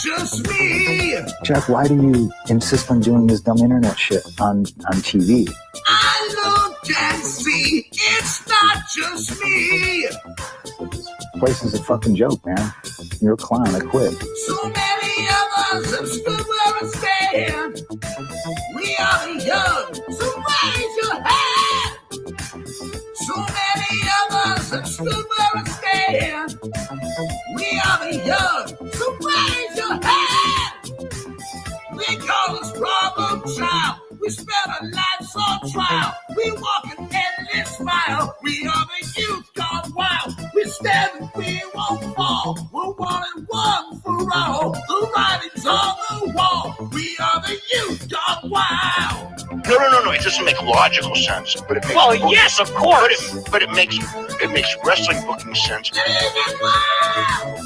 just me. Jeff, why do you insist on doing this dumb internet shit on TV? I look and see, it's not just me. This place is a fucking joke, man. You're a clown. I quit. So many of us have stood where I stand. We are the young, so raise your hand. So many of us have stood where I stand. We are the young, so raise your hand. We call us problem child. We spend our lives on trial. We walk an endless mile. We are the youth gone wild. We stand and we won't fall. We're 1 and 1 for all. The writing's on the wall. We are the youth gone wild. No. It doesn't make logical sense, but it makes. Well, yes, of course. But it makes wrestling booking sense.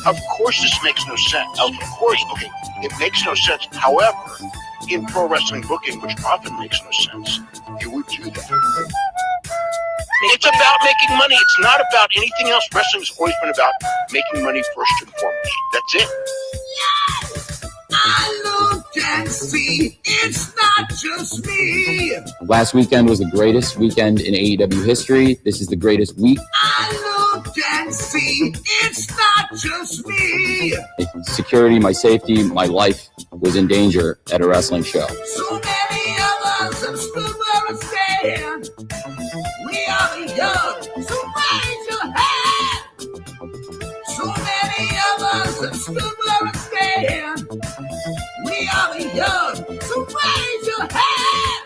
Of course, this makes no sense. Of course, okay, it makes no sense. However, in pro wrestling booking, which often makes no sense, you would do that. It's about making money. It's not about anything else. Wrestling's always been about making money first and foremost. That's it. Yes, I look and see, it's not just me. Last weekend was the greatest weekend in AEW history. This is the greatest week. I look and see, it's not just me. Security, my safety, my life was in danger at a wrestling show. So many of us have stood where I stand. We are the young, so raise your hand. So many of us have stood where I stand. We are the young, so raise your hand.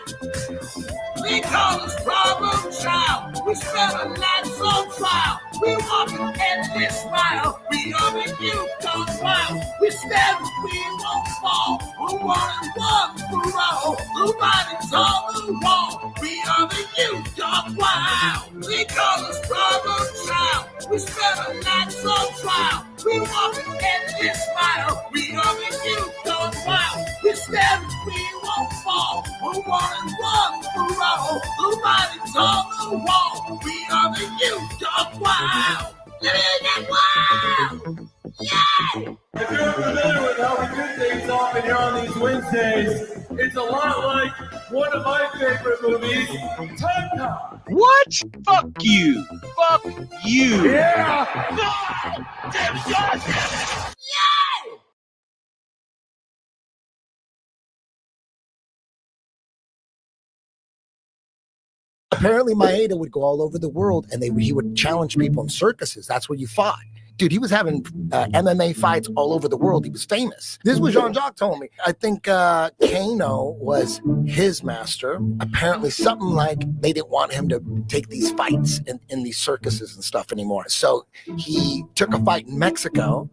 We call us problem child. We spend our lives on trial. We walk an endless mile. We are the youth gone wild. We stand and we won't fall. We're 1 and 1 for all. The writing's on the wall. We are the youth gone wild. We call us problem child. We spend our lives on trial. We walk an endless mile. We are the youth gone wild. We stand and we won't fall. We're 1 and 1 for all. The writing's on the wall. We are the youth gone wild. Living wild. Yeah. If you're familiar with how we do things often here on these Wednesdays, it's a lot like one of my favorite movies, Time Cop. What? Fuck you. Fuck you. Yeah. God damn it. God damn it. Yeah. Apparently, Maeda would go all over the world, and he would challenge people in circuses. That's where you fought. Dude, he was having MMA fights all over the world. He was famous. This is what Jean-Jacques told me. I think Kano was his master. Apparently, something like they didn't want him to take these fights in these circuses and stuff anymore. So he took a fight in Mexico,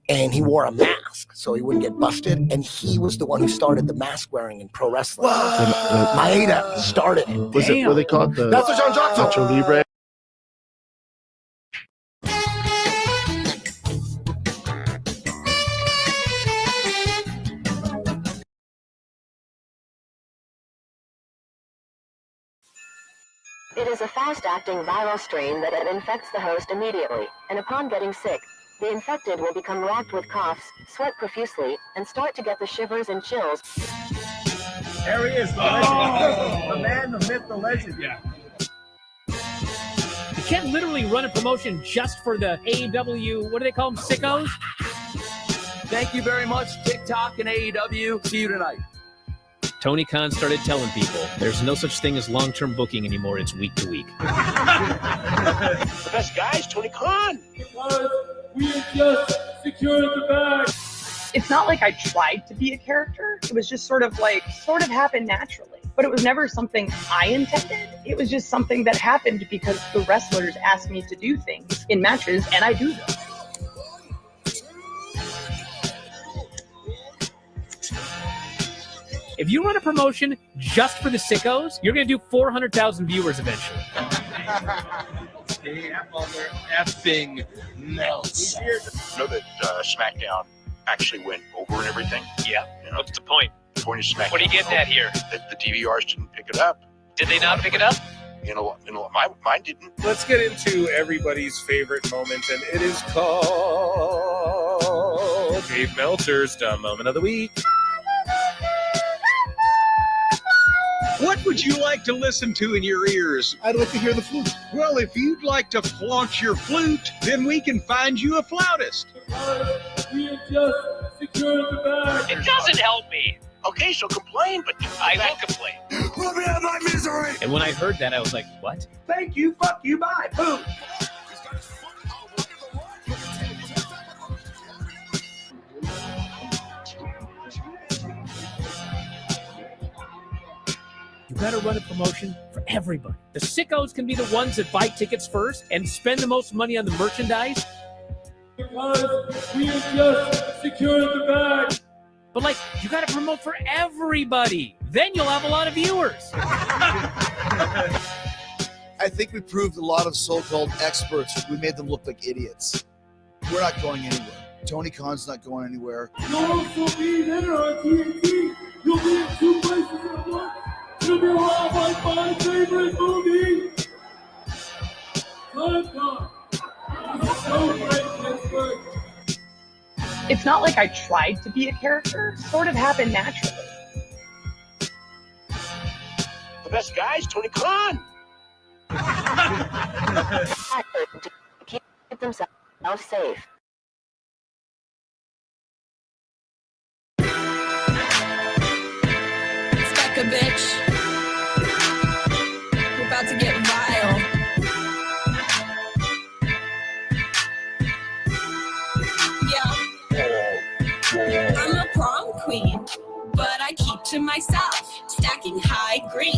and he wore a mask so he wouldn't get busted. And he was the one who started the mask wearing in pro wrestling. Maeda started it. Was it what they call it? That's what Jean-Jacques told me. Libre. It is a fast-acting viral strain that infects the host immediately, and upon getting sick, the infected will become racked with coughs, sweat profusely, and start to get the shivers and chills. There he is, the legend. The man, the myth, the legend. Yeah. You can't literally run a promotion just for the AEW, what do they call them, sickos? Thank you very much, TikTok and AEW. See you tonight. Tony Khan started telling people there's no such thing as long-term booking anymore. It's week to week. The best guy is Tony Khan. Because we have just secured the bag. It's not like I tried to be a character. It was just sort of happened naturally. But it was never something I intended. It was just something that happened because the wrestlers asked me to do things in matches, and I do them. If you run a promotion just for the sickos, you're going to do 400,000 viewers eventually. Mother effing Meltzer. You know that SmackDown actually went over and everything? Yeah. You know, What's the point? the point of SmackDown. What are you getting at here? That the DVRs didn't pick it up. Did they not pick it up? Mine didn't. Let's get into everybody's favorite moment, and it is called Dave Meltzer's Dumb Moment of the Week. What would you like to listen to in your ears? I'd like to hear the flute. Well, if you'd like to flaunt your flute, then we can find you a flautist. We have just secured the bag. It doesn't help me. Okay, so complain, but I will complain. Let me have my misery. And when I heard that, I was like, what? Thank you, fuck you, bye, boom. You gotta run a promotion for everybody. The sickos can be the ones that buy tickets first and spend the most money on the merchandise. Because we have just secured the bag. But like, you gotta promote for everybody. Then you'll have a lot of viewers. I think we proved a lot of so-called experts. We made them look like idiots. We're not going anywhere. Tony Khan's not going anywhere. You'll also be there on TNT. You'll be in 2 places at once. It'll be a lot like my favorite movie. Time Con. It's so great, Pittsburgh. It's not like I tried to be a character. It sort of happened naturally. the best guys, Tony Khan. Keep themselves safe. Stuck a bitch. We're about to get vile. Yeah. I'm a prom queen, but I keep to myself. Stacking high green.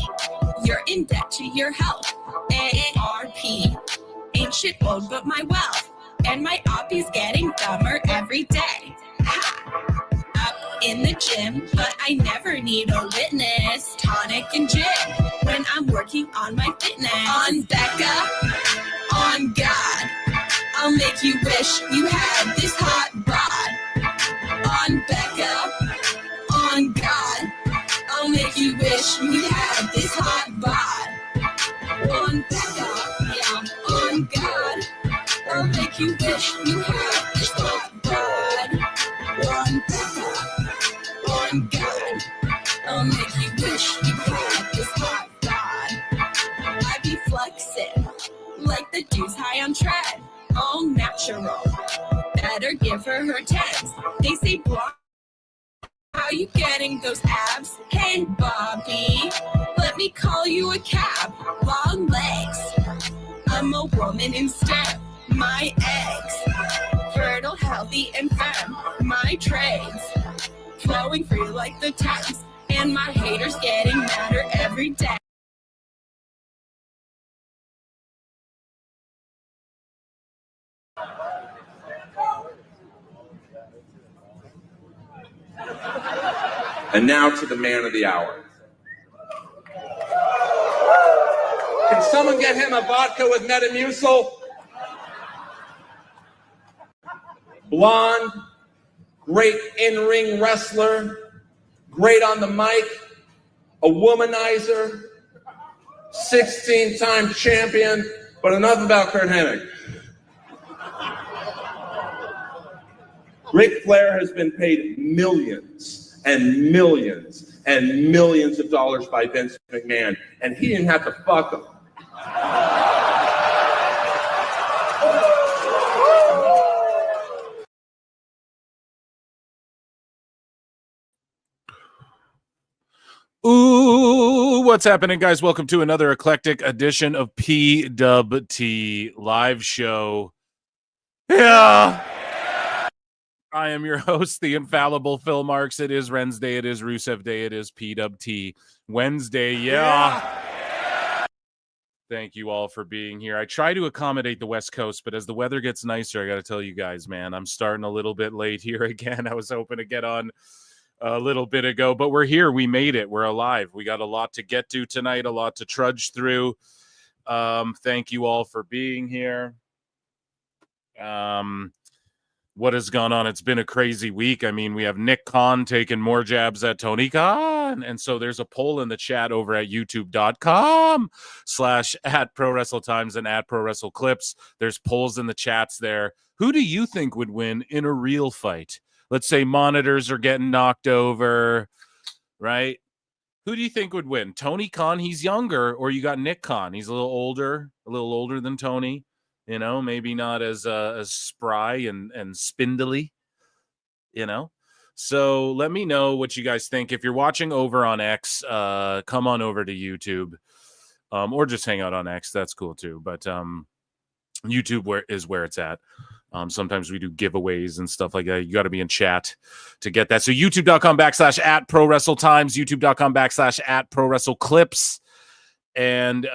You're in debt to your health. AARP. Ain't shit old but my wealth. And my oppie's getting dumber every day. Ha. Up in the gym, but I never need a witness. Tonic and gin when I'm working on my fitness. On Becca, on God, I'll make you wish you had this hot bod. On Becca, on God, I'll make you wish you had this hot bod. On Becca, yeah, on God, I'll make you wish you had this hot bod. On Becca, on God, I'll make you wish you had this hot bod. I be flexing like the dudes high on tread, all natural. Better give her tens. They say, blonde, how you getting those abs? Hey, Bobby, let me call you a cab. Long legs. I'm a woman instead. My eggs, fertile, healthy, and femme. My trades, flowing free like the Thames. And my haters getting madder every day. And now to the man of the hour. Can someone get him a vodka with Metamucil? Blonde, great in-ring wrestler, great on the mic, a womanizer, 16-time champion, but enough about Kurt Hennig. Ric Flair has been paid millions and millions and millions of dollars by Vince McMahon, and he didn't have to fuck him. Ooh, what's happening, guys? Welcome to another eclectic edition of PWT Live Show. Yeah. I am your host, the infallible Phil Marks. It is Wednesday. It is Rusev Day. It is PWT Wednesday. Yeah. Thank you all for being here. I try to accommodate the West Coast, but as the weather gets nicer, I got to tell you guys, man, I'm starting a little bit late here again. I was hoping to get on a little bit ago, but we're here. We made it. We're alive. We got a lot to get to tonight, a lot to trudge through. Thank you all for being here. What has gone on? It's been a crazy week. I mean, we have Nick Khan taking more jabs at Tony Khan. And so there's a poll in the chat over at youtube.com/@prowrestletimes and @prowrestleclips. There's polls in the chats there. Who do you think would win in a real fight? let's say monitors are getting knocked over, right? Who do you think would win? Tony Khan, he's younger, or you got Nick Khan? He's a little older than Tony. You know, maybe not as spry and spindly. You know, so let me know what you guys think. If you're watching over on X, come on over to YouTube, or just hang out on X. That's cool too. But YouTube is where it's at. Sometimes we do giveaways and stuff like that. You got to be in chat to get that. So youtube.com/@prowrestletimes, youtube.com/@prowrestleclips. And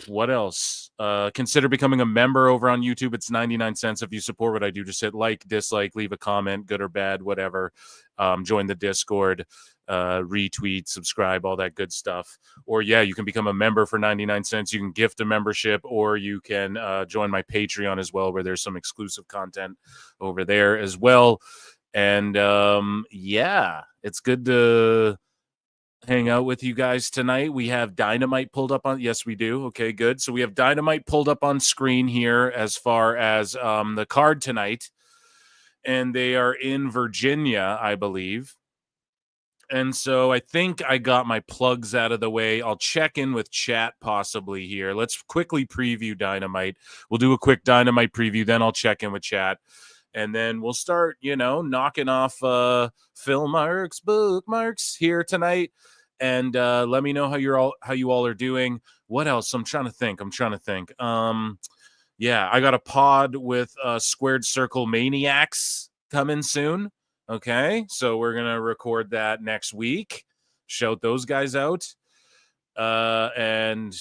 what else? Consider becoming a member over on YouTube. It's 99 cents. If you support what I do, just hit like, dislike, leave a comment, good or bad, whatever. Join the Discord, retweet, subscribe, all that good stuff. Or yeah, you can become a member for 99 cents. You can gift a membership, or you can join my Patreon as well, where there's some exclusive content over there as well. And yeah, it's good to hang out with you guys tonight. We have Dynamite pulled up on. Yes, we do. Okay, good. So we have Dynamite pulled up on screen here as far as the card tonight. And they are in Virginia, I believe. And so I think I got my plugs out of the way. I'll check in with chat possibly here. Let's quickly preview Dynamite. We'll do a quick Dynamite preview, then I'll check in with chat. And then we'll start, knocking off Phil Marks bookmarks here tonight. And let me know how you all are doing. What else? I'm trying to think. Yeah, I got a pod with Squared Circle Maniacs coming soon. Okay, so we're gonna record that next week. Shout those guys out. And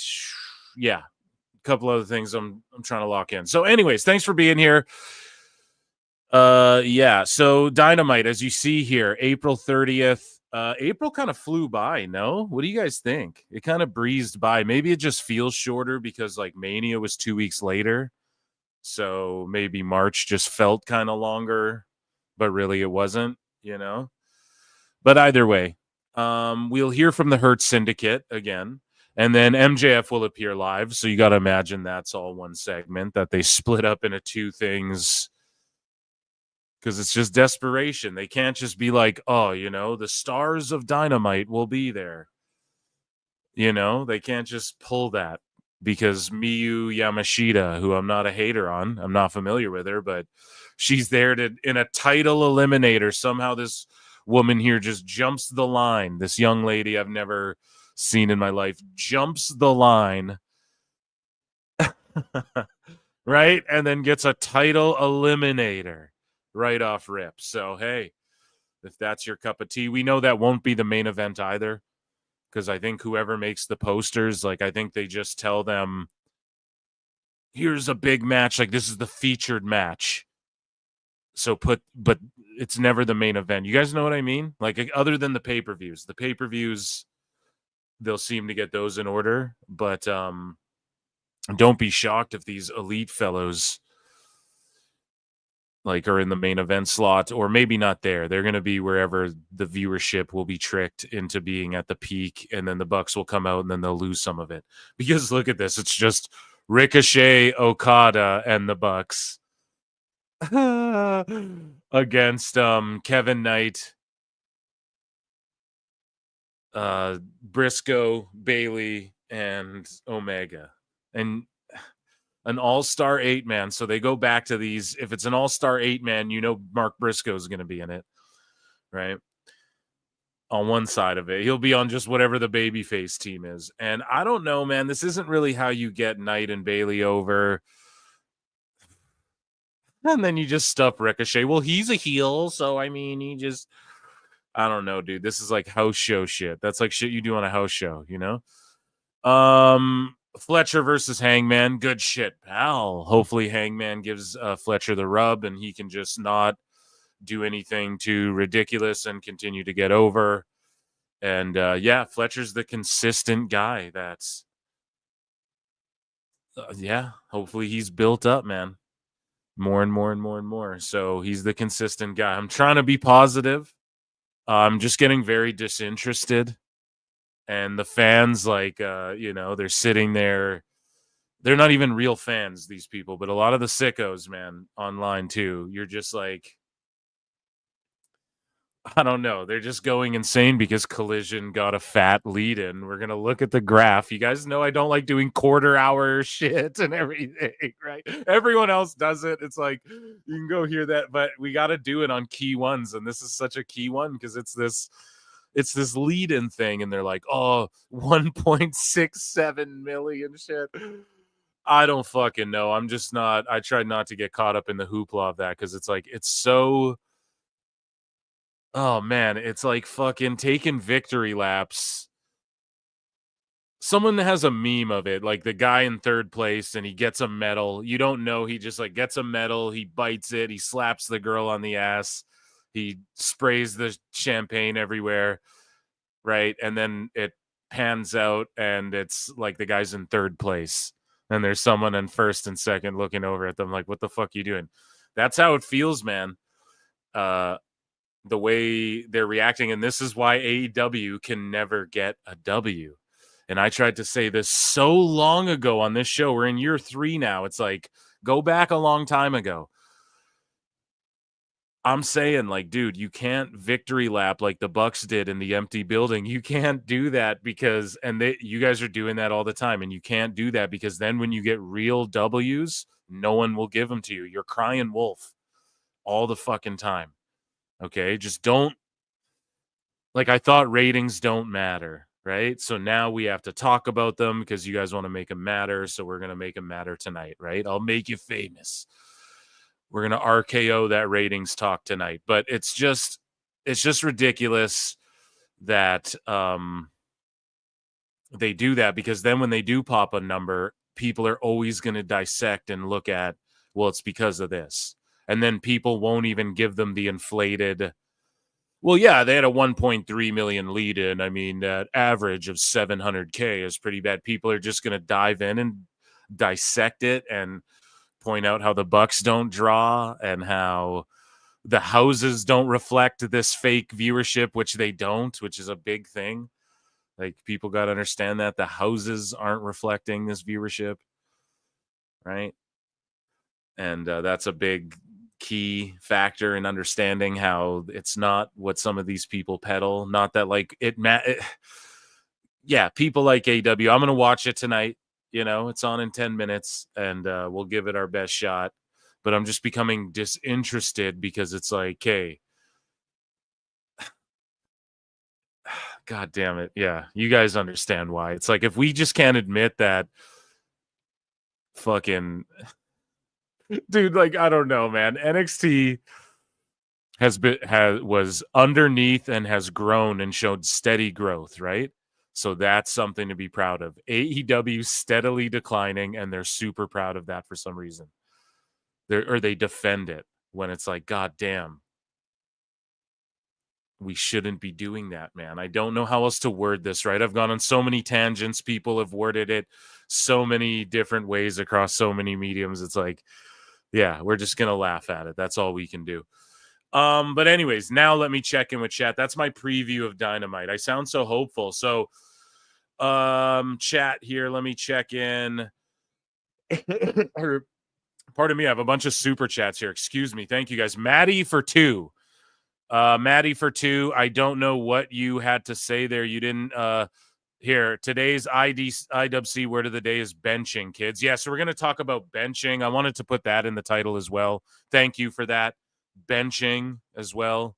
yeah, a couple other things I'm trying to lock in. So, anyways, thanks for being here. Yeah, so Dynamite, as you see here, April 30th. April kind of flew by, no? What do you guys think? It kind of breezed by. Maybe it just feels shorter because like Mania was 2 weeks later. So maybe March just felt kind of longer, but really it wasn't, But either way, we'll hear from the Hurt Syndicate again. And then MJF will appear live. So you got to imagine that's all one segment, that they split up into two things. Because it's just desperation. They can't just be like, oh, the stars of Dynamite will be there. They can't just pull that, because Miyu Yamashita, who I'm not a hater on, I'm not familiar with her, but she's there in a title eliminator. Somehow this woman here just jumps the line. This young lady I've never seen in my life jumps the line. Right? And then gets a title eliminator right off rip. So, hey, if that's your cup of tea, we know that won't be the main event either, because I think whoever makes the posters, I think they just tell them, here's a big match, this is the featured match. So but it's never the main event. You guys know what I mean? Other than the pay-per-views. The pay-per-views, they'll seem to get those in order, but don't be shocked if these elite fellows are in the main event slot, or maybe not there. They're going to be wherever the viewership will be tricked into being at the peak, and then the Bucks will come out and then they'll lose some of it. Because look at this. It's just Ricochet, Okada, and the Bucks against Kevin Knight, Briscoe, Bailey, and Omega. And an all-star 8-man. So they go back to these. If it's an all-star 8-man, Mark Briscoe is going to be in it, right? On one side of it. He'll be on just whatever the babyface team is. And I don't know, man. This isn't really how you get Knight and Bailey over. And then you just stuff Ricochet. Well, he's a heel, so I mean, I don't know, dude. This is like house show shit. That's like shit you do on a house show, Fletcher versus Hangman. Good shit, pal. Hopefully Hangman gives Fletcher the rub and he can just not do anything too ridiculous and continue to get over. And yeah, Fletcher's the consistent guy. That's yeah, hopefully he's built up, man. More and more and more and more. So he's the consistent guy. I'm trying to be positive. I'm just getting very disinterested. And the fans, they're sitting there. They're not even real fans, these people, but a lot of the sickos, man, online too. You're just like, I don't know. They're just going insane because Collision got a fat lead in. We're going to look at the graph. You guys know I don't like doing quarter-hour shit and everything, right? Everyone else does it. It's like, you can go hear that, but we got to do it on key ones, and this is such a key one because it's this lead-in thing, and they're like, oh, 1.67 million shit. I don't fucking know. I'm just not. I tried not to get caught up in the hoopla of that because it's like, it's so... Oh, man, it's like fucking taking victory laps. Someone has a meme of it, like the guy in third place and he gets a medal. You don't know. He just like gets a medal. He bites it. He slaps the girl on the ass. He sprays the champagne everywhere. Right. And then it pans out and it's like the guy's in third place. And there's someone in first and second looking over at them like, what the fuck are you doing? That's how it feels, man. The way they're reacting, and this is why AEW can never get a W. And I tried to say this so long ago on this show. We're in year 3 now. It's like, go back a long time ago. I'm saying, like, dude, you can't victory lap like the Bucks did in the empty building. You can't do that because, and you guys are doing that all the time, and you can't do that because then when you get real W's, no one will give them to you. You're crying wolf all the fucking time. Okay, just don't, like, I thought ratings don't matter, right? So now we have to talk about them because you guys want to make them matter, so we're going to make them matter tonight, right? I'll make you famous. We're going to RKO that ratings talk tonight, but it's just ridiculous that they do that because then when they do pop a number, people are always going to dissect and look at, well, it's because of this. And then people won't even give them the inflated, well, yeah, they had a 1.3 million lead in. I mean, that average of 700K is pretty bad. People are just going to dive in and dissect it and point out how the Bucks don't draw and how the houses don't reflect this fake viewership, which they don't, which is a big thing. Like, people got to understand that the houses aren't reflecting this viewership, right? And that's a big key factor in understanding how it's not what some of these people peddle. Not that like yeah, people like AW. I'm going to watch it tonight. You know, it's on in 10 minutes and we'll give it our best shot. But I'm just becoming disinterested because it's like, hey, God damn it. Yeah, you guys understand why. It's like, if we just can't admit that fucking... Dude, like, I don't know, man. NXT was underneath and has grown and showed steady growth, right? So that's something to be proud of. AEW steadily declining, and they're super proud of that for some reason. They defend it when it's like, God damn, we shouldn't be doing that, man. I don't know how else to word this, right? I've gone on so many tangents. People have worded it so many different ways across so many mediums. It's like, yeah, we're just going to laugh at it. That's all we can do. But anyways, now let me check in with chat. That's my preview of Dynamite. I sound so hopeful. So, chat here, let me check in. Pardon me, I have a bunch of super chats here. Excuse me. Thank you, guys. Maddie for 2. Maddie for 2. I don't know what you had to say there. You didn't... Here, today's IWC word of the day is benching, kids. Yeah, so we're going to talk about benching. I wanted to put that in the title as well. Thank you for that. Benching as well.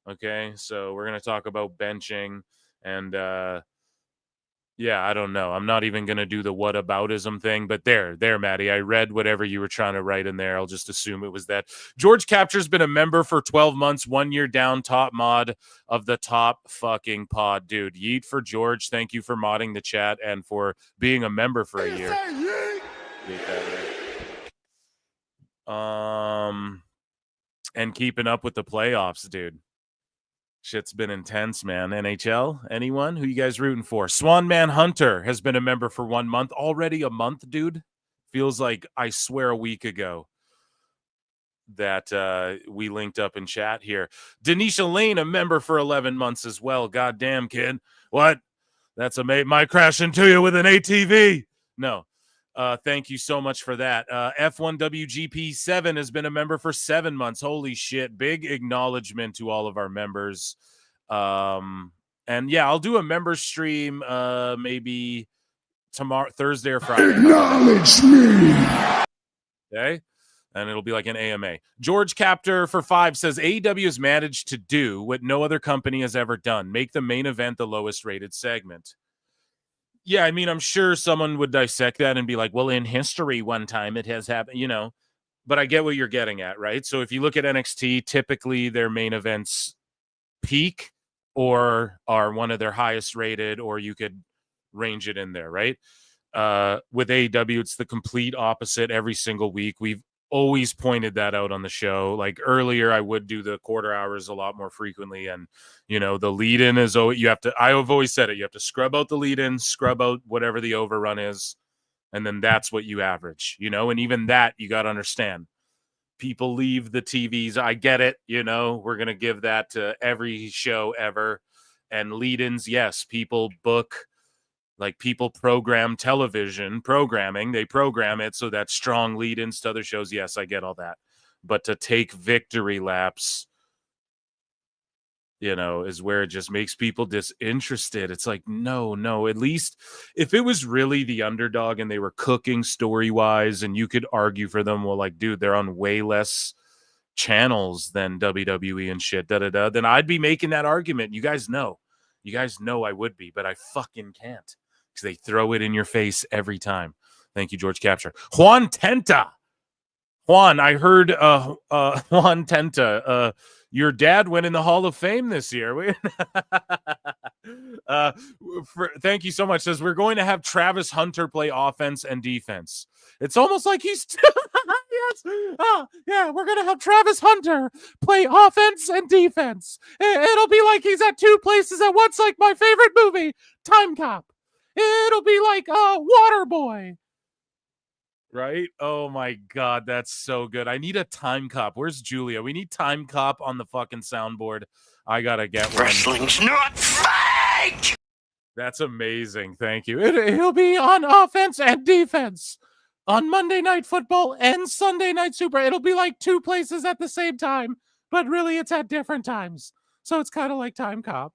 Okay, so we're going to talk about benching. And, yeah, I don't know. I'm not even going to do the whataboutism thing, but there, Maddie. I read whatever you were trying to write in there. I'll just assume it was that. George Capture's been a member for 12 months, 1 year down, top mod of the top fucking pod, dude. Yeet for George. Thank you for modding the chat and for being a member for a year. And keeping up with the playoffs, dude. Shit's been intense, man. NHL? Anyone? Who you guys rooting for? Swan Man Hunter has been a member for 1 month. Already a month, dude? Feels like, I swear, a week ago that we linked up in chat here. Denisha Lane, a member for 11 months as well. Goddamn, kid. What? That's a mate might crash into you with an ATV. No. Thank you so much for that. F1WGP7 has been a member for 7 months. Holy shit. Big acknowledgement to all of our members. And yeah, I'll do a member stream maybe tomorrow, Thursday or Friday. Acknowledge me. Okay. And it'll be like an AMA. George Captor for 5 says AEW has managed to do what no other company has ever done. Make the main event the lowest rated segment. Yeah, I mean, I'm sure someone would dissect that and be like, well, in history, one time it has happened, you know, but I get what you're getting at, right? So if you look at NXT, typically their main events peak or are one of their highest rated, or you could range it in there, right? With AEW, it's the complete opposite every single week. We've always pointed that out on the show. Like earlier, I would do the quarter hours a lot more frequently. And, you know, the lead in is, you have to, I have always said it, you have to scrub out the lead in, scrub out whatever the overrun is. And then that's what you average, you know, and even that you got to understand. People leave the TVs. I get it. You know, we're going to give that to every show ever. And lead ins, yes, people book. Like people program television programming, they program it so that strong lead-ins to other shows. Yes, I get all that. But to take victory laps, you know, is where it just makes people disinterested. It's like, no. At least if it was really the underdog and they were cooking story-wise and you could argue for them, well, like, dude, they're on way less channels than WWE and shit, then I'd be making that argument. You guys know I would be, but I fucking can't. Because they throw it in your face every time. Thank you, George Capture. Juan Tenta. Juan, I heard Juan Tenta, your dad went in the Hall of Fame this year. Thank you so much. Says we're going to have Travis Hunter play offense and defense. It's almost like he's yes. Yeah, we're going to have Travis Hunter play offense and defense. It'll be like he's at two places at once, like my favorite movie, Time Cop. It'll be like Waterboy. Right? Oh my God, that's so good. I need a Time Cop. Where's Julia? We need Time Cop on the fucking soundboard. I gotta get one. Wrestling's not fake! That's amazing. Thank you. He'll be on offense and defense on Monday Night Football and Sunday Night Super. It'll be like two places at the same time, but really it's at different times. So it's kind of like Time Cop.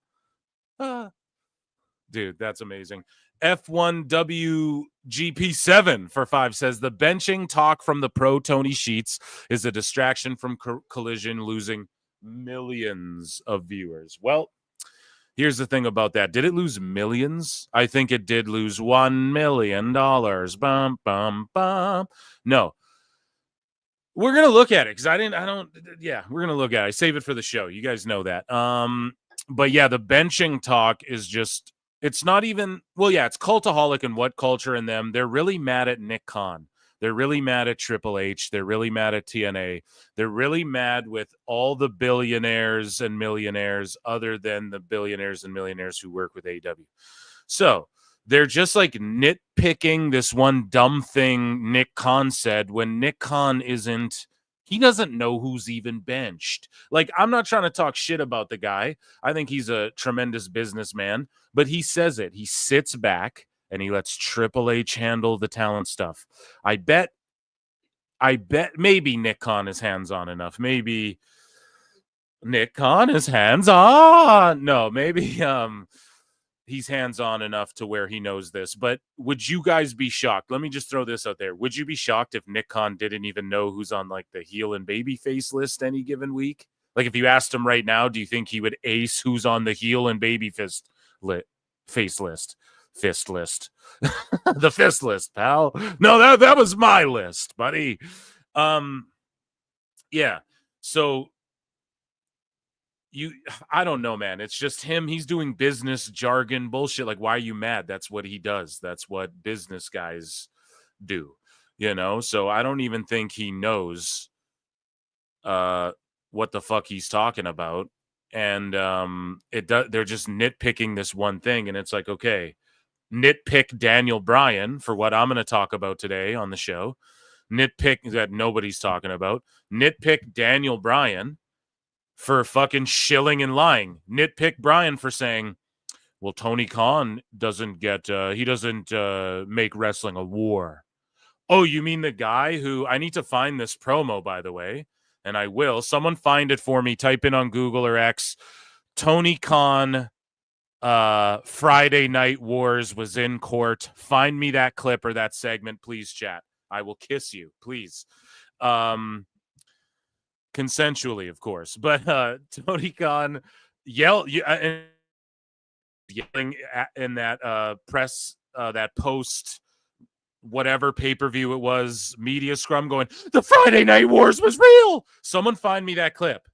Dude, that's amazing. F1WGP7 for 5 says the benching talk from the pro Tony Sheets is a distraction from Collision losing millions of viewers. Well, here's the thing about that. Did it lose millions? I think it did lose $1 million. Bum, bum, bum. No. We're going to look at it because we're going to look at it. I save it for the show. You guys know that. But yeah, the benching talk is just, it's not even, well, yeah, it's Cultaholic and What Culture and them. They're really mad at Nick Khan. They're really mad at Triple H. They're really mad at TNA. They're really mad with all the billionaires and millionaires other than the billionaires and millionaires who work with AEW. So they're just like nitpicking this one dumb thing Nick Khan said when Nick Khan he doesn't know who's even benched. Like, I'm not trying to talk shit about the guy. I think he's a tremendous businessman, but he says it. He sits back and he lets Triple H handle the talent stuff. I bet maybe Nick Khan is hands-on enough. Maybe Nick Khan is hands-on. No, maybe he's hands-on enough to where he knows this. But would you guys be shocked? Let me just throw this out there. Would you be shocked if Nick Khan didn't even know who's on like the heel and baby face list any given week? Like if you asked him right now, do you think he would ace who's on the heel and baby face list? Fist list. The fist list, pal. No, that was my list, buddy. Yeah. So I don't know, man. It's just him. He's doing business jargon bullshit. Like, why are you mad? That's what he does. That's what business guys do, you know? So I don't even think he knows what the fuck he's talking about. And they're just nitpicking this one thing. And it's like, okay, nitpick Daniel Bryan for what I'm going to talk about today on the show. Nitpick that nobody's talking about. Nitpick Daniel Bryan for fucking shilling and lying. Nitpick Bryan for saying, well, Tony Khan doesn't make wrestling a war. Oh, you mean the guy who, I need to find this promo, by the way, and I will. Someone find it for me. Type in on Google or X, Tony Khan Friday Night Wars was in court. Find me that clip or that segment, please, chat. I will kiss you, please. Consensually, of course. But Tony Khan yelling in that press, that post, whatever pay-per-view it was, media scrum, going, the Friday Night Wars was real. Someone find me that clip,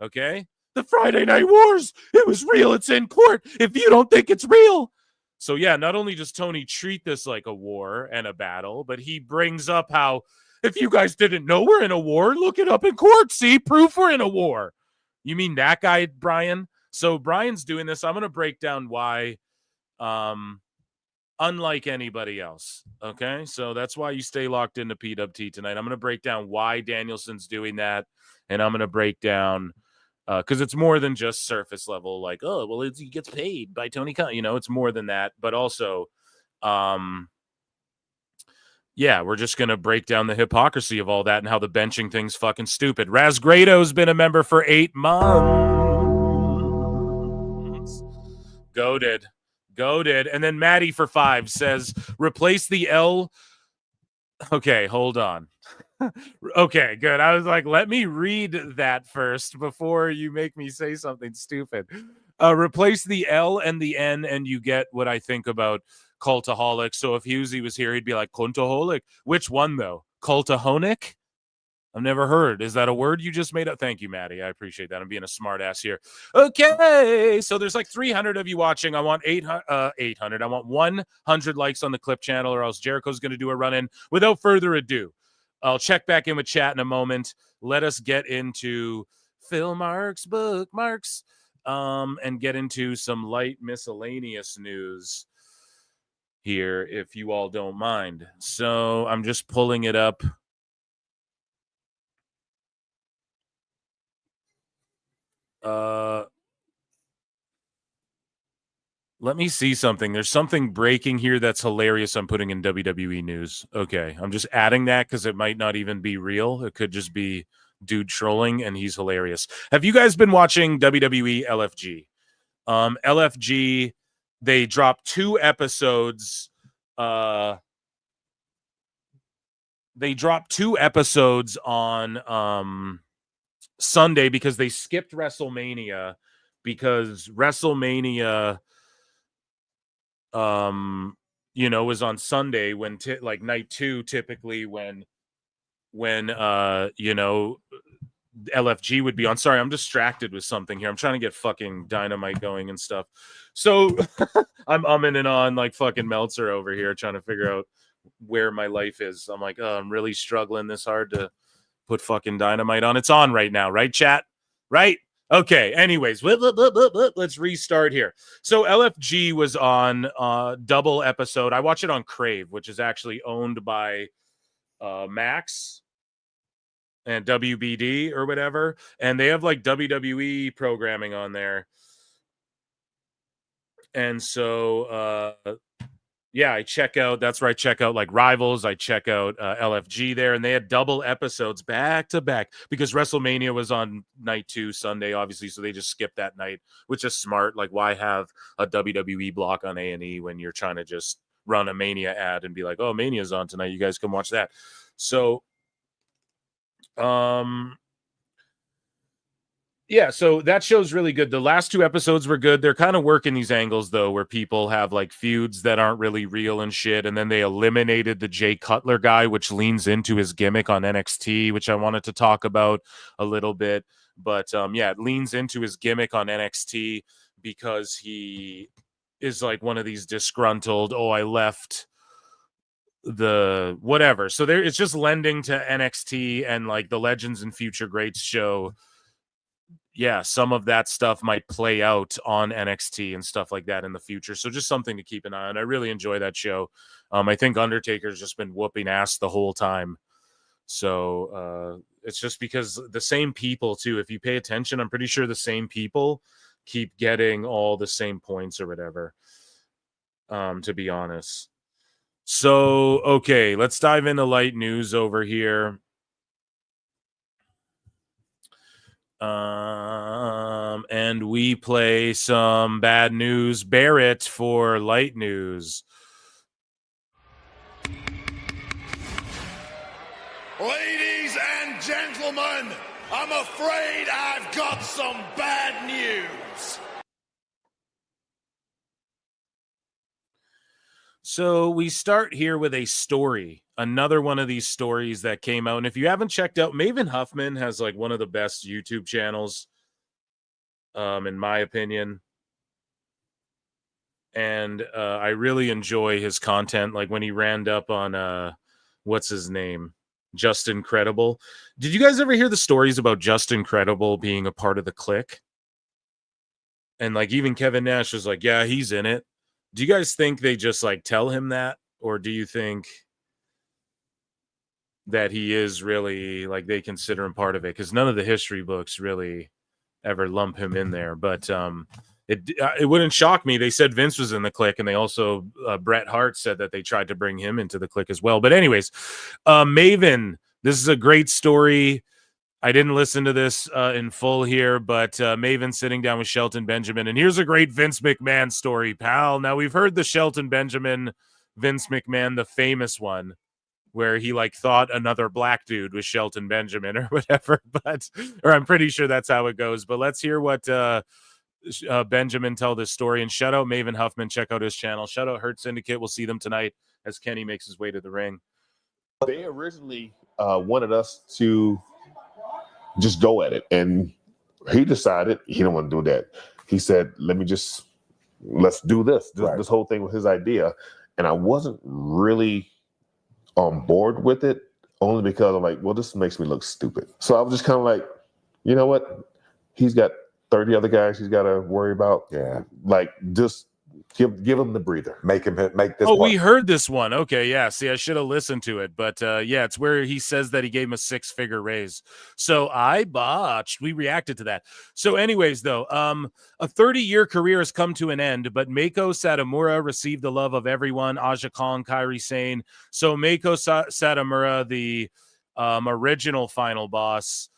okay? The Friday Night Wars, it was real. It's in court. If you don't think it's real. So yeah, not only does Tony treat this like a war and a battle, but he brings up how, if you guys didn't know we're in a war, look it up in court. See, proof we're in a war. You mean that guy, Brian? So Brian's doing this. I'm going to break down why, unlike anybody else, okay? So that's why you stay locked into PWT tonight. I'm going to break down why Danielson's doing that, and I'm going to break down, because it's more than just surface level, like, oh, well, he gets paid by Tony Khan. You know, it's more than that. But also, yeah, we're just going to break down the hypocrisy of all that and how the benching thing's fucking stupid. Razgrado's been a member for 8 months. Goated. And then Maddie for 5 says, replace the L. Okay, hold on. Okay, good. I was like, let me read that first before you make me say something stupid. Replace the L and the N, and you get what I think about cultaholic. So if Husey was here, he'd be like, cultaholic. Which one, though? Cultaholic? I've never heard. Is that a word you just made up? Thank you, Maddie. I appreciate that. I'm being a smart ass here. Okay, so there's like 300 of you watching. I want 800. I want 100 likes on the clip channel, or else Jericho's going to do a run-in. Without further ado, I'll check back in with chat in a moment. Let us get into Phil Marks, bookmarks, and get into some light miscellaneous news here, if you all don't mind. So I'm just pulling it up. Let me see something. There's something breaking here that's hilarious. I'm putting in WWE news. Okay, I'm just adding that because it might not even be real. It could just be dude trolling, and he's hilarious. Have you guys been watching WWE LFG? LFG, they dropped 2 episodes. They dropped 2 episodes on Sunday because they skipped WrestleMania, because WrestleMania was on Sunday, when like night 2, typically when LFG would be on. Sorry, I'm distracted with something here. I'm trying to get fucking Dynamite going and stuff. So I'm umming and on like fucking Meltzer over here, trying to figure out where my life is. I'm like, oh, I'm really struggling this hard to put fucking Dynamite on. It's on right now, right, chat? Right? Okay, anyways, let's restart here. So LFG was on double episode. I watch it on Crave, which is actually owned by Max and WBD or whatever. And they have like WWE programming on there. And so, yeah, I check out, that's where I check out like Rivals. I check out LFG there, and they had double episodes back to back because WrestleMania was on night 2 Sunday, obviously. So they just skipped that night, which is smart. Like, why have a WWE block on A&E when you're trying to just run a Mania ad and be like, oh, Mania's on tonight, you guys can watch that. So, yeah, so that show's really good. The last 2 episodes were good. They're kind of working these angles, though, where people have like feuds that aren't really real and shit. And then they eliminated the Jay Cutler guy, which leans into his gimmick on NXT, which I wanted to talk about a little bit. But yeah, it leans into his gimmick on NXT because he is like one of these disgruntled, oh, I left the whatever. So there, it's just lending to NXT and like the Legends and Future Greats show. Yeah, some of that stuff might play out on NXT and stuff like that in the future. So just something to keep an eye on. I really enjoy that show. I think Undertaker's just been whooping ass the whole time. So it's just because the same people, too. If you pay attention, I'm pretty sure the same people keep getting all the same points or whatever, to be honest. So, okay, let's dive into light news over here. And we play some bad news. Barrett for light news. Ladies and gentlemen, I'm afraid I've got some bad news. So we start here with a story, another one of these stories that came out. And if you haven't checked out, Maven Huffman has like one of the best YouTube channels, in my opinion. And I really enjoy his content. Like when he ran up on, what's his name? Just Incredible. Did you guys ever hear the stories about Just Incredible being a part of the clique? And like even Kevin Nash was like, yeah, he's in it. Do you guys think they just like tell him that? Or do you think that he is really like they consider him part of it? Because none of the history books really ever lump him in there. But it wouldn't shock me. They said Vince was in the clique, and they also Bret Hart said that they tried to bring him into the clique as well. But anyways, Maven, this is a great story. I didn't listen to this in full here, but Maven sitting down with Shelton Benjamin. And here's a great Vince McMahon story, pal. Now, we've heard the Shelton Benjamin, Vince McMahon, the famous one, where he like thought another black dude was Shelton Benjamin or whatever. Or I'm pretty sure that's how it goes. But let's hear what Benjamin tell this story. And shout out Maven Huffman. Check out his channel. Shout out Hurt Syndicate. We'll see them tonight as Kenny makes his way to the ring. They originally wanted us to just go at it, and he decided he didn't want to do that. He said, let's do this. This whole thing was his idea, and I wasn't really on board with it, only because I'm like, well, this makes me look stupid. So I was just kind of like, you know what, he's got 30 other guys he's got to worry about. Like, just give him the breather, make this. Oh, we heard this one. Okay, yeah. See, I should have listened to it, but yeah, it's where he says that he gave him a 6-figure raise. So I botched. We reacted to that. So, anyways, though, a 30-year career has come to an end, but Meiko Satomura received the love of everyone. Aja Kong, Kairi Sane. So Meiko Satomura, the original final boss,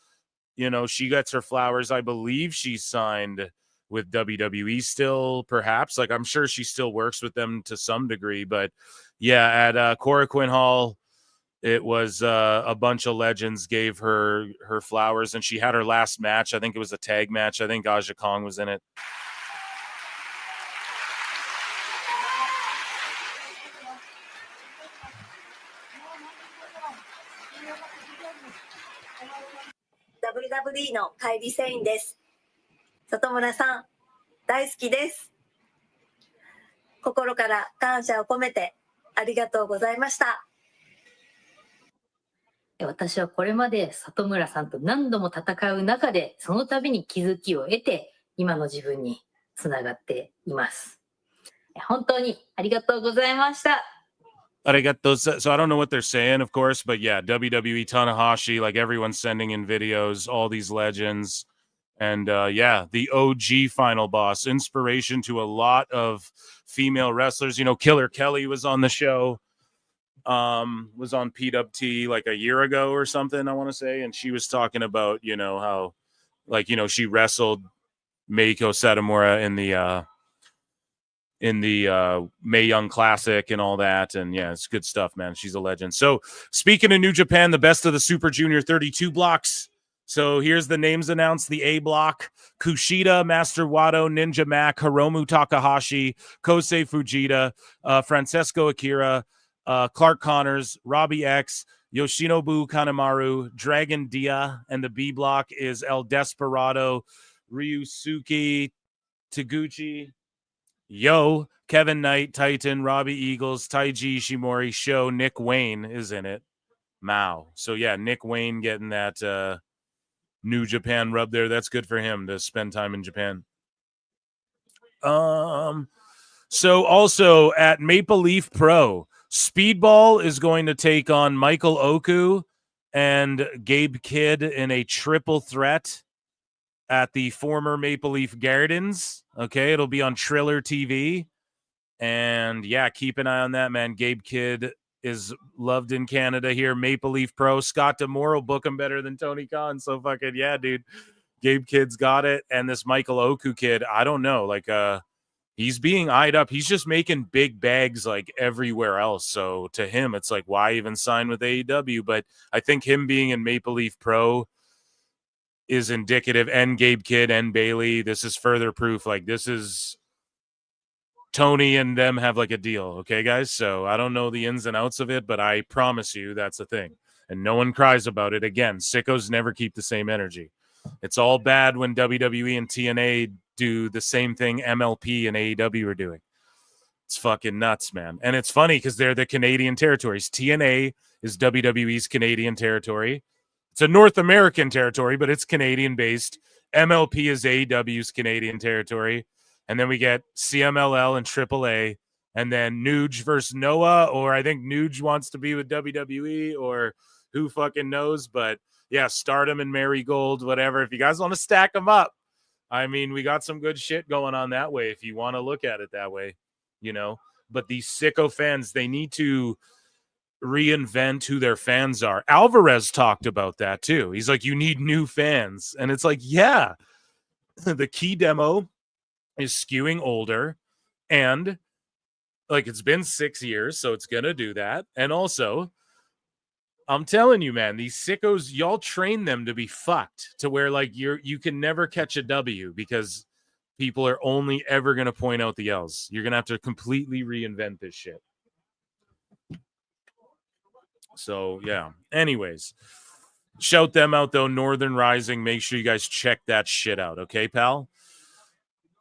you know, she gets her flowers. I believe she's signed with WWE still, perhaps. Like, I'm sure she still works with them to some degree. But yeah, at Korakuen Hall, it was a bunch of legends gave her flowers, and she had her last match. I think it was a tag match. I think Aja Kong was in it. WWE のカイリ・セインです。里村さん、大好きです。心から感謝を込めてありがとうございました。私はこれまで里村さんと何度も戦う中で、その度に気づきを得て、今の自分につながっています。本当にありがとうございました。Arigato. So I don't know what they're saying, of course, but yeah, WWE Tanahashi, like everyone's sending in videos, all these legends. And yeah, the OG final boss, inspiration to a lot of female wrestlers. You know, Killer Kelly was on the show, was on PWT like a year ago or something, I want to say. And she was talking about, you know, how, like, you know, she wrestled Meiko Satomura in the Mae Young Classic and all that. And yeah, it's good stuff, man. She's a legend. So speaking of New Japan, the best of the Super Junior 32 blocks. So here's the names announced. The A block: Kushida, Master Wato, Ninja Mac, Hiromu Takahashi, Kosei Fujita, Francesco Akira, Clark Connors, Robbie X, Yoshinobu Kanemaru, Dragon Dia, and the B block is El Desperado, Ryusuke Taguchi, Yo, Kevin Knight, Titan, Robbie Eagles, Taiji Ishimori, Sho, Nick Wayne is in it. Mao. So yeah, Nick Wayne getting that New Japan rub there. That's good for him to spend time in Japan. So also at Maple Leaf Pro, Speedball is going to take on Michael Oku and Gabe Kidd in a triple threat at the former Maple Leaf Gardens. Okay, it'll be on Triller TV. And yeah, keep an eye on that, man. Gabe Kidd is loved in Canada here. Maple Leaf Pro. Scott Demoro, book him better than Tony Khan. So fucking yeah, dude. Gabe Kidd's got it. And this Michael Oku kid, I don't know. Like, he's being eyed up. He's just making big bags like everywhere else. So to him, it's like, why even sign with AEW? But I think him being in Maple Leaf Pro is indicative, and Gabe Kidd and Bailey. This is further proof. Like, this is Tony and them have like a deal. Okay, guys. So I don't know the ins and outs of it, but I promise you that's a thing. And no one cries about it. Again, sickos never keep the same energy. It's all bad when WWE and TNA do the same thing MLP and AEW are doing. It's fucking nuts, man. And it's funny because they're the Canadian territories. TNA is WWE's Canadian territory. It's a North American territory, but it's Canadian-based. MLP is AEW's Canadian territory. And then we get CMLL and AAA. And then Nuge versus Noah, or I think Nuge wants to be with WWE, or who fucking knows. But yeah, Stardom and Marigold, whatever. If you guys want to stack them up, I mean, we got some good shit going on that way if you want to look at it that way, you know. But these sicko fans, they need to reinvent who their fans are. Alvarez talked about that too. He's like, you need new fans. And it's like, yeah, the key demo is skewing older, and like, it's been 6 years, so it's gonna do that. And also, I'm telling you, man, these sickos, y'all train them to be fucked to where like you can never catch a W because people are only ever gonna point out the L's. You're gonna have to completely reinvent this shit. So yeah. Anyways, shout them out though. Northern Rising. Make sure you guys check that shit out. Okay, pal?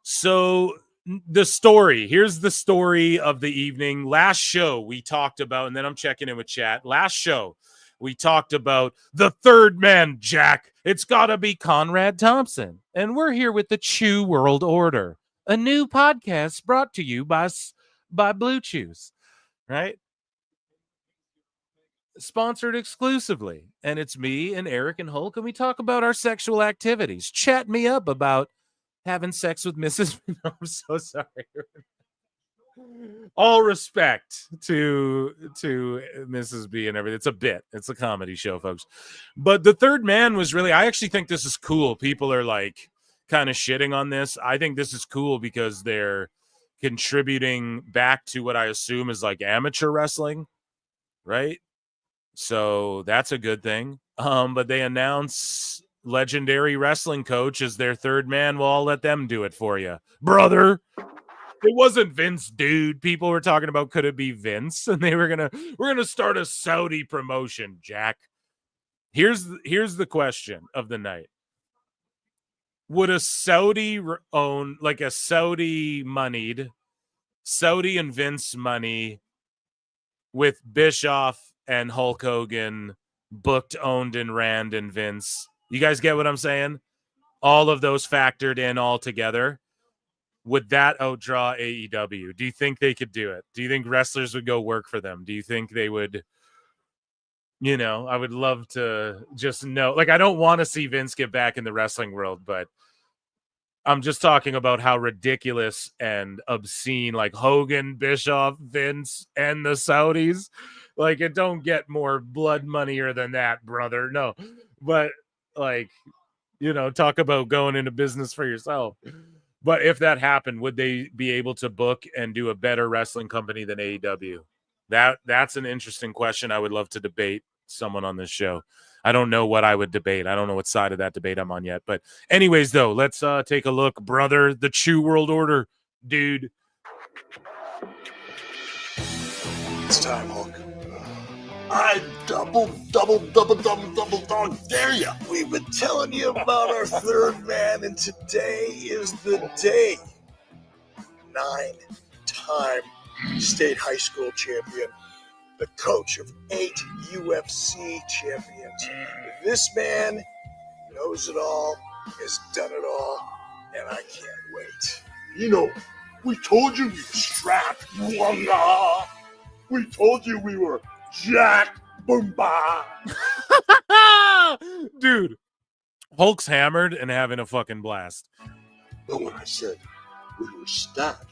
So the story. Here's the story of the evening. Last show we talked about, and then I'm checking in with chat. Last show we talked about the third man, Jack. It's got to be Conrad Thompson. And we're here with the Chew World Order, a new podcast brought to you by Blue Chews, right? Sponsored exclusively. And it's me and Eric and Hulk, and we talk about our sexual activities. Chat me up about having sex with Mrs. I'm so sorry. All respect to Mrs. B and everything. It's a bit. It's a comedy show, folks. But the third man was really, I actually think this is cool. People are like kind of shitting on this. I think this is cool because they're contributing back to what I assume is like amateur wrestling, right? So that's a good thing. But they announce Legendary Wrestling Coach as their third man. Well, I'll let them do it for you, brother. It wasn't Vince, dude. People were talking about, could it be Vince? And we're gonna start a Saudi promotion, Jack. Here's the question of the night. Would a Saudi own, like a Saudi moneyed, Saudi and Vince money with Bischoff and Hulk Hogan booked, owned, and ran and Vince? You guys get what I'm saying? All of those factored in all together. Would that outdraw AEW? Do you think they could do it? Do you think wrestlers would go work for them? Do you think they would, you know, I would love to just know. Like, I don't want to see Vince get back in the wrestling world, but I'm just talking about how ridiculous and obscene, like Hogan, Bischoff, Vince, and the Saudis. Like, it don't get more blood moneyer than that, brother. No. But, like, you know, talk about going into business for yourself. But if that happened, would they be able to book and do a better wrestling company than AEW? That's an interesting question. I would love to debate someone on this show. I don't know what I would debate. I don't know what side of that debate I'm on yet. But anyways, though, let's take a look. Brother, the Chew World Order, dude. It's time, Hulk. I double dog dare you. We've been telling you about our third man, and today is the day. 9-time state high school champion, the coach of 8 UFC champions. This man knows it all, has done it all, and I can't wait. You know, we told you we were strapped. We told you we were Jack Boomba. Dude, Hulk's hammered and having a fucking blast. But when I said we were stacked,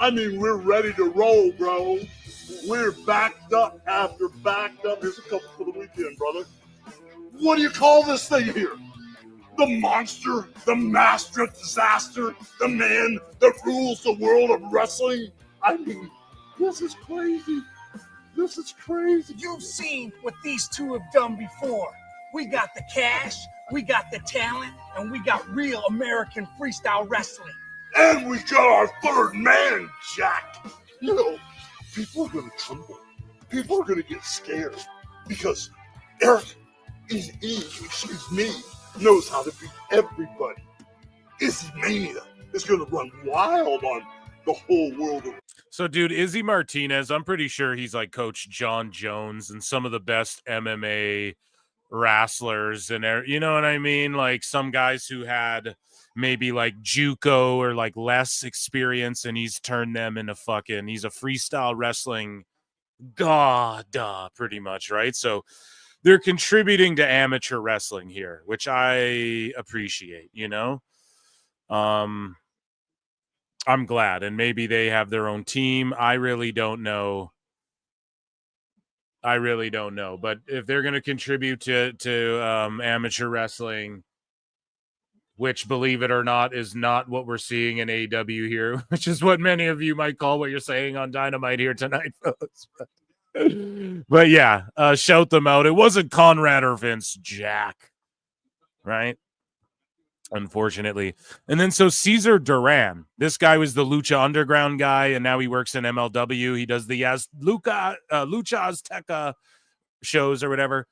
I mean, we're ready to roll, bro. We're backed up after backed up. Here's a couple for the weekend, brother. What do you call this thing here? The monster, the master of disaster, the man that rules the world of wrestling. I mean, this is crazy. This is crazy. You've seen what these two have done before. We got the cash, we got the talent, and we got real American freestyle wrestling. And we got our third man, Jack. You know, people are going to tremble. People are going to get scared because Eric knows how to beat everybody. Izzy Mania is going to run wild on the whole world of. So, dude, Izzy Martinez, I'm pretty sure he's like Coach John Jones and some of the best MMA wrestlers. And you know what I mean? Like some guys who had maybe like JUCO or like less experience, and he's turned them into he's a freestyle wrestling god, pretty much, right? So they're contributing to amateur wrestling here, which I appreciate, you know? I'm glad, and maybe they have their own team. I really don't know. But if they're going to contribute to amateur wrestling, which, believe it or not, is not what we're seeing in AEW here, which is what many of you might call what you're saying on Dynamite here tonight, folks. But yeah, shout them out. It wasn't Conrad or Vince, Jack, right? Unfortunately. And then so Cesar Duran, this guy was the Lucha Underground guy, and now he works in MLW. He does the Lucha Azteca shows or whatever.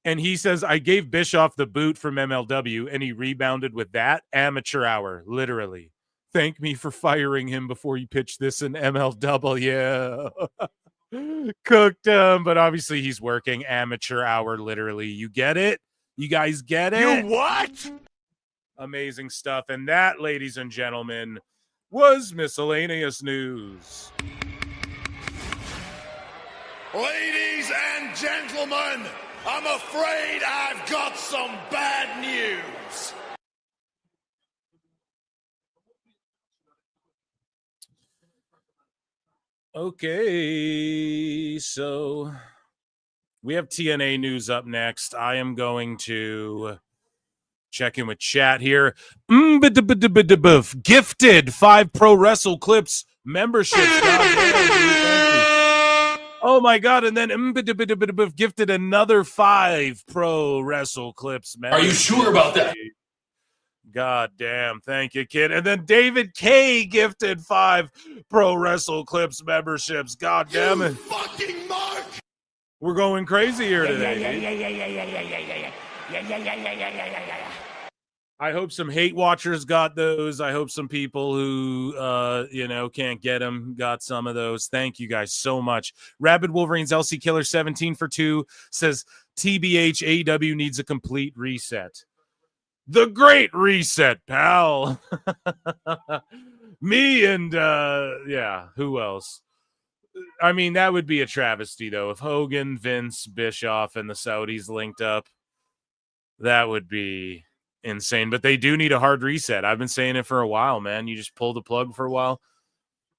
And he says, I gave Bischoff the boot from MLW, and he rebounded with that. Amateur hour, literally. Thank me for firing him before you pitched this in MLW. Cooked him, but obviously he's working. Amateur hour, literally. You get it? You guys get it? You what? Amazing stuff. And that, ladies and gentlemen, was Miscellaneous News. Ladies and gentlemen, I'm afraid I've got some bad news. Okay, so we have TNA news up next. I am going to check in with chat here. Gifted 5 Pro Wrestle Clips memberships. Oh my God. And then gifted another 5 Pro Wrestle Clips memberships. Are you sure about that? God damn. Thank you, kid. And then David K gifted 5 Pro Wrestle Clips memberships. God damn it. Fucking Mark! We're going crazy here today. I hope some hate watchers got those. I hope some people who, can't get them got some of those. Thank you guys so much. Rabid Wolverines LC Killer 17 for 2 says TBH AEW needs a complete reset. The Great Reset, pal. Me and, who else? I mean, that would be a travesty, though. If Hogan, Vince, Bischoff, and the Saudis linked up, that would be insane. But they do need a hard reset. I've been saying it for a while, man. You just pull the plug for a while.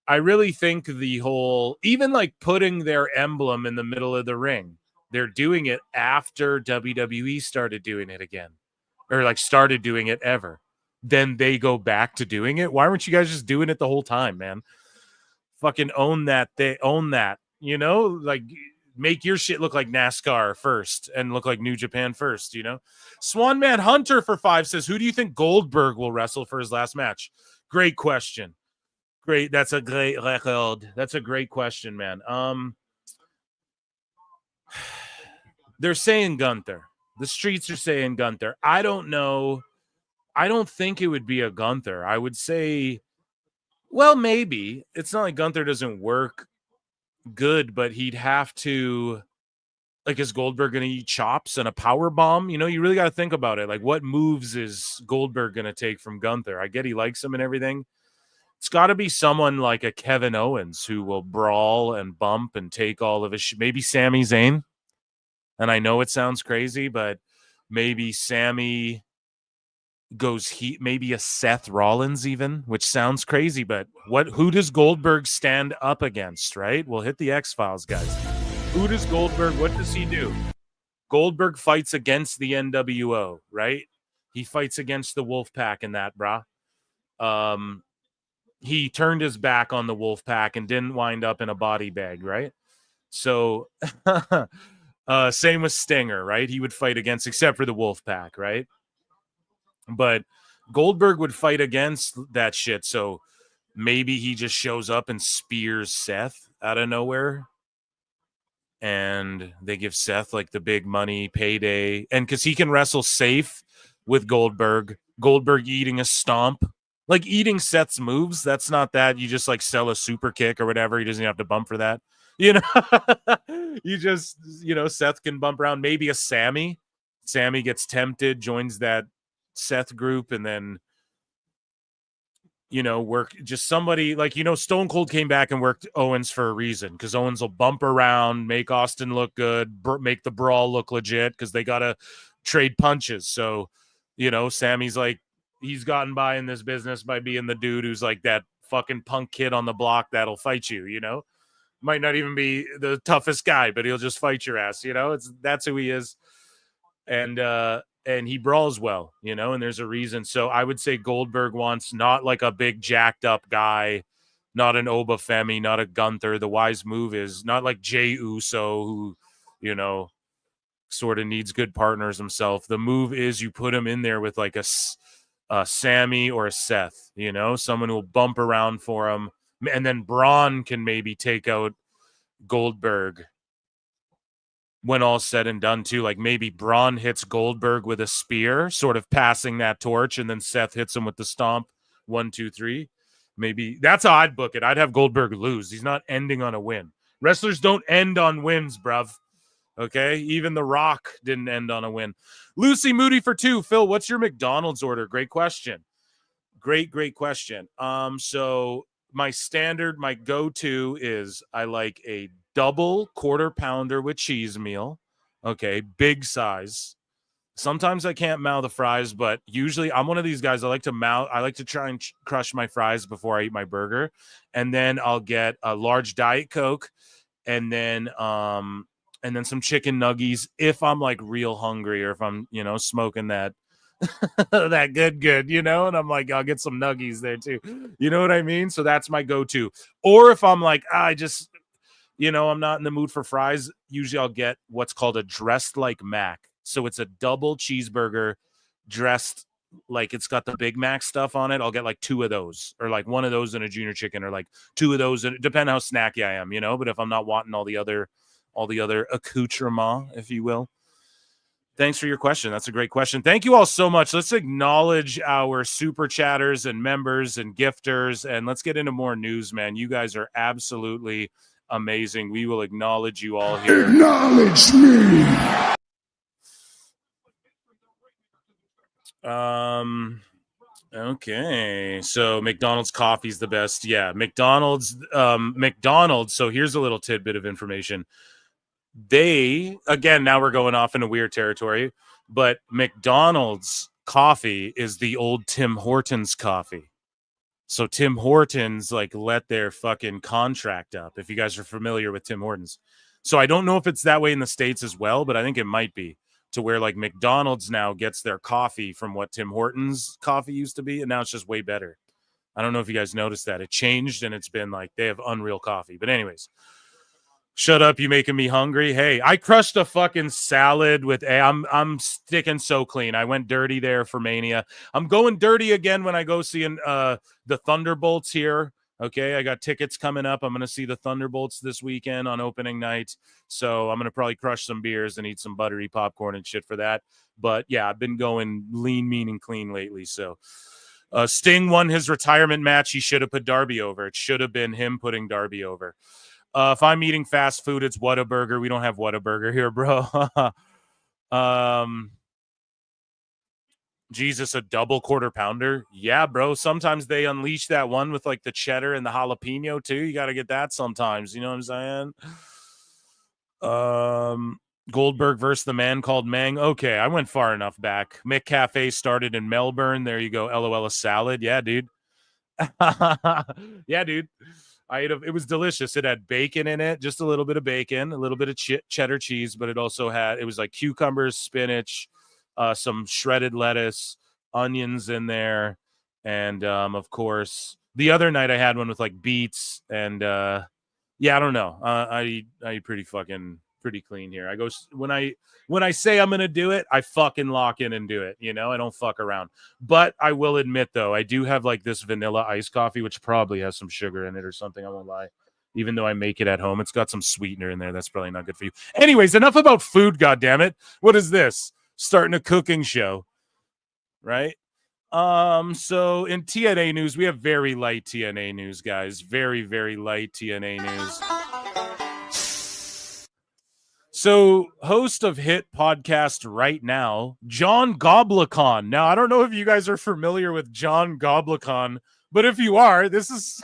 I really think the whole, even like putting their emblem in the middle of the ring, they're doing it after WWE started doing it again. Or like started doing it ever. Then they go back to doing it. Why weren't you guys just doing it the whole time, man? Fucking own that. They own that. You know, like make your shit look like NASCAR first and look like New Japan first, you know? Swan Man Hunter for 5 says, who do you think Goldberg will wrestle for his last match? Great question. Great. That's a great record. That's a great question, man. They're saying Gunther. The streets are saying Gunther. I don't know. I don't think it would be a Gunther. I would say, well, maybe. It's not like Gunther doesn't work good, but he'd have to, like, is Goldberg going to eat chops and a power bomb? You know, you really got to think about it. Like, what moves is Goldberg going to take from Gunther? I get he likes him and everything. It's got to be someone like a Kevin Owens who will brawl and bump and take all of his maybe Sami Zayn. And I know it sounds crazy, but maybe Sammy, goes maybe a Seth Rollins even, which sounds crazy, but who does Goldberg stand up against, right? We'll hit the X-Files, guys. Who does Goldberg, what does he do? Goldberg fights against the NWO, right? He fights against the Wolfpack in that, brah. He turned his back on the Wolfpack and didn't wind up in a body bag, right? So same with Stinger, right? He would fight against, except for the Wolfpack, right? But Goldberg would fight against that shit. So maybe he just shows up and spears Seth out of nowhere. And they give Seth like the big money payday. And because he can wrestle safe with Goldberg eating a stomp. Like eating Seth's moves, that's not that. You just like sell a super kick or whatever. He doesn't have to bump for that. You know, you just, Seth can bump around. Maybe a Sammy. Sammy gets tempted, joins that Seth group, and then, work just somebody like, Stone Cold came back and worked Owens for a reason, because Owens will bump around, make Austin look good, make the brawl look legit, because they got to trade punches. So, Sammy's like, he's gotten by in this business by being the dude who's like that fucking punk kid on the block that'll fight you, might not even be the toughest guy, but he'll just fight your ass. That's who he is. And he brawls well, and there's a reason. So I would say Goldberg wants not like a big jacked up guy, not an Obafemi, not a Gunther. The wise move is not like Jey Uso, who, sort of needs good partners himself. The move is you put him in there with like a Sammy or a Seth, someone who will bump around for him. And then Braun can maybe take out Goldberg when all's said and done too. Like maybe Braun hits Goldberg with a spear, sort of passing that torch, and then Seth hits him with the stomp. 1, 2, 3. Maybe that's how I'd book it. I'd have Goldberg lose. He's not ending on a win. Wrestlers don't end on wins, bruv. Okay? Even The Rock didn't end on a win. Lucy Moody for 2. Phil, what's your McDonald's order? Great question. Great question. So my go-to is I like a double quarter pounder with cheese meal. Okay, big size. Sometimes I can't mouth the fries, but usually I'm one of these guys. I like to try and crush my fries before I eat my burger. And then I'll get a large Diet Coke and then some chicken nuggies if I'm like real hungry, or if I'm, smoking that that good, and I'm like, I'll get some nuggies there too. You know what I mean? So that's my go-to. Or if I'm like, I'm not in the mood for fries, usually I'll get what's called a dressed like Mac. So it's a double cheeseburger dressed like it's got the Big Mac stuff on it. I'll get like 2 of those, or like 1 of those and a junior chicken, or like 2 of those, and depending how snacky I am, but if I'm not wanting all the other accoutrement, if you will. Thanks for your question. That's a great question. Thank you all so much. Let's acknowledge our super chatters and members and gifters, and let's get into more news, man. You guys are absolutely amazing. We will acknowledge you all here. Acknowledge me. Okay. So McDonald's coffee's the best. Yeah, McDonald's. So here's a little tidbit of information. Now we're going off into weird territory, but McDonald's coffee is the old Tim Hortons coffee. So Tim Hortons let their fucking contract up, if you guys are familiar with Tim Hortons. So I don't know if it's that way in the States as well, but I think it might be, to where McDonald's now gets their coffee from what Tim Hortons coffee used to be, and now it's just way better. I don't know if you guys noticed that. It changed, and it's been they have unreal coffee. But anyways, shut up, you making me hungry. Hey, I crushed a fucking salad with I'm sticking so clean. I went dirty there for Mania. I'm going dirty again when I go see the Thunderbolts here. Okay, I got tickets coming up. I'm going to see the Thunderbolts this weekend on opening night. So I'm going to probably crush some beers and eat some buttery popcorn and shit for that. But yeah, I've been going lean, mean, and clean lately. So Sting won his retirement match. He should have put Darby over. It should have been him putting Darby over. If I'm eating fast food, it's Whataburger. We don't have Whataburger here, bro. Jesus, a double quarter pounder? Yeah, bro. Sometimes they unleash that one with the cheddar and the jalapeno too. You got to get that sometimes. You know what I'm saying? Goldberg versus the man called Mang. Okay, I went far enough back. Mick Cafe started in Melbourne. There you go. LOL a salad. Yeah, dude. Yeah, dude. I ate it was delicious. It had bacon in it, just a little bit of bacon, a little bit of cheddar cheese, but it also it was like cucumbers, spinach, some shredded lettuce, onions in there, and of course, the other night I had one with like beets and yeah, I don't know. I eat pretty clean here. I go when I say I'm gonna do it, I fucking lock in and do it. You know, I don't fuck around. But I will admit though, I do have like this vanilla iced coffee, which probably has some sugar in it or something. I won't lie. Even though I make it at home, it's got some sweetener in there. That's probably not good for you. Anyways, enough about food. Goddammit. What is this? Starting a cooking show, right? So in TNA news, we have very light TNA news, guys. Very, very light TNA news. So, host of hit podcast Right Now, John Goblikon. Now, I don't know if you guys are familiar with John Goblikon, but if you are, this is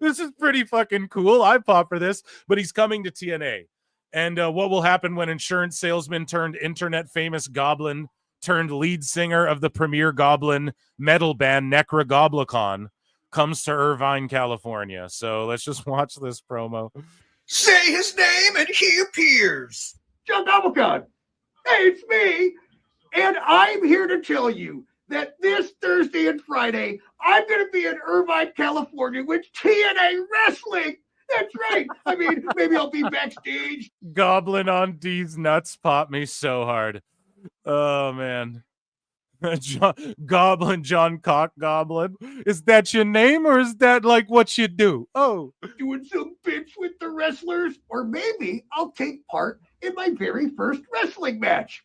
this is pretty fucking cool. I pop for this, but he's coming to TNA. And what will happen when insurance salesman turned internet famous goblin turned lead singer of the premier goblin metal band Necra Goblikon comes to Irvine, California. So let's just watch this promo. Say his name and he appears. John Goblikon. Hey, it's me. And I'm here to tell you that this Thursday and Friday, I'm going to be in Irvine, California with TNA Wrestling. That's right. I mean, maybe I'll be backstage. Goblin on D's nuts popped me so hard. Oh, man. John Cock Goblin. Is that your name or is that like what you do? Oh, doing some bits with the wrestlers, or maybe I'll take part in my very first wrestling match.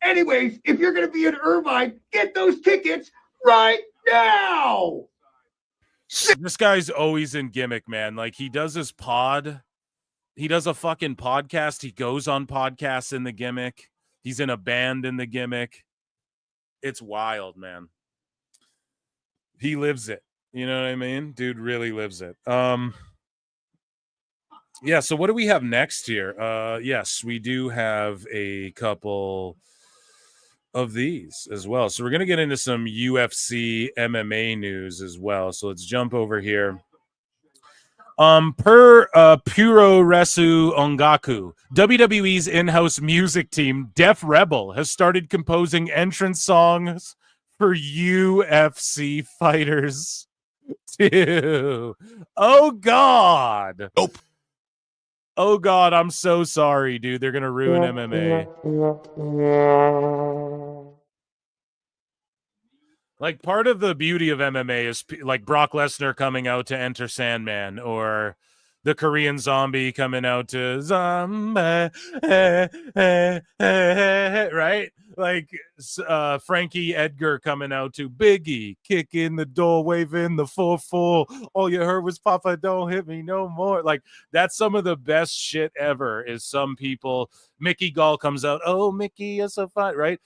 Anyways, if you're going to be in Irvine, get those tickets right now. This guy's always in gimmick, man. Like he does his pod. He does a fucking podcast. He goes on podcasts in the gimmick. He's in a band in the gimmick. It's wild, man. He lives it. You know what I mean? Dude really lives it. Yeah, so what do we have next here? Yes, we do have a couple of these as well. So we're going to get into some UFC MMA news as well. So let's jump over here. Per Puro Resu Ongaku, WWE's in-house music team, Def Rebel, has started composing entrance songs for UFC fighters. Too. Oh, God. Nope. Oh, God, I'm so sorry, dude. They're going to ruin MMA. Like, part of the beauty of MMA is like Brock Lesnar coming out to enter Sandman, or the Korean Zombie coming out to Zombie, right? Like Frankie Edgar coming out to Biggie, kick in the door, waving the 4-4. All you heard was Papa, don't hit me no more. Like, that's some of the best shit ever. Is some people, Mickey Gall comes out, oh, Mickey, you're so fine, right?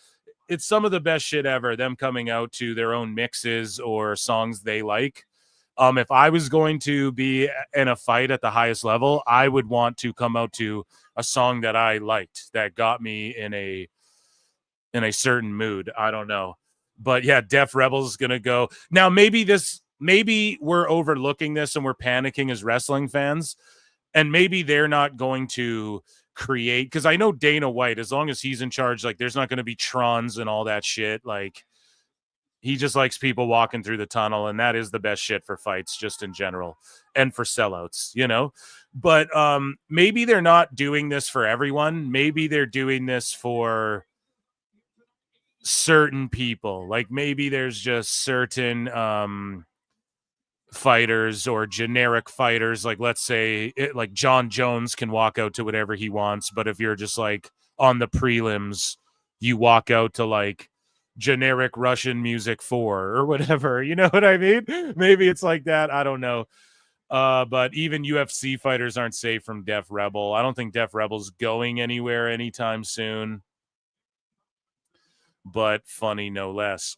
It's some of the best shit ever, them coming out to their own mixes or songs they like. If I was going to be in a fight at the highest level, I would want to come out to a song that I liked, that got me in a certain mood. I don't know. But yeah, Def Rebel's going to go. Now, maybe we're overlooking this and we're panicking as wrestling fans, and maybe they're not going to create, because I know Dana White, as long as he's in charge, like there's not going to be Trons and all that shit. Like, he just likes people walking through the tunnel, and that is the best shit for fights just in general and for sellouts, you know. But maybe they're not doing this for everyone. Maybe they're doing this for certain people. Like, maybe there's just certain fighters or generic fighters, like let's say like John Jones can walk out to whatever he wants, but if you're just like on the prelims, you walk out to like generic Russian music 4 or whatever, you know what I mean? Maybe it's like that. I don't know. But even UFC fighters aren't safe from Def Rebel. I don't think Def Rebel's going anywhere anytime soon, but funny no less.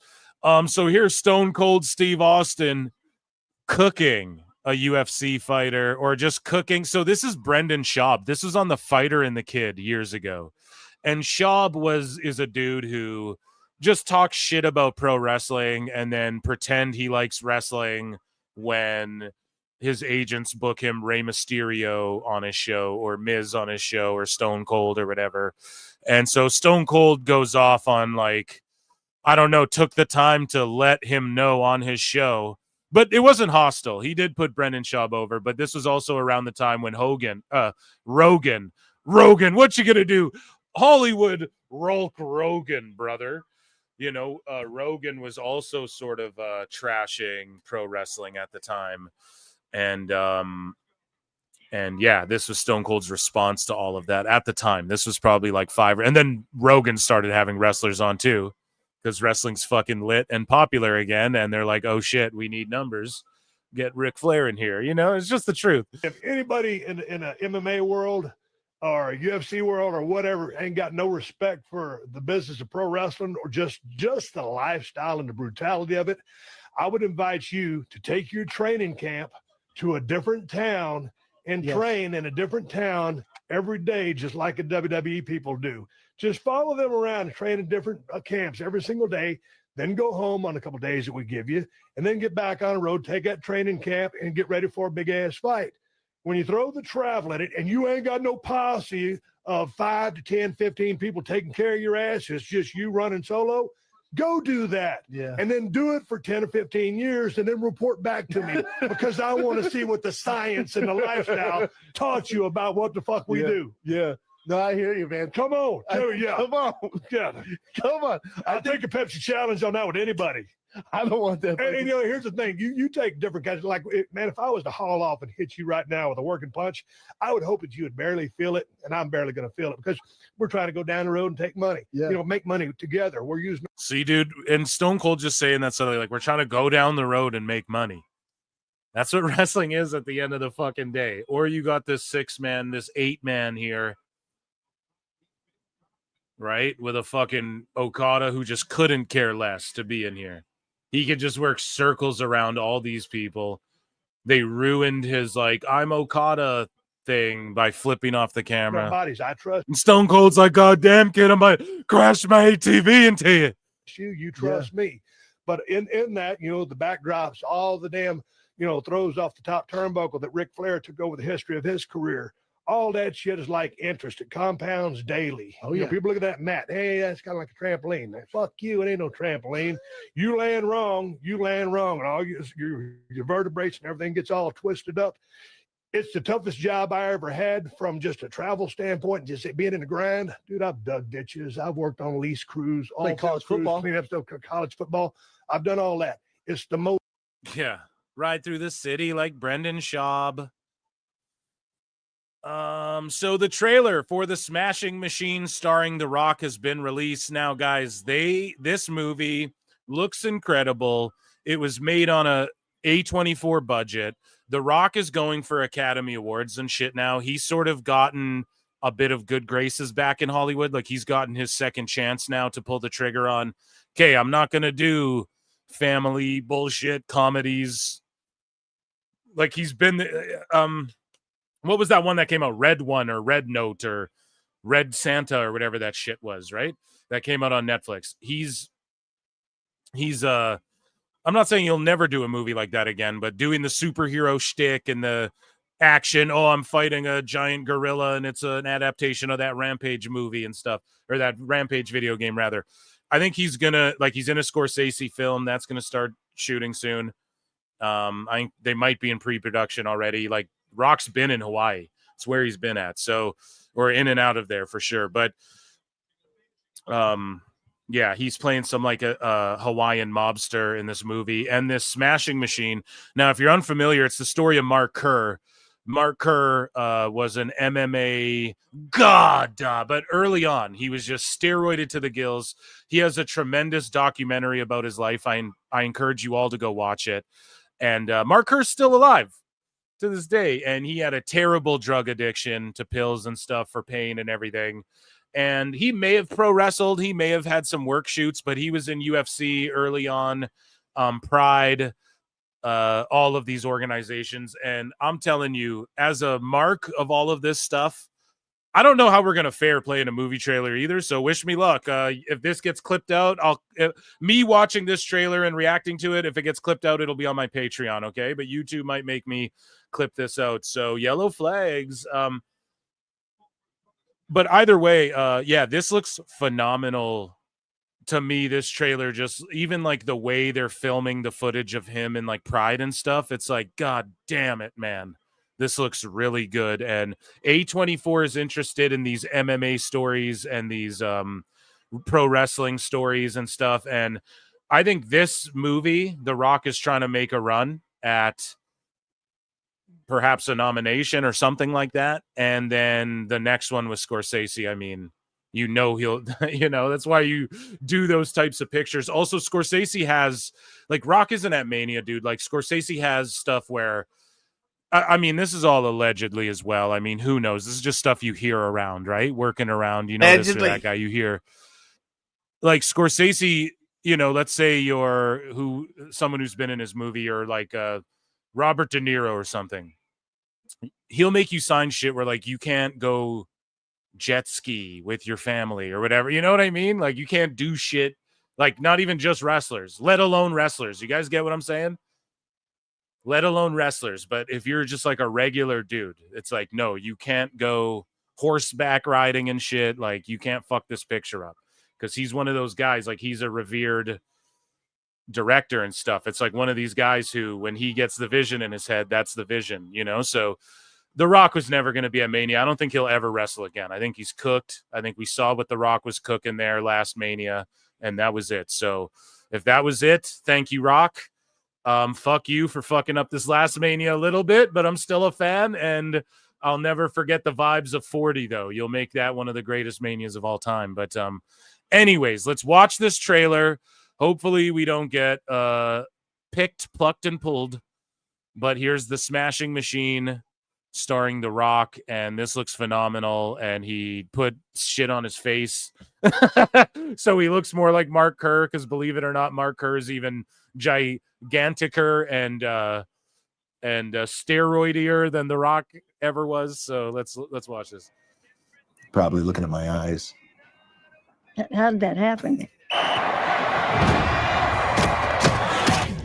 So here's Stone Cold Steve Austin cooking a UFC fighter, or just cooking. So this is Brendan Schaub. This was on The Fighter and the Kid years ago. And Schaub is a dude who just talks shit about pro wrestling and then pretend he likes wrestling when his agents book him Rey Mysterio on his show or Miz on his show or Stone Cold or whatever. And so Stone Cold goes off on like, I don't know, took the time to let him know on his show. But it wasn't hostile. He did put Brendan Schaub over, but this was also around the time when Rogan, what you gonna do? Hollywood Hulk Rogan, brother. You know, Rogan was also sort of trashing pro wrestling at the time. And yeah, this was Stone Cold's response to all of that at the time. This was probably like 5, and then Rogan started having wrestlers on too, because wrestling's fucking lit and popular again, and they're like, oh shit, we need numbers. Get Ric Flair in here. You know, it's just the truth. If anybody in a MMA world or a UFC world or whatever ain't got no respect for the business of pro wrestling or just the lifestyle and the brutality of it, I would invite you to take your training camp to a different town and train in a different town every day, just like the WWE people do. Just follow them around and train in different camps every single day, then go home on a couple of days that we give you, and then get back on the road, take that training camp, and get ready for a big-ass fight. When you throw the travel at it and you ain't got no posse of 5 to 10, 15 people taking care of your ass, it's just you running solo, go do that. Yeah. And then do it for 10 or 15 years and then report back to me because I want to see what the science and the lifestyle taught you about what the fuck we do. Yeah. No, I hear you, man. Come on. Come on. Yeah. Come on. I'll take a Pepsi challenge on that with anybody. I don't want that. And you know, here's the thing. You take different kinds. Like, man, if I was to haul off and hit you right now with a working punch, I would hope that you would barely feel it, and I'm barely going to feel it because we're trying to go down the road and take money. Yeah. You know, make money together. We're using. See, dude, and Stone Cold just saying that suddenly, like, we're trying to go down the road and make money. That's what wrestling is at the end of the fucking day. Or you got this 6-man, this 8-man here, right? With a fucking Okada who just couldn't care less to be in here. He could just work circles around all these people. They ruined his, like, I'm Okada thing by flipping off the camera. Bodies, I trust. And Stone Cold's like, God damn, kid, I'm going to crash my ATV into you. You trust me. But in that, you know, the backdrops, all the damn, you know, throws off the top turnbuckle that Ric Flair took over the history of his career. All that shit is like interest. It compounds daily. Oh, yeah. You know, people look at that mat. Hey, that's kind of like a trampoline. Fuck you. It ain't no trampoline. You land wrong. And all your vertebrae and everything gets all twisted up. It's the toughest job I ever had from just a travel standpoint, just being in the grind. Dude, I've dug ditches. I've worked on lease crews, all like college football, clean up stuff, college football. I've done all that. It's the most. Yeah. Ride through the city like Brendan Schaub. So the trailer for The Smashing Machine starring The Rock has been released. Now, guys, this movie looks incredible. It was made on a A24 budget. The Rock is going for Academy Awards and shit now. He's sort of gotten a bit of good graces back in Hollywood. Like, he's gotten his second chance now to pull the trigger on, okay, I'm not going to do family bullshit comedies. Like, he's been, what was that one that came out? Red One or Red Note or Red Santa or whatever that shit was, right? That came out on Netflix. He's I'm not saying he'll never do a movie like that again, but doing the superhero shtick and the action, oh, I'm fighting a giant gorilla and it's an adaptation of that Rampage movie and stuff, or that Rampage video game rather. I think he's gonna, like, he's in a Scorsese film that's gonna start shooting soon. I think they might be in pre-production already. Like, Rock's been in Hawaii. It's where he's been at. So, or in and out of there for sure. But yeah, he's playing some like a Hawaiian mobster in this movie. And this Smashing Machine. Now, if you're unfamiliar, it's the story of Mark Kerr. Mark Kerr was an MMA god, but early on, he was just steroided to the gills. He has a tremendous documentary about his life. I encourage you all to go watch it. And Mark Kerr's still alive to this day, and he had a terrible drug addiction to pills and stuff for pain and everything. And he may have pro wrestled, he may have had some work shoots, but he was in UFC early on, Pride, all of these organizations. And I'm telling you, as a mark of all of this stuff, I don't know how we're gonna fare playing a movie trailer either. So wish me luck. If this gets clipped out, me watching this trailer and reacting to it. If it gets clipped out, it'll be on my Patreon. Okay, but YouTube might make me clip this out. So yellow flags. But either way, yeah, this looks phenomenal to me. This trailer, just even like the way they're filming the footage of him and like Pride and stuff. It's like, God damn it, man. This looks really good. And A24 is interested in these MMA stories and these pro wrestling stories and stuff. And I think this movie, The Rock is trying to make a run at perhaps a nomination or something like that. And then the next one with Scorsese, I mean, he'll, that's why you do those types of pictures. Also, Scorsese has, like, Rock isn't at Mania, dude. Like, Scorsese has stuff where, I mean, this is all allegedly as well. I mean, who knows? This is just stuff you hear around, right? Working around, this or that guy you hear. Like Scorsese, let's say you're someone who's been in his movie, or like Robert De Niro or something. He'll make you sign shit where like you can't go jet ski with your family or whatever. You know what I mean? Like you can't do shit, like not even just wrestlers, let alone wrestlers. You guys get what I'm saying? Let alone wrestlers. But if you're just like a regular dude, it's like, no, you can't go horseback riding and shit. Like you can't fuck this picture up, because he's one of those guys, like he's a revered director and stuff. It's like one of these guys who, when he gets the vision in his head, that's the vision, So The Rock was never going to be at Mania. I don't think he'll ever wrestle again. I think he's cooked. I think we saw what The Rock was cooking there last Mania, and that was it. So if that was it, thank you, Rock. Fuck you for fucking up this last Mania a little bit, but I'm still a fan, and I'll never forget the vibes of 40, though. You'll make that one of the greatest Manias of all time. But anyways, let's watch this trailer. Hopefully we don't get picked, plucked, and pulled. But here's the Smashing Machine starring The Rock, and this looks phenomenal. And he put shit on his face. So he looks more like Mark Kerr, because believe it or not, Mark Kerr is even giganticer and steroidier than The Rock ever was. So let's watch this. Probably looking at my eyes. How did that happen?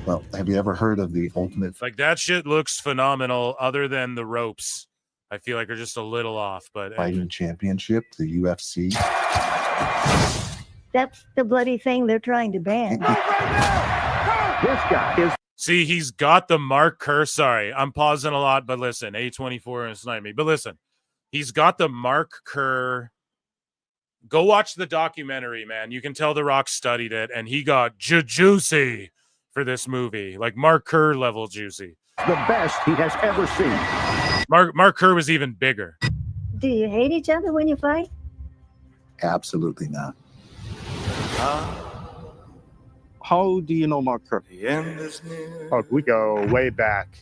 Well, have you ever heard of the ultimate? Like that shit looks phenomenal, other than the ropes. I feel like are just a little off, but fighting championship, the UFC. That's the bloody thing they're trying to ban. This guy is. See, he's got the Mark Kerr. Sorry, I'm pausing a lot, but listen, A24 is not me. But listen, he's got the Mark Kerr. Go watch the documentary, man. You can tell The Rock studied it, and he got juicy for this movie, like Mark Kerr level juicy. The best he has ever seen. Mark Kerr was even bigger. Do you hate each other when you fight? Absolutely not. How do you know Mark Kerr? Oh, we go way back.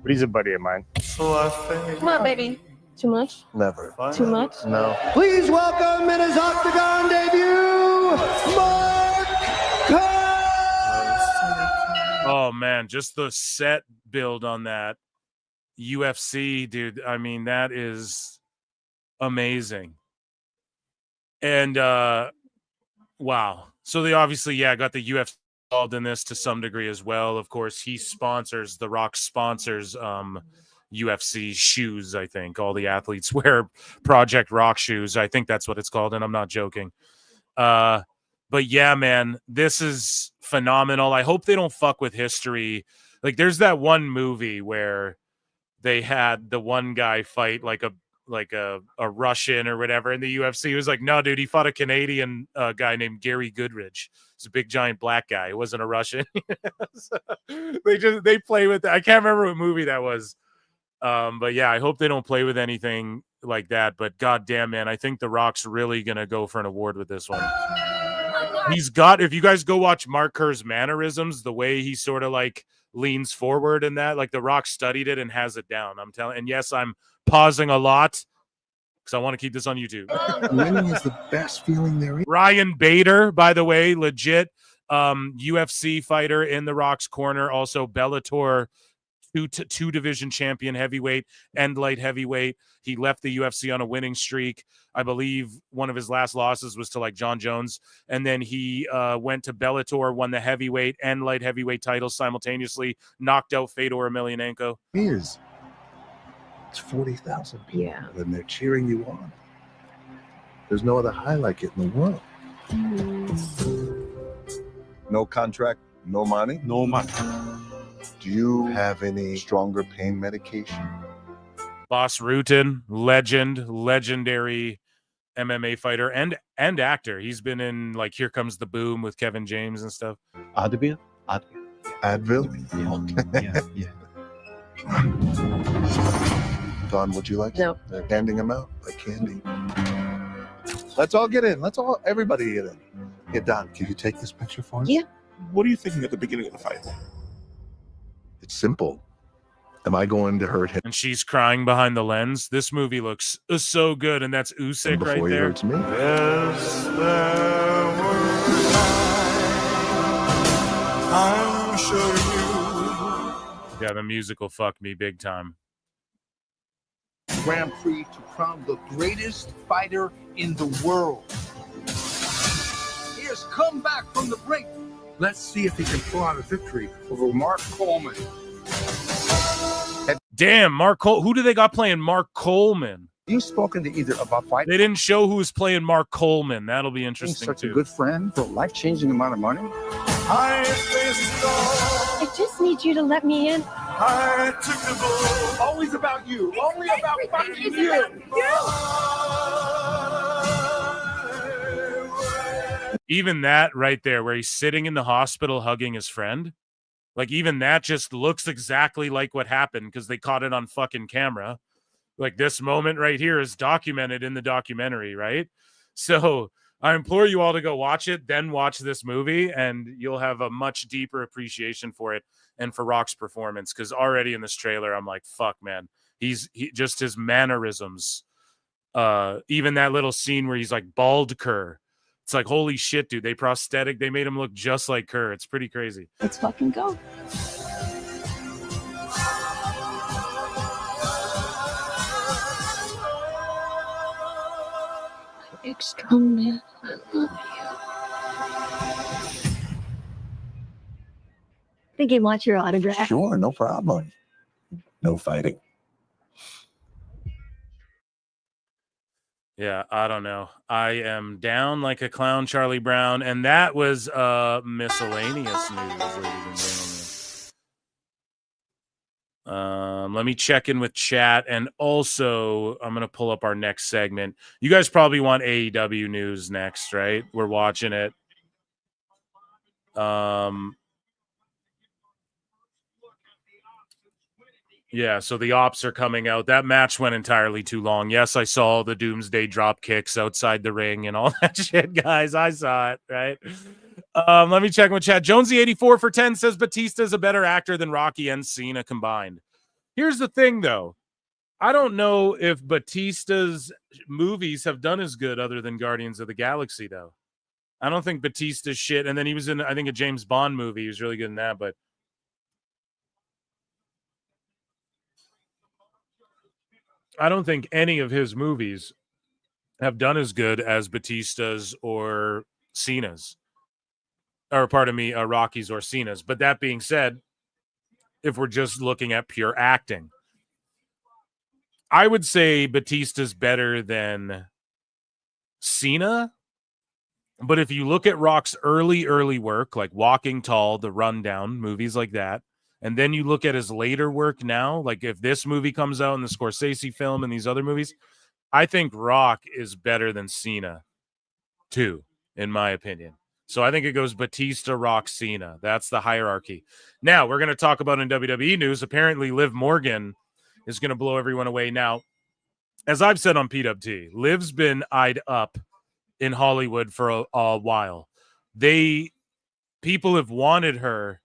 But he's a buddy of mine. Come on, baby. Too much? Never. Too much? No. Please welcome in his Octagon debut, Mark Kerr! Oh, man, just the set build on that UFC, dude. I mean, that is amazing. And, wow. So they obviously, got the UFC involved in this to some degree as well. Of course, The Rock sponsors UFC shoes, I think. All the athletes wear Project Rock shoes. I think that's what it's called, and I'm not joking. But yeah, man, this is phenomenal. I hope they don't fuck with history. Like, there's that one movie where they had the one guy fight like a Russian or whatever in the UFC. It was like, no, dude, he fought a Canadian guy named Gary Goodridge. He's a big giant black guy. He wasn't a Russian. So they play with that. I can't remember what movie that was. But yeah, I hope they don't play with anything like that. But goddamn, man, I think The Rock's really gonna go for an award with this one. He's got, if you guys go watch Mark Kerr's mannerisms, the way he sort of like leans forward and that, like The Rock studied it and has it down. I'm telling, and yes, I'm pausing a lot because I want to keep this on YouTube. Winning is the best feeling there is. Ryan Bader, by the way, legit UFC fighter in The Rock's corner, also Bellator two division champion heavyweight and light heavyweight. He left the UFC on a winning streak. I believe one of his last losses was to like John Jones. And then he went to Bellator, won the heavyweight and light heavyweight titles simultaneously, knocked out Fedor Emelianenko. It's 40,000 people, and they're cheering you on. There's no other high like it in the world. No contract, no money? No money. Do you have any stronger pain medication? Boss Rutan, legendary MMA fighter and actor. He's been in like Here Comes the Boom with Kevin James and stuff. Advil? Advil? Yeah. Don, would you like? No. They're handing them out like candy. Let's all get in. Everybody get in. Hey, Don, can you take this picture for us? Yeah. What are you thinking at the beginning of the fight? It's simple. Am I going to hurt him? And she's crying behind the lens. This movie looks so good, and that's Usyk right before he there. hurts me? Yes, there were times I'm sure you. Yeah, the music will fuck me big time. Grand Prix to crown the greatest fighter in the world. He has come back from the brink. Let's see if he can pull out a victory over Mark Coleman. Damn, Mark Cole. Who do they got playing Mark Coleman? You spoken to either about fighting? They didn't show who's playing Mark Coleman. That'll be interesting Such too. a good friend for a life-changing amount of money. I faced all. I just need you to let me in. I took the bull. Always about you. Only about fucking you. Even that right there, where he's sitting in the hospital hugging his friend, like even that just looks exactly like what happened because they caught it on fucking camera. Like this moment right here is documented in the documentary, right? So I implore you all to go watch it, then watch this movie, and you'll have a much deeper appreciation for it and for Rock's performance. Because already in this trailer, I'm like, fuck, man. He just his mannerisms. Even that little scene where he's like bald Kerr. It's like, holy shit, dude. They made him look just like Kerr. It's pretty crazy. Let's fucking go. Big strong man. I love you. I think he wants your autograph. Sure, no problem. No fighting. Yeah, I don't know. I am down like a clown, Charlie Brown, and that was miscellaneous news, ladies and gentlemen. Let me check in with chat, and also I'm gonna pull up our next segment. You guys probably want AEW news next, right? We're watching it. Yeah, so the ops are coming out. That match went entirely too long. Yes, I saw the Doomsday drop kicks outside the ring and all that shit, guys. I saw it, right? Let me check with chat. Jonesy 84 for 10 says Batista is a better actor than Rocky and Cena combined. Here's the thing, though. I don't know if Batista's movies have done as good other than Guardians of the Galaxy, though. I don't think Batista's shit. And then he was in, I think, a James Bond movie. He was really good in that, but I don't think any of his movies have done as good as Batista's or Cena's. Or, pardon me, Rocky's or Cena's. But that being said, if we're just looking at pure acting, I would say Batista's better than Cena. But if you look at Rock's early work, like Walking Tall, The Rundown, movies like that, and then you look at his later work now, like if this movie comes out and the Scorsese film and these other movies, I think Rock is better than Cena, too, in my opinion. So I think it goes Batista, Rock, Cena. That's the hierarchy. Now, we're going to talk about in WWE news. Apparently, Liv Morgan is going to blow everyone away. Now, as I've said on PWT, Liv's been eyed up in Hollywood for a while. People have wanted her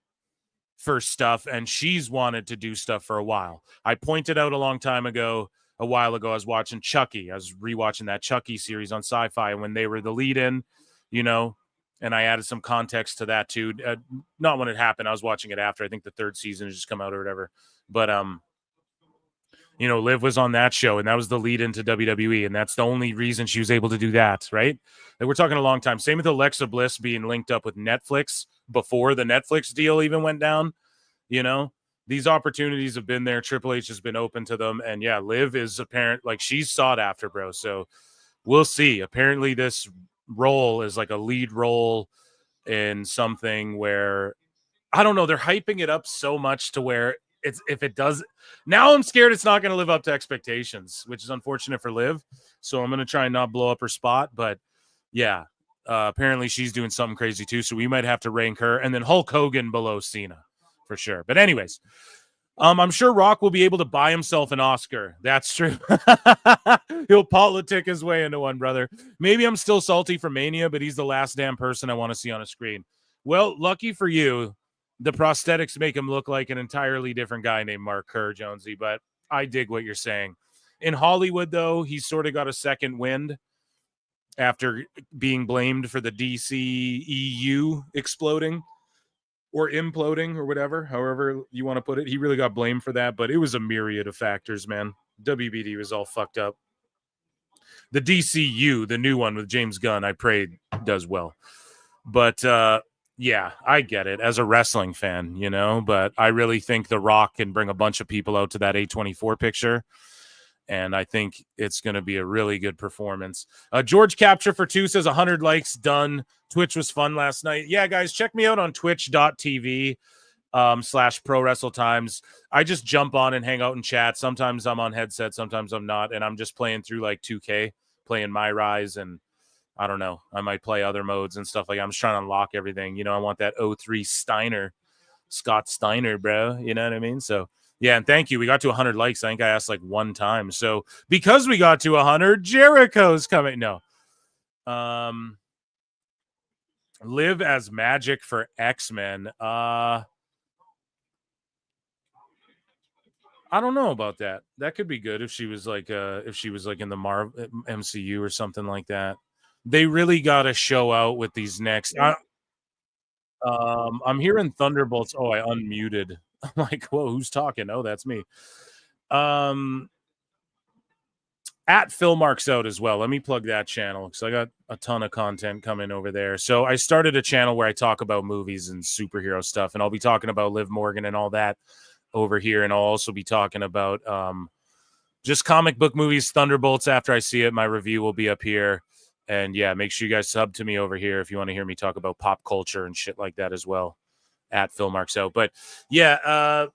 for stuff, and she's wanted to do stuff for a while. I pointed out a while ago, I was watching Chucky. I was rewatching that Chucky series on Sci-Fi, and when they were the lead-in, And I added some context to that too. Not when it happened. I was watching it after. I think the third season has just come out or whatever. But you know, Liv was on that show, and that was the lead into WWE, and that's the only reason she was able to do that, right? Like, we're talking a long time. Same with Alexa Bliss being linked up with Netflix before the Netflix deal even went down. You know, these opportunities have been there. Triple H has been open to them, and yeah, Liv is apparent, like, she's sought after, bro. So we'll see. Apparently, this role is like a lead role in something where, I don't know, they're hyping it up so much to where it's, if it does, now I'm scared it's not going to live up to expectations, which is unfortunate for Liv. So I'm going to try and not blow up her spot. But yeah, apparently she's doing something crazy too. So we might have to rank her and then Hulk Hogan below Cena for sure. But anyways, I'm sure Rock will be able to buy himself an Oscar. That's true. He'll politic his way into one, brother. Maybe I'm still salty for Mania, but he's the last damn person I want to see on a screen. Well, lucky for you, the prosthetics make him look like an entirely different guy named Mark Kerr, Jonesy, but I dig what you're saying. In Hollywood, though, he's sort of got a second wind after being blamed for the DCEU exploding or imploding or whatever, however you want to put it. He really got blamed for that, but it was a myriad of factors, man. WBD was all fucked up. The DCU, the new one with James Gunn, I pray does well. But, yeah, I get it as a wrestling fan, you know, but I really think The Rock can bring a bunch of people out to that A24 picture. And I think it's going to be a really good performance. George Capture for 2 says 100 likes done. Twitch was fun last night. Yeah, guys, check me out on twitch.tv /ProWrestleTimes. I just jump on and hang out and chat. Sometimes I'm on headset, sometimes I'm not. And I'm just playing through like 2K, playing My Rise, and I don't know. I might play other modes and stuff like that. I'm just trying to unlock everything. You know, I want that 03 Scott Steiner, bro. You know what I mean? So, yeah, and thank you. We got to 100 likes. I think I asked like one time. So, because we got to 100, Jericho's coming. No. Live as Magic for X-Men. I don't know about that. That could be good if she was like in the Marvel MCU or something like that. They really got to show out with these next. I'm hearing Thunderbolts. Oh, I unmuted. I'm like, whoa, who's talking? Oh, that's me. At Phil Marks Out as well. Let me plug that channel because I got a ton of content coming over there. So I started a channel where I talk about movies and superhero stuff, and I'll be talking about Liv Morgan and all that over here, and I'll also be talking about just comic book movies, Thunderbolts. After I see it, my review will be up here. And yeah, make sure you guys sub to me over here if you want to hear me talk about pop culture and shit like that as well. At Phil Marks Out. But yeah,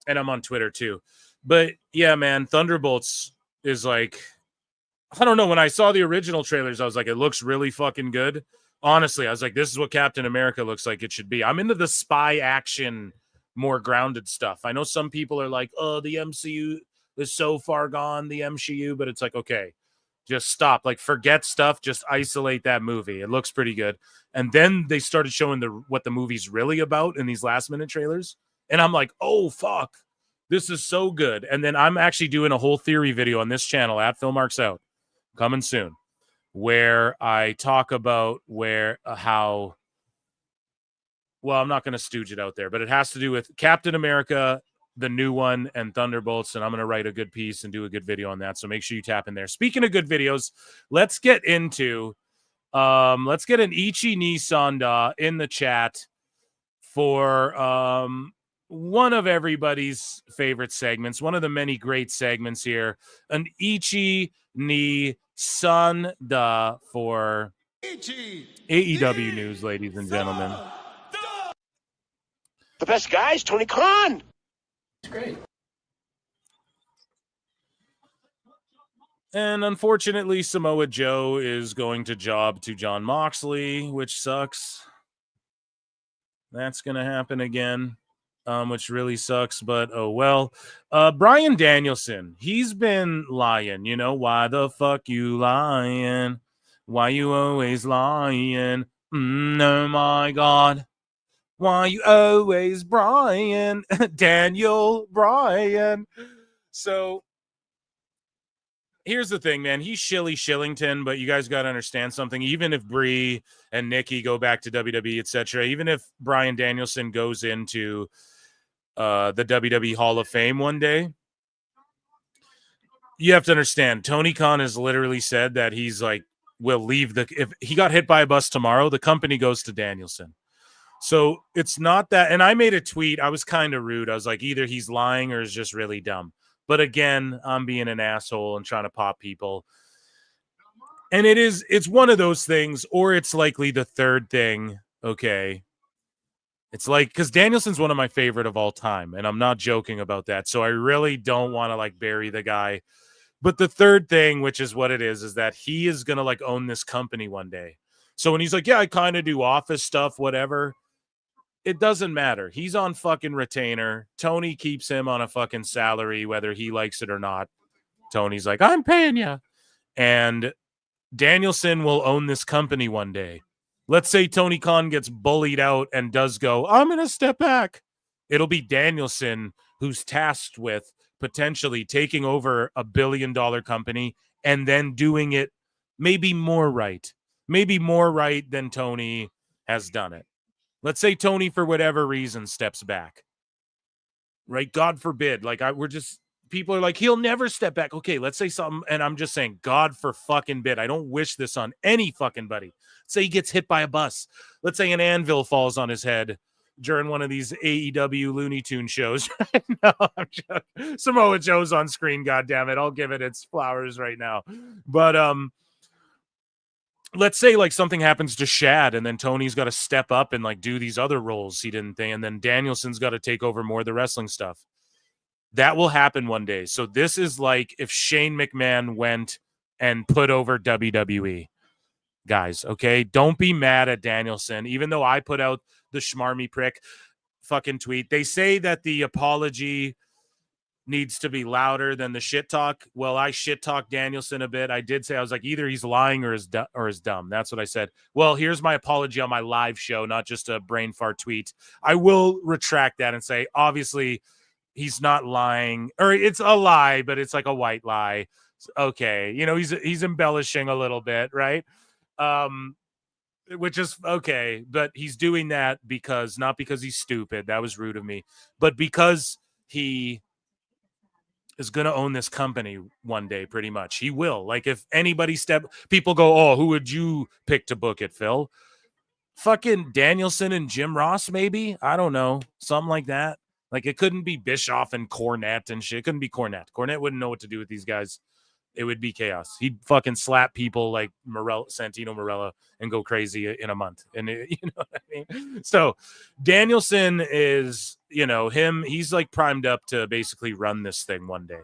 and I'm on Twitter too. But yeah, man, Thunderbolts is like, I don't know. When I saw the original trailers, I was like, it looks really fucking good. Honestly, I was like, this is what Captain America looks like it should be. I'm into the spy action, more grounded stuff. I know some people are like, oh, the MCU is so far gone, the MCU, but it's like, okay, just stop. Like, forget stuff. Just isolate that movie. It looks pretty good. And then they started showing what the movie's really about in these last minute trailers. And I'm like, oh, fuck. This is so good. And then I'm actually doing a whole theory video on this channel at Phil Marks Out, coming soon, where I talk about how, well, I'm not going to stooge it out there, but it has to do with Captain America, the new one, and Thunderbolts, and I'm going to write a good piece and do a good video on that. So make sure you tap in there. Speaking of good videos, let's get into let's get an Ichi ni Sanda in the chat for one of everybody's favorite segments, one of the many great segments here, an Ichi ni Sanda for AEW news, ladies and gentlemen. The best guy is Tony Khan. It's great. And unfortunately, Samoa Joe is going to job to Jon Moxley, which sucks. That's going to happen again, which really sucks, but oh well. Bryan Danielson, he's been lying. You know, why the fuck you lying? Why you always lying? Oh my God. Why you always Bryan? Daniel Bryan. So here's the thing, man. He's Shillington, but you guys got to understand something. Even if Bree and Nikki go back to WWE, etc., even if Bryan Danielson goes into the WWE Hall of Fame one day, you have to understand, Tony Khan has literally said that he's like, will leave if he got hit by a bus tomorrow, the company goes to Danielson. So it's not that, and I made a tweet, I was kind of rude. I was like, either he's lying or is just really dumb. But again, I'm being an asshole and trying to pop people. And it's one of those things, or it's likely the third thing. Okay. It's like, because Danielson's one of my favorite of all time, and I'm not joking about that. So I really don't want to like bury the guy. But the third thing, which is what it is that he is going to like own this company one day. So when he's like, yeah, I kind of do office stuff, whatever, it doesn't matter. He's on fucking retainer. Tony keeps him on a fucking salary, whether he likes it or not. Tony's like, I'm paying you. And Danielson will own this company one day. Let's say Tony Khan gets bullied out and does go, I'm going to step back. It'll be Danielson who's tasked with potentially taking over $1 billion company and then doing it maybe more right than Tony has done it. Let's say Tony, for whatever reason, steps back, right? God forbid. Like people are like, he'll never step back. Okay, let's say something. And I'm just saying, God for fucking bid. I don't wish this on any fucking buddy. Let's say he gets hit by a bus. Let's say an anvil falls on his head during one of these AEW Looney Tune shows. No, I'm joking. Samoa Joe's on screen. God damn it. I'll give it its flowers right now. But, let's say like something happens to Shad and then Tony's got to step up and like do these other roles he didn't think. And then Danielson's got to take over more of the wrestling stuff. That will happen one day. So this is like if Shane McMahon went and put over WWE. Guys, okay? Don't be mad at Danielson. Even though I put out the schmarmy prick fucking tweet. They say that the apology needs to be louder than the shit talk. Well, I shit talked Danielson a bit. I did say, I was like, either he's lying or is dumb. That's what I said. Well, here's my apology on my live show, not just a brain fart tweet. I will retract that and say, obviously, he's not lying, or it's a lie, but it's like a white lie. Okay. You know, he's embellishing a little bit, right? Which is okay, but he's doing that not because he's stupid. That was rude of me, but because he is going to own this company one day, pretty much. He will. Like, if anybody people go, oh, who would you pick to book it, Phil? Fucking Danielson and Jim Ross, maybe? I don't know. Something like that. Like, it couldn't be Bischoff and Cornette and shit. It couldn't be Cornette. Cornette wouldn't know what to do with these guys. It would be chaos. He'd fucking slap people like Santino Marella and go crazy in a month. And you know what I mean? So Danielson is, he's like primed up to basically run this thing one day.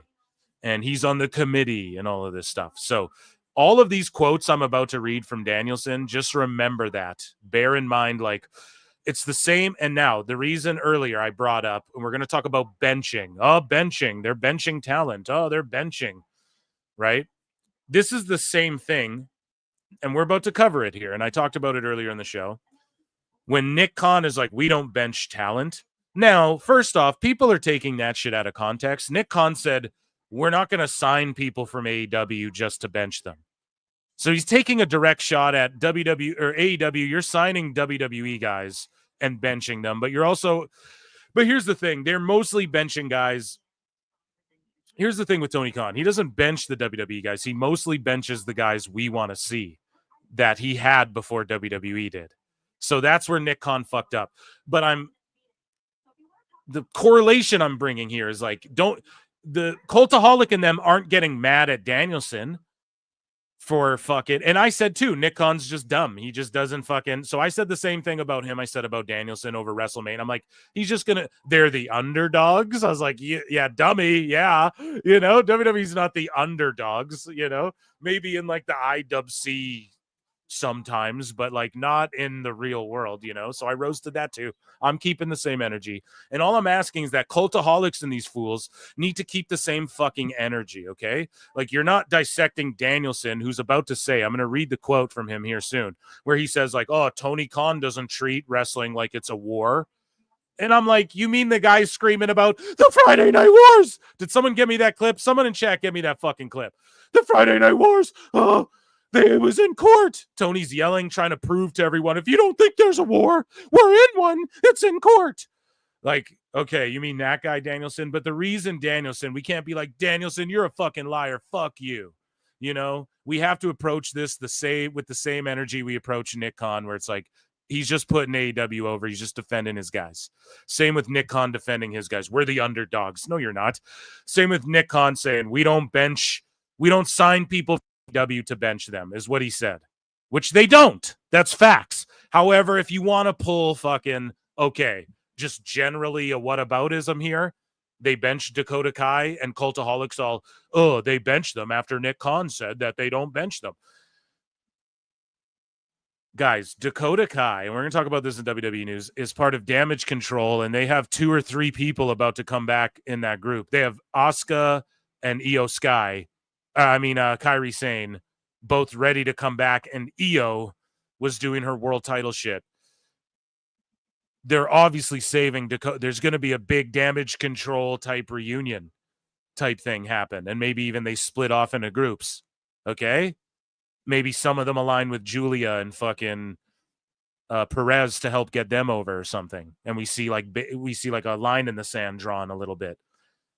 And he's on the committee and all of this stuff. So all of these quotes I'm about to read from Danielson, just remember that. Bear in mind, like, it's the same. And now the reason earlier I brought up, and we're going to talk about benching. Oh, benching. They're benching talent. Oh, they're benching. Right? This is the same thing, and we're about to cover it here, and I talked about it earlier in the show. When Nick Khan is like, we don't bench talent. Now, first off, people are taking that shit out of context. Nick Khan said, we're not going to sign people from AEW just to bench them. So he's taking a direct shot at WWE or AEW. You're signing WWE guys and benching them, but here's the thing. They're mostly benching guys. Here's the thing with Tony Khan. He doesn't bench the WWE guys. He mostly benches the guys we want to see that he had before WWE did. So that's where Nick Khan fucked up. But the correlation I'm bringing here is like, the Cultaholic and them aren't getting mad at Danielson for fucking, and I said too, Nick Khan's just dumb. He just doesn't fucking, so I said the same thing about him I said about Danielson over WrestleMania. I'm like, he's just gonna, they're the underdogs. I was like, yeah, dummy, yeah. WWE's not the underdogs, maybe in like the IWC sometimes, but like not in the real world, so I roasted that too. I'm keeping the same energy, and all I'm asking is that Cultaholics and these fools need to keep the same fucking energy. Okay, like, you're not dissecting Danielson, who's about to say, I'm going to read the quote from him here soon, where he says like, oh, Tony Khan doesn't treat wrestling like it's a war. And I'm like, you mean the guy screaming about the Friday Night Wars? Did someone get me that clip? Someone in chat get me that fucking clip. The Friday Night Wars. Oh, it was in court. Tony's yelling, trying to prove to everyone, if you don't think there's a war, we're in one. It's in court. Like, okay, you mean that guy, Danielson? But the reason Danielson, we can't be like, Danielson, you're a fucking liar. Fuck you. You know, we have to approach this with the same energy we approach Nick Khan, where it's like, he's just putting AEW over. He's just defending his guys. Same with Nick Khan defending his guys. We're the underdogs. No, you're not. Same with Nick Khan saying, we don't sign people AEW to bench them, is what he said, which they don't. That's facts. However, if you want to pull fucking, okay, just generally a whataboutism here, they benched Dakota Kai and Cultaholics all, they benched them after Nick Khan said that they don't bench them. Guys, Dakota Kai, and we're going to talk about this in WWE News, is part of Damage Control, and they have 2 or 3 people about to come back in that group. They have Asuka and Io Sky, Kairi Sane, both ready to come back, and Io was doing her world title shit. They're obviously saving Dakota. There's going to be a big Damage Control type reunion type thing happen, and maybe even they split off into groups. Okay? Maybe some of them align with Julia and fucking Perez to help get them over or something. And we see like a line in the sand drawn a little bit.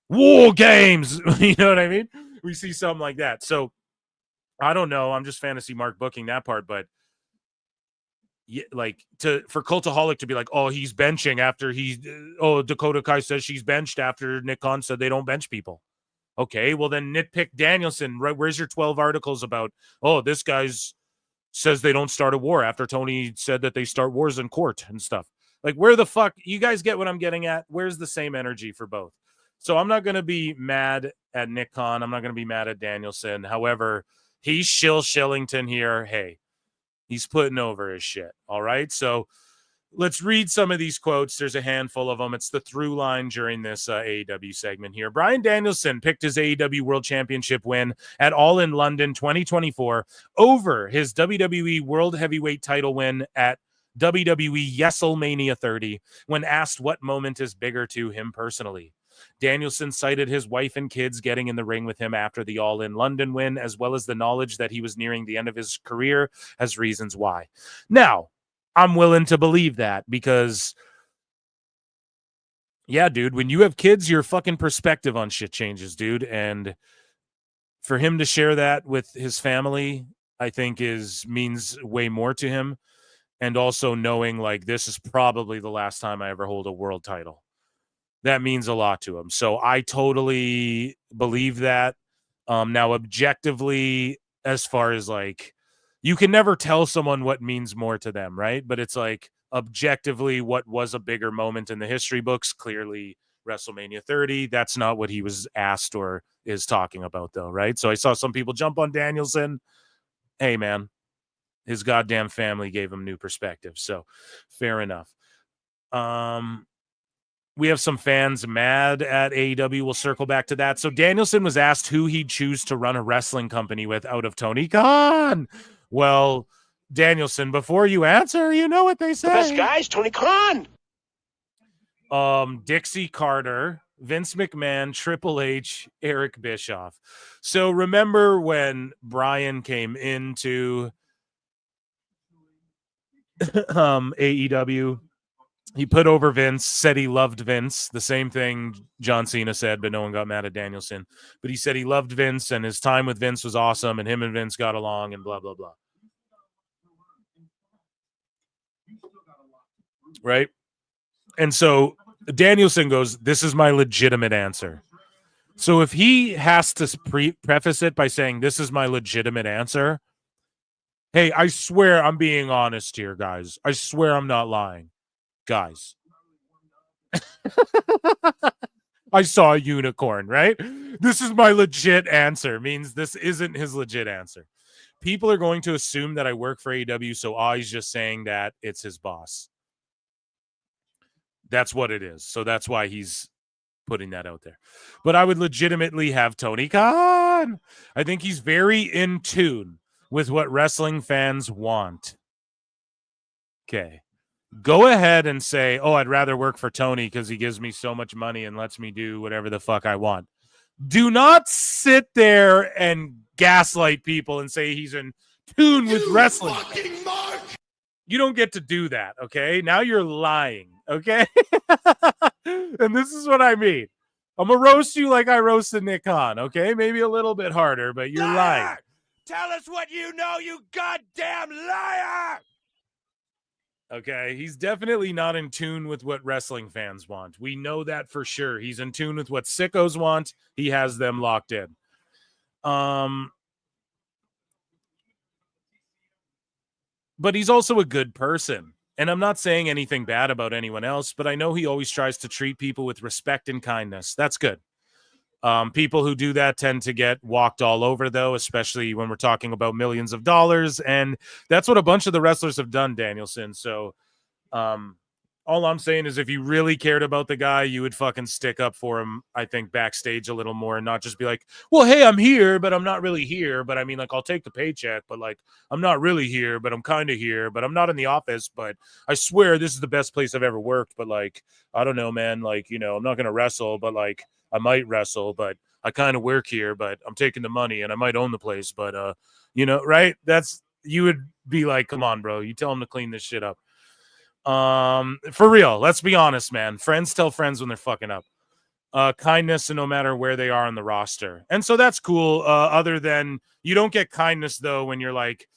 War games, you know what I mean? We see something like that. So I don't know. I'm just fantasy Mark booking that part, but yeah, like for Cultaholic to be like, oh, he's benching after Dakota Kai says she's benched after Nick Khan said they don't bench people. Okay, well then nitpick Danielson. Right? Where's your 12 articles about, this guy's says they don't start a war after Tony said that they start wars in court and stuff. Like, where the fuck, you guys get what I'm getting at? Where's the same energy for both? So I'm not going to be mad at Nick Khan. I'm not going to be mad at Danielson. However, he's Shillington here. Hey, he's putting over his shit. All right. So let's read some of these quotes. There's a handful of them. It's the through line during this AEW segment here. Bryan Danielson picked his AEW World Championship win at All in London 2024 over his WWE World Heavyweight title win at WWE WrestleMania 30 when asked what moment is bigger to him personally. Danielson cited his wife and kids getting in the ring with him after the All in London win, as well as the knowledge that he was nearing the end of his career as reasons why. Now, I'm willing to believe that because, yeah, dude, when you have kids, your fucking perspective on shit changes, dude. And for him to share that with his family, I think means way more to him. And also knowing like this is probably the last time I ever hold a world title. That means a lot to him. So I totally believe that. Now, objectively, as far as like, you can never tell someone what means more to them, right? But it's like, objectively, what was a bigger moment in the history books? Clearly, WrestleMania 30. That's not what he was asked or is talking about, though, right? So I saw some people jump on Danielson. Hey, man, his goddamn family gave him new perspective. So fair enough. We have some fans mad at AEW. We'll circle back to that. So Danielson was asked who he'd choose to run a wrestling company with out of Tony Khan. Well, Danielson, before you answer, you know what they say. The best guys, Tony Khan. Dixie Carter, Vince McMahon, Triple H, Eric Bischoff. So remember when Bryan came into AEW, he put over Vince, said he loved Vince. The same thing John Cena said, but no one got mad at Danielson. But he said he loved Vince and his time with Vince was awesome and him and Vince got along and blah, blah, blah. Right? And so Danielson goes, this is my legitimate answer. So if he has to preface it by saying, this is my legitimate answer, hey, I swear I'm being honest here, guys. I swear I'm not lying. Guys. I saw a unicorn, right? This is my legit answer. Means this isn't his legit answer. People are going to assume that I work for AEW, so he's just saying that it's his boss. That's what it is. So that's why he's putting that out there. But I would legitimately have Tony Khan. I think he's very in tune with what wrestling fans want. Okay. go ahead and say, oh, I'd rather work for Tony because he gives me so much money and lets me do whatever the fuck I want. Do not sit there and gaslight people and say he's in tune with wrestling. You don't get to do that, okay? Now you're lying, okay? And this is what I mean. I'm going to roast you like I roasted Nick Khan, okay? Maybe a little bit harder, but you're lying. Tell us what you know, you goddamn liar! Okay, he's definitely not in tune with what wrestling fans want. We know that for sure. He's in tune with what sickos want. He has them locked in. But he's also a good person. And I'm not saying anything bad about anyone else, but I know he always tries to treat people with respect and kindness. That's good. People who do that tend to get walked all over, though, especially when we're talking about millions of dollars. And that's what a bunch of the wrestlers have done, Danielson. So all I'm saying is if you really cared about the guy, you would fucking stick up for him, I think, backstage a little more and not just be like, well, hey, I'm here, but I'm not really here. But I mean, like, I'll take the paycheck, but like, I'm not really here, but I'm kind of here, but I'm not in the office. But I swear this is the best place I've ever worked. But like, I don't know, man. Like, you know, I'm not going to wrestle, but like, I might wrestle, but I kind of work here, but I'm taking the money and I might own the place. But, you know, right? You would be like, come on, bro. You tell him to clean this shit up. For real, let's be honest, man. Friends tell friends when they're fucking up. Kindness, and no matter where they are on the roster. And so that's cool. Other than you don't get kindness though when you're like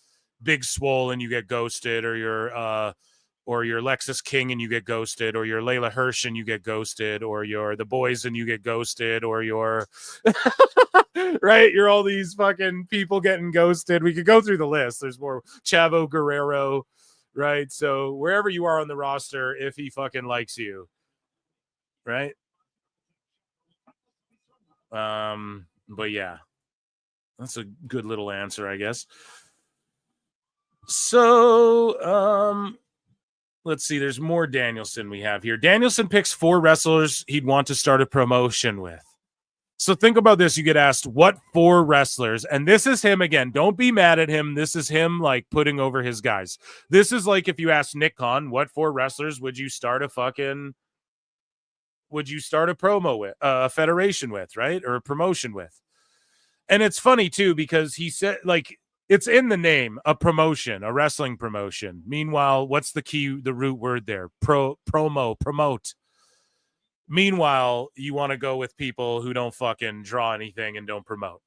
Big Swole and you get ghosted, or you're Lexus King and you get ghosted, or you're Layla Hirsch and you get ghosted, or you're the boys and you get ghosted, or you're right. You're all these fucking people getting ghosted. We could go through the list. There's more. Chavo Guerrero. Right, so wherever you are on the roster, if he fucking likes you, right? But yeah, that's a good little answer, I guess. So, let's see. There's more Danielson we have here. Danielson picks 4 wrestlers he'd want to start a promotion with. So think about this. You get asked, what 4 wrestlers? And this is him again. Don't be mad at him. This is him like putting over his guys. This is like if you asked Nick Khan, what 4 wrestlers would you start a promo with, a federation with, right? Or a promotion with. And it's funny too, because he said, like, it's in the name, a promotion, a wrestling promotion. Meanwhile, what's the root word there? Promote. Meanwhile, you want to go with people who don't fucking draw anything and don't promote.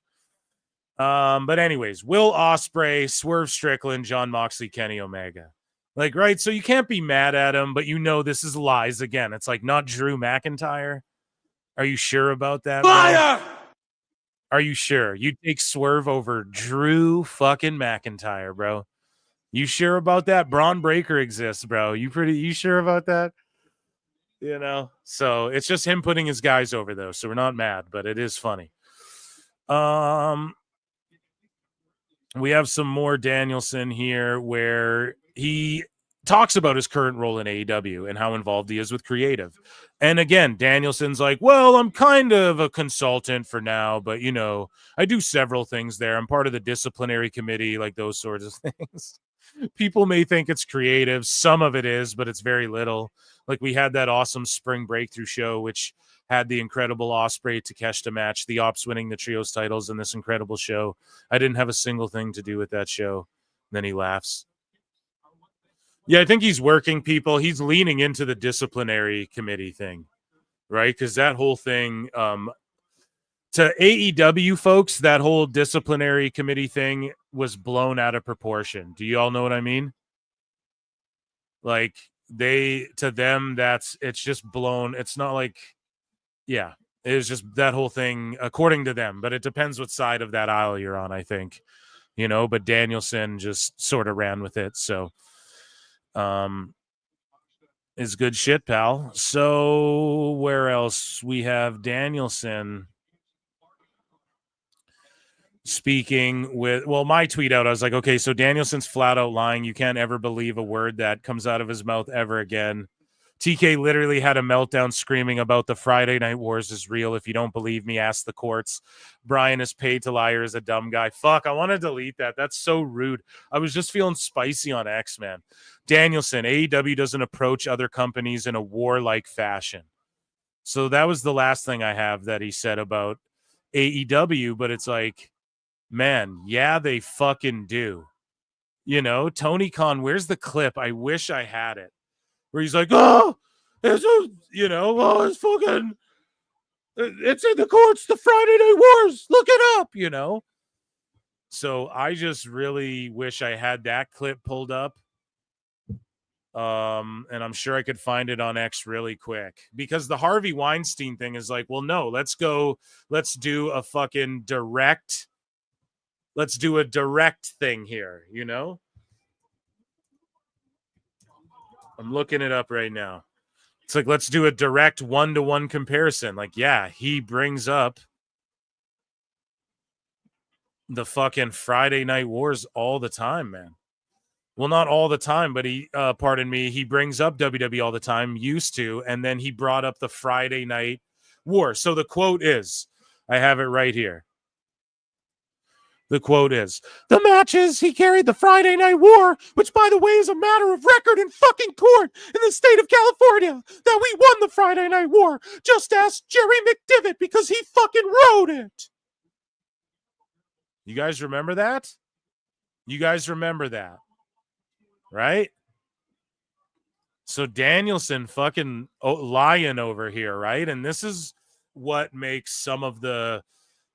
But anyways, Will Ospreay, Swerve Strickland, John Moxley, Kenny Omega. Like, right? So you can't be mad at him, but you know this is lies again. It's like not Drew McIntyre. Are you sure about that? Liar! Are you sure? You'd take Swerve over Drew fucking McIntyre, bro. You sure about that? Braun Breaker exists, bro. You sure about that? You know, so it's just him putting his guys over, though. So we're not mad, but it is funny. We have some more Danielson here where he talks about his current role in AEW and how involved he is with creative. And again, Danielson's like, well, I'm kind of a consultant for now, but, you know, I do several things there. I'm part of the disciplinary committee, like those sorts of things. People may think it's creative. Some of it is, but it's very little. Like we had that awesome spring breakthrough show, which had the incredible Ospreay Takeshita match, the Ops winning the trios titles in this incredible show. I didn't have a single thing to do with that show. And then he laughs. Yeah, I think he's working people. He's leaning into the disciplinary committee thing, right? Because that whole thing, to AEW folks, that whole disciplinary committee thing was blown out of proportion. Do you all know what I mean? Like to them, it's just blown. It's not like, yeah, it was just that whole thing according to them, but it depends what side of that aisle you're on, I think, you know, but Danielson just sort of ran with it. So, is good shit, pal. So where else? We have Danielson speaking with, well, my tweet out, I was like, okay, so Danielson's flat out lying. You can't ever believe a word that comes out of his mouth ever again. TK literally had a meltdown screaming about the Friday Night Wars is real. If you don't believe me, ask the courts. Brian is paid to lie or is a dumb guy. Fuck, I want to delete that. That's so rude. I was just feeling spicy on X, man. Danielson, AEW doesn't approach other companies in a warlike fashion. So that was the last thing I have that he said about AEW, but it's like, man, yeah, they fucking do. You know, Tony Khan, where's the clip? I wish I had it. Where he's like, oh, it's fucking, it's in the courts, the Friday Night Wars. Look it up, you know. So I just really wish I had that clip pulled up. And I'm sure I could find it on X really quick, because the Harvey Weinstein thing is like, well, no, let's do a fucking direct. Let's do a direct thing here, you know? I'm looking it up right now. It's like, let's do a direct one-to-one comparison. Like, yeah, he brings up the fucking Friday Night Wars all the time, man. Well, not all the time, but he brings up WWE all the time, used to, and then he brought up the Friday Night War. So the quote is, I have it right here. The quote is, the matches, he carried the Friday Night War, which, by the way, is a matter of record in fucking court in the state of California, that we won the Friday Night War. Just ask Jerry McDivitt, because he fucking wrote it. You guys remember that? You guys remember that? Right? So Danielson fucking lying over here, right? And this is what makes some of the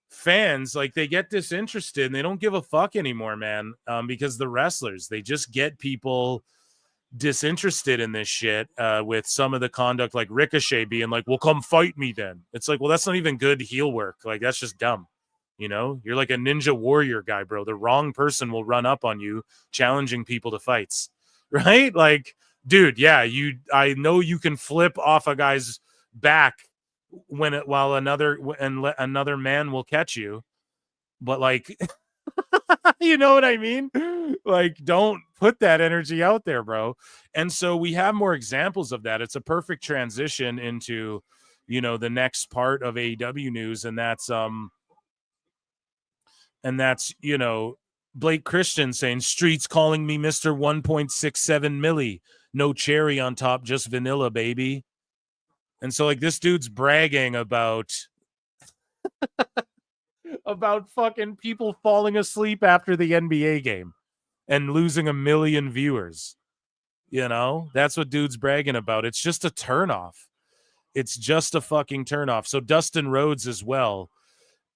fans, like, they get disinterested and they don't give a fuck anymore, man, because the wrestlers, they just get people disinterested in this shit with some of the conduct, like Ricochet being like, well, come fight me then. It's like, well, that's not even good heel work. Like, that's just dumb. You know, you're like a ninja warrior guy, bro. The wrong person will run up on you challenging people to fights, right? Like, dude, yeah, I know you can flip off a guy's back while another man will catch you, but like, you know what I mean? Like, don't put that energy out there, bro. And so we have more examples of that. It's a perfect transition into, you know, the next part of AEW news, and that's, you know, Blake Christian saying, streets calling me Mr. 1.67 milli. No cherry on top, just vanilla, baby. And so, like, this dude's bragging about fucking people falling asleep after the NBA game and losing 1 million viewers. You know, that's what dude's bragging about. It's just a turnoff. It's just a fucking turnoff. So Dustin Rhodes as well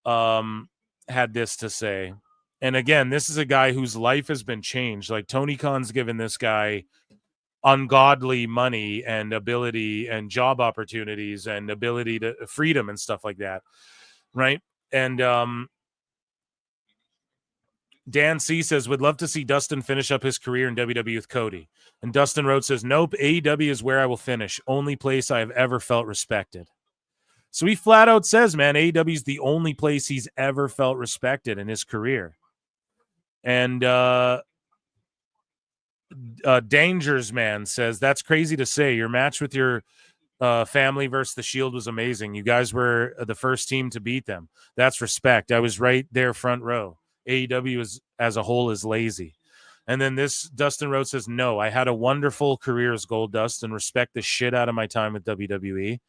had this to say. And again, this is a guy whose life has been changed. Like, Tony Khan's given this guy ungodly money and ability and job opportunities and ability to freedom and stuff like that, right? And Dan C says, would love to see Dustin finish up his career in WWE with Cody. And Dustin Rhodes says, nope, AEW is where I will finish. Only place I have ever felt respected. So he flat out says, man, AEW is the only place he's ever felt respected in his career. And Dangers Man says, that's crazy to say. Your match with your family versus the Shield was amazing. You guys were the first team to beat them. That's respect. I was right there front row. AEW as a whole is lazy. And then this Dustin Rhodes says, no, I had a wonderful career as Goldust and respect the shit out of my time with WWE.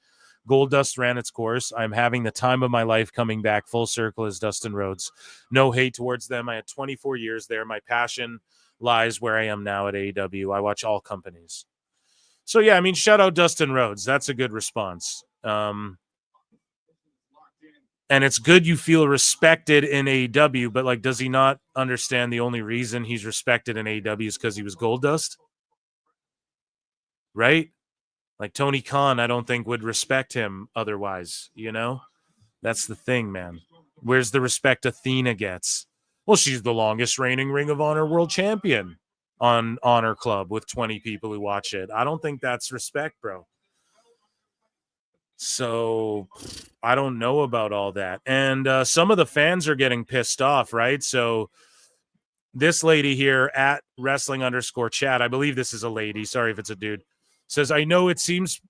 Goldust ran its course. I'm having the time of my life coming back full circle as Dustin Rhodes. No hate towards them. I had 24 years there. My passion lies where I am now at AEW. I watch all companies. So, yeah, I mean, shout out Dustin Rhodes. That's a good response. And it's good you feel respected in AEW, but, like, does he not understand the only reason he's respected in AEW is because he was Goldust? Right? Like, Tony Khan, I don't think would respect him otherwise, you know? That's the thing, man. Where's the respect Athena gets? Well, she's the longest reigning Ring of Honor world champion on Honor Club with 20 people who watch it. I don't think that's respect, bro. So I don't know about all that. And some of the fans are getting pissed off, right? So this lady here at wrestling_chat, I believe this is a lady. Sorry if it's a dude. Says, I know it seems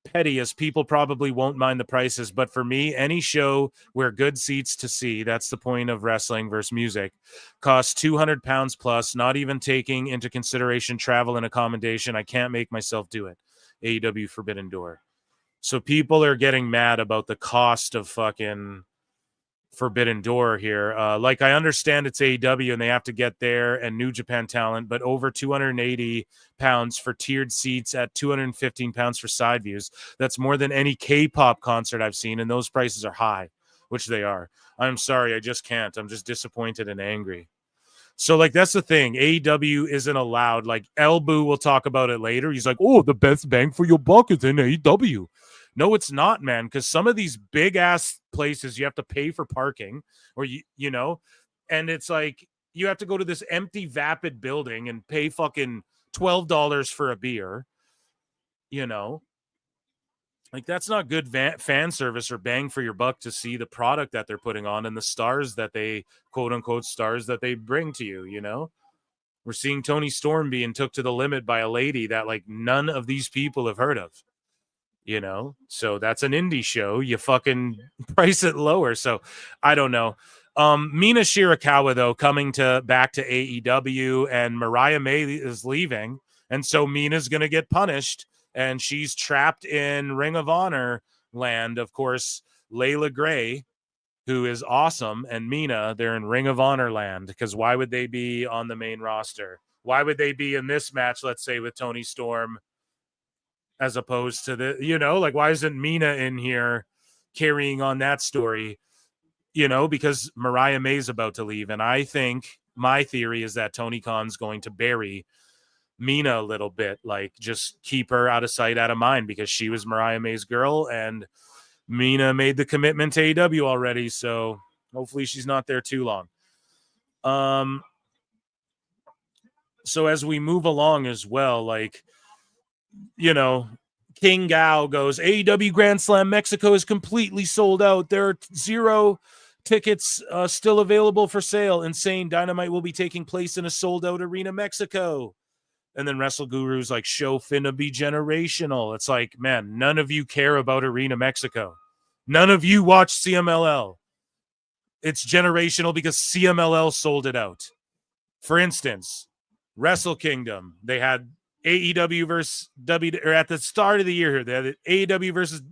petty as people probably won't mind the prices, but for me, any show where good seats to see, that's the point of wrestling versus music, costs £200 plus, not even taking into consideration travel and accommodation. I can't make myself do it. AEW Forbidden Door. So people are getting mad about the cost of fucking Forbidden Door here. Like, I understand it's AEW and they have to get there and New Japan talent, but over £280 for tiered seats at £215 for side views. That's more than any K-pop concert I've seen, and those prices are high, which they are. I'm sorry, I just can't. I'm just disappointed and angry. So, like, that's the thing. AEW isn't allowed. Like, Elbu will talk about it later. He's like, oh, the best bang for your buck is in AEW. No, it's not, man, because some of these big-ass places, you have to pay for parking, or, you know, and it's like you have to go to this empty, vapid building and pay fucking $12 for a beer, you know. Like, that's not good fan service or bang for your buck to see the product that they're putting on and the stars that they, quote-unquote, stars that they bring to you, you know? We're seeing Tony Storm being took to the limit by a lady that, like, none of these people have heard of, you know? So that's an indie show. You fucking price it lower. So I don't know. Mina Shirakawa, though, coming back to AEW, and Mariah May is leaving, and so Mina's going to get punished. And she's trapped in Ring of Honor land. Of course, Layla Gray, who is awesome, and Mina, they're in Ring of Honor land, because why would they be on the main roster? Why would they be in this match, let's say, with Tony Storm, as opposed to the, you know, like, why isn't Mina in here carrying on that story? You know, because Mariah May's about to leave. And I think my theory is that Tony Khan's going to bury Mina a little bit, like, just keep her out of sight, out of mind, because she was Mariah May's girl, and Mina made the commitment to AEW already, so hopefully she's not there too long. So as we move along as well, like, you know, King Gao goes, AEW Grand Slam Mexico is completely sold out. There are 0 tickets still available for sale. Insane. Dynamite will be taking place in a sold-out arena, Mexico. And then Wrestle Guru's like, show finna be generational. It's like, man, none of you care about Arena Mexico. None of you watch CMLL. It's generational because CMLL sold it out. For instance, Wrestle Kingdom, they had AEW versus or at the start of the year here, they had AEW versus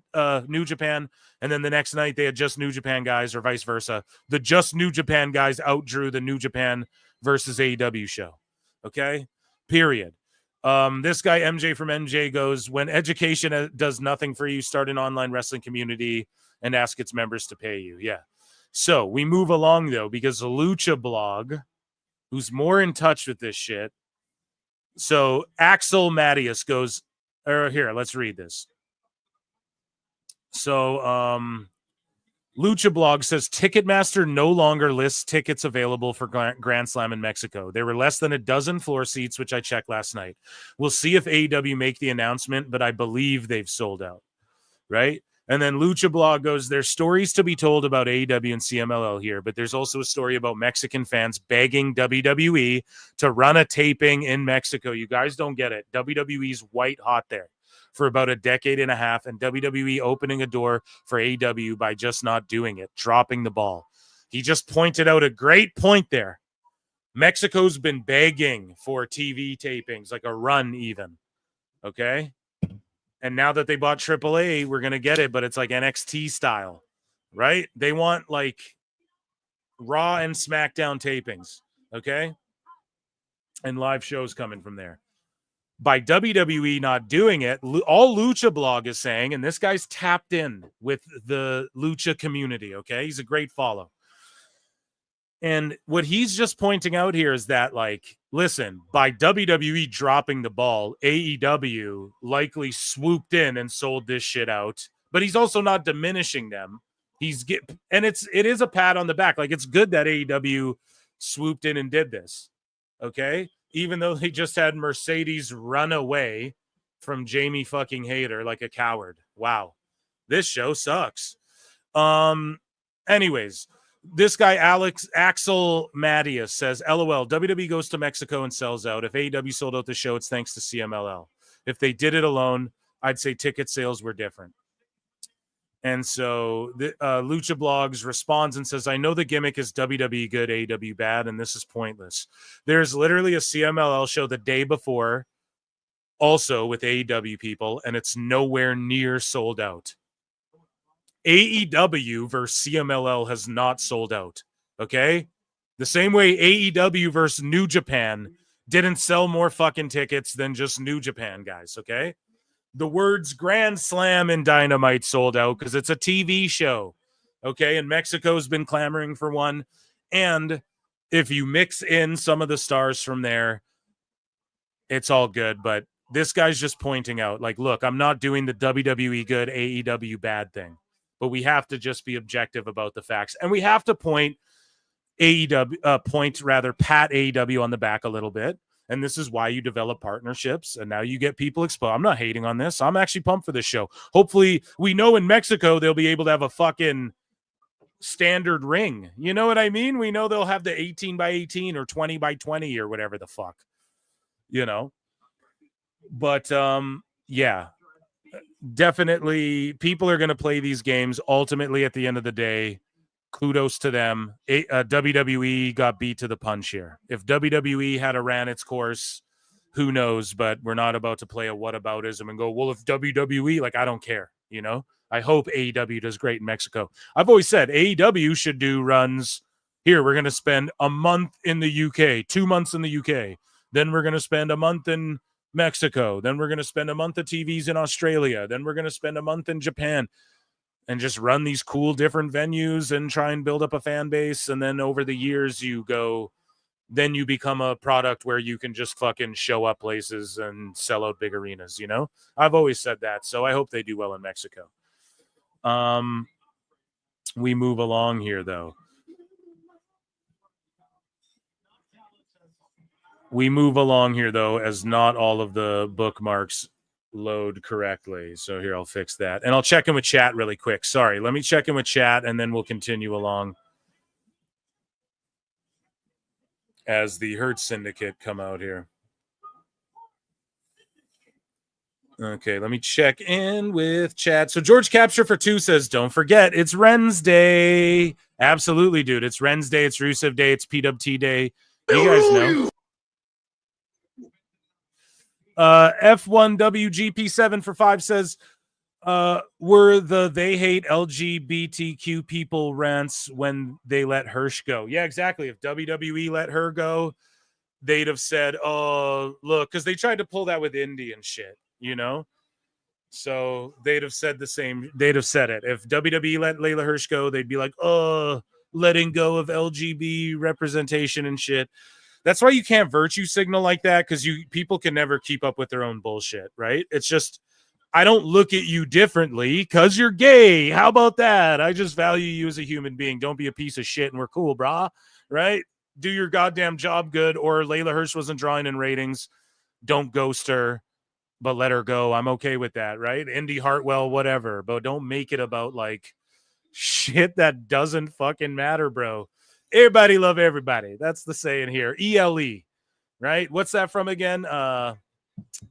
New Japan, and then the next night they had just New Japan guys, or vice versa. The just New Japan guys outdrew the New Japan versus AEW show. Okay? Period. This guy, MJ from MJ, goes, when education does nothing for you, start an online wrestling community and ask its members to pay you. Yeah. So we move along, though, because Lucha Blog, who's more in touch with this shit. So Axel Mattias goes, here, let's read this. So, Lucha Blog says Ticketmaster no longer lists tickets available for Grand Slam in Mexico. There were less than a dozen floor seats, which I checked last night. We'll see if AEW make the announcement, but I believe they've sold out, right? And then Lucha Blog goes, there's stories to be told about AEW and CMLL here, but there's also a story about Mexican fans begging WWE to run a taping in Mexico. You guys don't get it. WWE's white hot there for about a decade and a half, and WWE opening a door for AEW by just not doing it, dropping the ball. He just pointed out a great point there. Mexico's been begging for TV tapings, like a run even, okay? And now that they bought AAA, we're going to get it, but it's like NXT style, right? They want like Raw and SmackDown tapings, okay? And live shows coming from there. By WWE not doing it, all Lucha Blog is saying, and this guy's tapped in with the Lucha community, okay? He's a great follow. And what he's just pointing out here is that, like, listen, by WWE dropping the ball, AEW likely swooped in and sold this shit out. But he's also not diminishing them. And it is a pat on the back. Like, it's good that AEW swooped in and did this, okay? Even though they just had Mercedes run away from Jamie fucking Hayter like a coward. Wow. This show sucks. Anyways, this guy, Axel Mattias, says, LOL, WWE goes to Mexico and sells out. If AEW sold out the show, it's thanks to CMLL. If they did it alone, I'd say ticket sales were different. And so Lucha Blogs responds and says, I know the gimmick is WWE good, AEW bad, and this is pointless. There's literally a CMLL show the day before, also with AEW people, and it's nowhere near sold out. AEW versus CMLL has not sold out, okay? The same way AEW versus New Japan didn't sell more fucking tickets than just New Japan guys, okay? The words Grand Slam and Dynamite sold out because it's a TV show, okay? And Mexico's been clamoring for one. And if you mix in some of the stars from there, it's all good. But this guy's just pointing out, like, look, I'm not doing the WWE good, AEW bad thing. But we have to just be objective about the facts. And we have to pat AEW on the back a little bit. And this is why you develop partnerships. And now you get people exposed. I'm not hating on this. I'm actually pumped for this show. Hopefully, we know in Mexico, they'll be able to have a fucking standard ring. You know what I mean? We know they'll have the 18 by 18 or 20 by 20 or whatever the fuck, you know? But, yeah, definitely people are going to play these games. Ultimately, at the end of the day, kudos to them. WWE got beat to the punch here. If WWE had ran its course, who knows? But we're not about to play a whataboutism and go, well, if WWE, like, I don't care, you know? I hope AEW does great in Mexico. I've always said AEW should do runs. Here, we're going to spend a month in the UK, 2 months in the UK. Then we're going to spend a month in Mexico. Then we're going to spend a month of TVs in Australia. Then we're going to spend a month in Japan. And just run these cool different venues and try and build up a fan base. And then over the years you become a product where you can just fucking show up places and sell out big arenas, you know? I've always said that. So I hope they do well in Mexico. We move along here though. As not all of the bookmarks load correctly. So here, I'll fix that. And I'll check in with chat really quick. Sorry. Let me check in with chat and then we'll continue along as the Hurt Syndicate come out here. Okay, let me check in with chat. So George Capture for 2 says, don't forget, it's Wednesday. Absolutely, dude. It's Wednesday. It's Rusev Day. It's PWT Day. You guys know. F1WGP7 for 5 says, were they hate LGBTQ people rants when they let Hirsch go? Yeah, exactly. If WWE let her go, they'd have said, oh, look, because they tried to pull that with Indy and shit, you know? So they'd have said the same. They'd have said it. If WWE let Layla Hirsch go, they'd be like, oh, letting go of LGB representation and shit. That's why you can't virtue signal like that, because people can never keep up with their own bullshit, right? It's just, I don't look at you differently because you're gay. How about that? I just value you as a human being. Don't be a piece of shit and we're cool, brah, right? Do your goddamn job good. Or Layla Hirsch wasn't drawing in ratings. Don't ghost her, but let her go. I'm okay with that, right? Indy Hartwell, whatever. But don't make it about like shit that doesn't fucking matter, bro. Everybody love everybody. That's the saying here. ELE, right? What's that from again?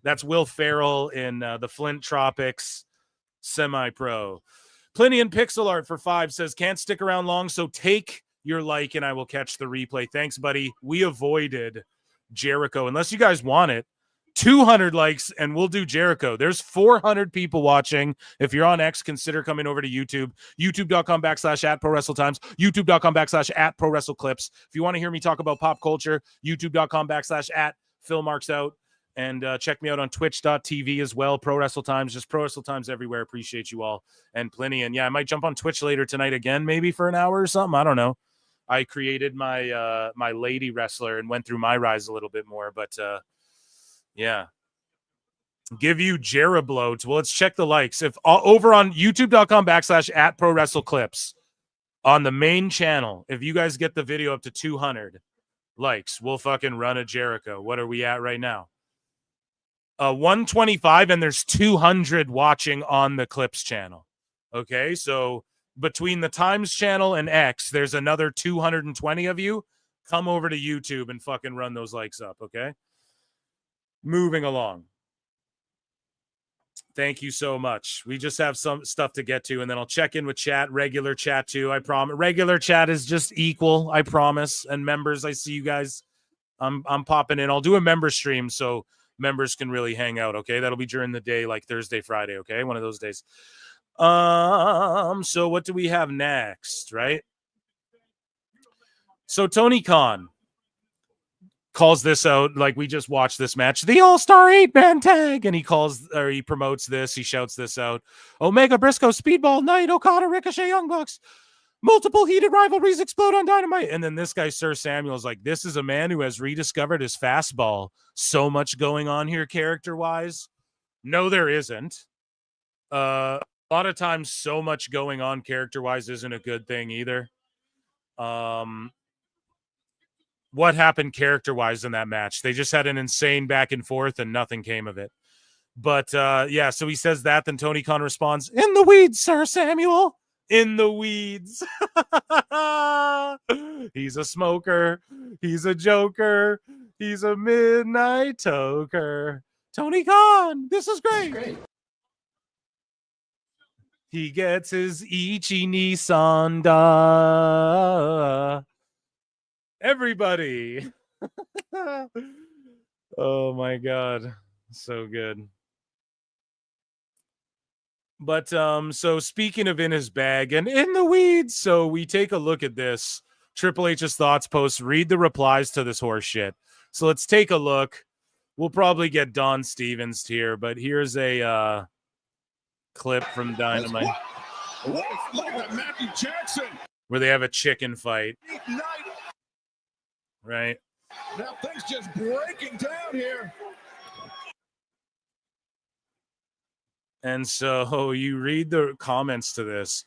That's Will Ferrell in the Flint Tropics Semi-Pro. Plenty in Pixel Art for 5 says, can't stick around long, so take your like and I will catch the replay. Thanks, buddy. We avoided Jericho. Unless you guys want it, 200 likes and we'll do Jericho. There's 400 people watching. If you're on X, consider coming over to YouTube. YouTube.com/@ProWrestleTimes. YouTube.com/@ProWrestleClips. If you want to hear me talk about pop culture, YouTube.com/@PhilMarksOut. And check me out on Twitch.tv as well. Pro Wrestle Times, just Pro Wrestle Times everywhere. Appreciate you all. And plenty. And yeah, I might jump on Twitch later tonight again, maybe for an hour or something. I don't know. I created my my lady wrestler and went through my rise a little bit more. But yeah. Give you Jerabloat. Well, let's check the likes. If over on YouTube.com/@ProWrestleClips on the main channel, if you guys get the video up to 200 likes, we'll fucking run a Jericho. What are we at right now? 125, and there's 200 watching on the Clips channel. Okay, so between the Times channel and X, there's another 220 of you. Come over to YouTube and fucking run those likes up, okay? Moving along. Thank you so much. We just have some stuff to get to, and then I'll check in with chat, regular chat too. I promise. Regular chat is just equal, I promise. And members, I see you guys. I'm popping in. I'll do a member stream so members can really hang out. Okay, that'll be during the day, like Thursday, Friday. Okay, one of those days. So what do we have next? Right. So Tony Khan calls this out, like we just watched this match, the All-Star 8-man tag, and he promotes this, he shouts this out. Omega, Briscoe, Speedball, Knight, Okada, Ricochet, Young Bucks, multiple heated rivalries explode on Dynamite. And then this guy, Sir Samuel, is like, this is a man who has rediscovered his fastball. So much going on here character-wise. No, there isn't. A lot of times, so much going on character-wise isn't a good thing either. What happened character-wise in that match? They just had an insane back and forth and nothing came of it. But yeah, so he says that, then Tony Khan responds, in the weeds, Sir Samuel. In the weeds. He's a smoker. He's a joker. He's a midnight toker. Tony Khan, this is great. He gets his Ichi Nissan da. Everybody. Oh my god, so good. But so speaking of in his bag and in the weeds, so we take a look at this Triple H's thoughts post, read the replies to this horse shit. So let's take a look. We'll probably get Don Stevens here, but here's a clip from Dynamite Matthew Jackson. where they have a chicken fight. Right. Now things just breaking down here. And so you read the comments to this,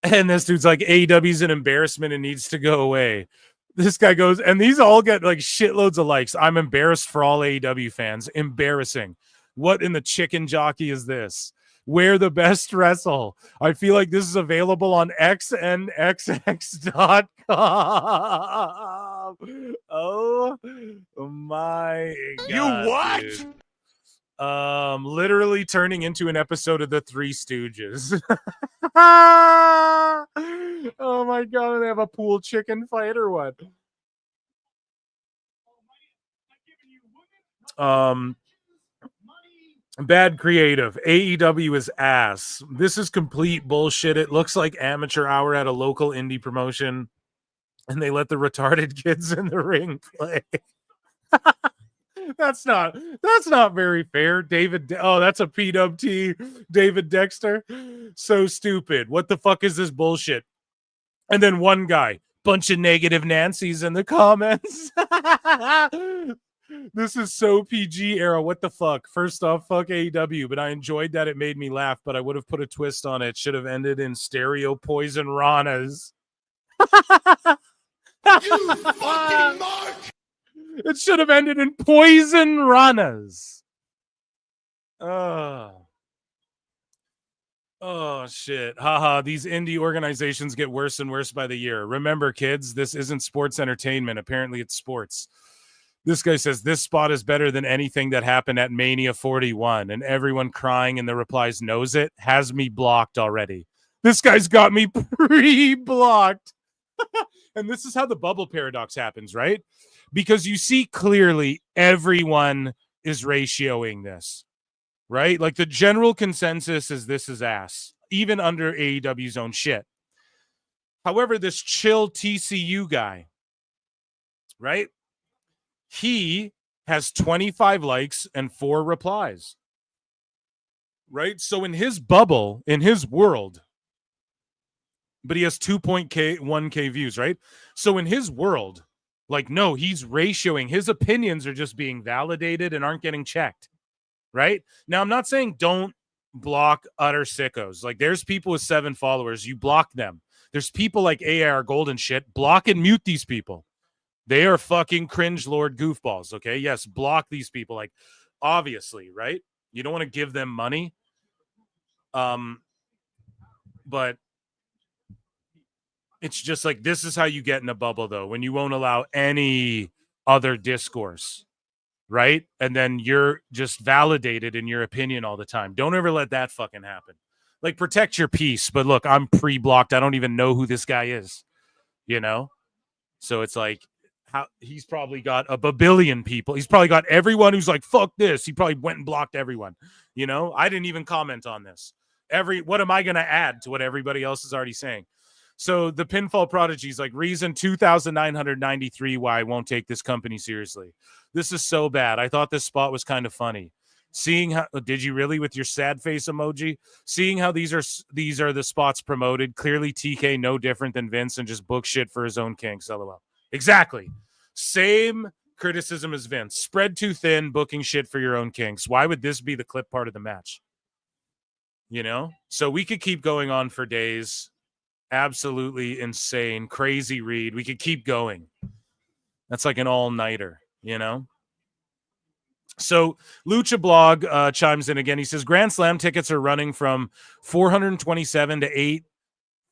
and this dude's like, AEW's an embarrassment and needs to go away. This guy goes, and these all get like shitloads of likes. I'm embarrassed for all AEW fans. Embarrassing. What in the chicken jockey is this? Where the best wrestle? I feel like this is available on xnxx.com. Oh my god. You what? Dude. Literally turning into an episode of the Three Stooges. Oh my god, they have a pool chicken fight or what? Bad creative. AEW is ass. This is complete bullshit. It looks like amateur hour at a local indie promotion, and they let the retarded kids in the ring play. That's not very fair. That's a PWT David Dexter. So stupid. What the fuck is this bullshit? And then one guy, bunch of negative Nancys in the comments. This is so PG era. What the fuck? First off, fuck AEW, but I enjoyed that it made me laugh, but I would have put a twist on it. Should have ended in stereo poison ranas. You fucking mark! It should have ended in poison ranas. Oh shit. Haha, these indie organizations get worse and worse by the year. Remember, kids, this isn't sports entertainment. Apparently it's sports. This guy says this spot is better than anything that happened at Mania 41, and everyone crying in the replies knows it, has me blocked already. This guy's got me pre-blocked. And this is how the bubble paradox happens, right? Because you see clearly everyone is ratioing this, right? Like the general consensus is this is ass, even under AEW's own shit. However, this chill TCU guy, right? He has 25 likes and 4 replies, right? So in his bubble, in his world, but he has 2.1K views, right? So in his world, like, no, he's ratioing. His opinions are just being validated and aren't getting checked, right? Now, I'm not saying don't block utter sickos. Like, there's people with 7 followers. You block them. There's people like AR Gold and shit. Block and mute these people. They are fucking cringe lord goofballs, okay? Yes, block these people. Like, obviously, right? You don't want to give them money. But it's just like, this is how you get in a bubble, though, when you won't allow any other discourse, right? And then you're just validated in your opinion all the time. Don't ever let that fucking happen. Like, protect your peace. But look, I'm pre-blocked. I don't even know who this guy is, you know? So it's like, how he's probably got a babillion people. He's probably got everyone who's like, fuck this. He probably went and blocked everyone. You know, I didn't even comment on this. What am I going to add to what everybody else is already saying? So the Pinfall Prodigy's like, reason 2,993 why I won't take this company seriously. This is so bad. I thought this spot was kind of funny. Seeing how, did you really with your sad face emoji? Seeing how these are the spots promoted. Clearly TK no different than Vince and just book shit for his own kinks. LOL. Exactly. Same criticism as Vince. Spread too thin, booking shit for your own kinks. Why would this be the clip part of the match? You know? So we could keep going on for days. Absolutely insane. Crazy read. We could keep going. That's like an all-nighter, you know? So Lucha Blog chimes in again. He says, Grand Slam tickets are running from $427 to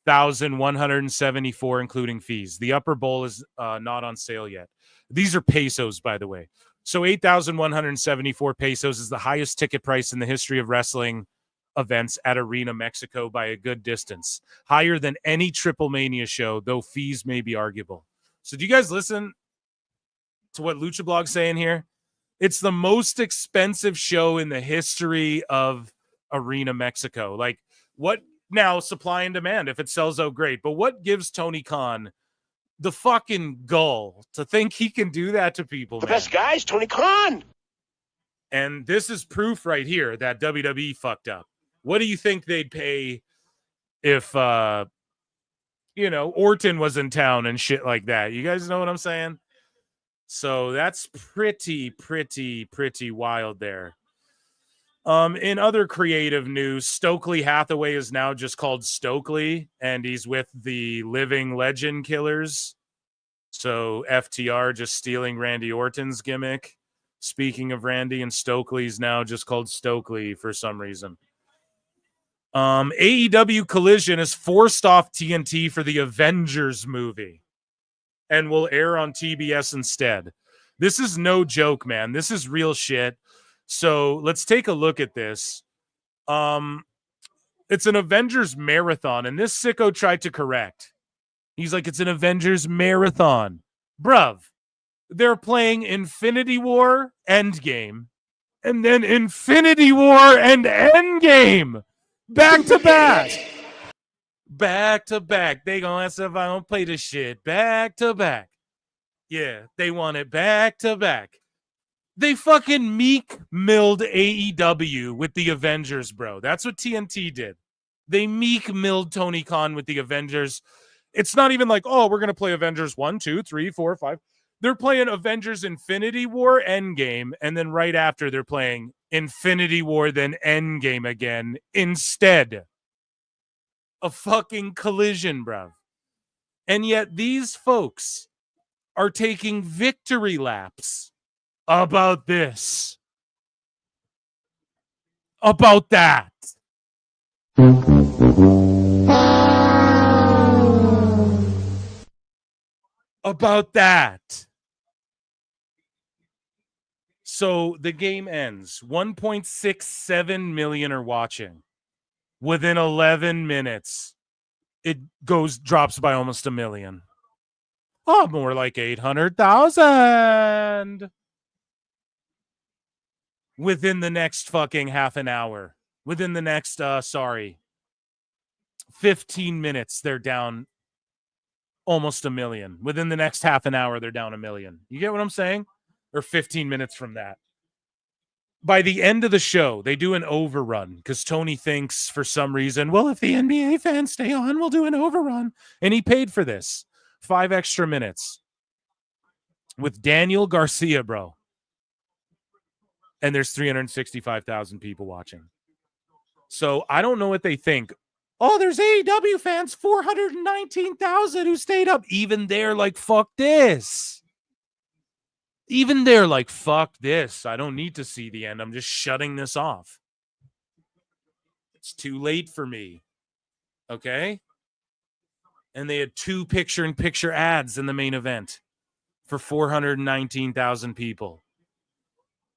$8,174, including fees. The upper bowl is not on sale yet. These are pesos, by the way. So 8,174 pesos is the highest ticket price in the history of wrestling events at Arena Mexico by a good distance. Higher than any Triple Mania show, though fees may be arguable. So do you guys listen to what Lucha Blog's saying here? It's the most expensive show in the history of Arena Mexico. Like, what now? Supply and demand. If it sells out, great. But what gives Tony Khan the fucking gall to think he can do that to people? The best guys, Tony Khan. And this is proof right here that WWE fucked up. What do you think they'd pay if, Orton was in town and shit like that? You guys know what I'm saying? So that's pretty wild there. In other creative news, Stokely Hathaway is now just called Stokely, and he's with the Living Legend Killers. So FTR just stealing Randy Orton's gimmick. Speaking of Randy, and Stokely's now just called Stokely for some reason. AEW Collision is forced off TNT for the Avengers movie and will air on TBS instead. This is no joke, man. This is real shit. So let's take a look at this. It's an Avengers marathon, and this sicko tried to correct. He's like, it's an Avengers marathon. Bruv, they're playing Infinity War Endgame, and then Infinity War and Endgame. Back to back. Back to back. They gonna ask if I don't play this shit. Back to back. Yeah, they want it back to back. They fucking meek milled AEW with the Avengers, bro. That's what TNT did. They meek milled Tony Khan with the Avengers. It's not even like, oh, we're going to play Avengers 1, 2, 3, 4, 5. They're playing Avengers Infinity War Endgame, and then right after they're playing Infinity War, then Endgame again instead. A fucking collision, bro. And yet these folks are taking victory laps about this, about that. About that. So the game ends. 1.67 million are watching. Within 11 minutes, it drops by almost 1 million. Oh, more like 800,000. Within the next fucking half an hour. Within the next, 15 minutes, they're down almost 1 million. Within the next half an hour, they're down 1 million. You get what I'm saying? Or 15 minutes from that. By the end of the show, they do an overrun because Tony thinks for some reason, well, if the NBA fans stay on, we'll do an overrun. And he paid for this. 5 extra minutes with Daniel Garcia, bro. And there's 365,000 people watching. So I don't know what they think. Oh, there's AEW fans, 419,000 who stayed up. Even they're like, fuck this. Even they're like, fuck this. I don't need to see the end. I'm just shutting this off. It's too late for me. Okay? And they had 2 picture-in-picture ads in the main event for 419,000 people.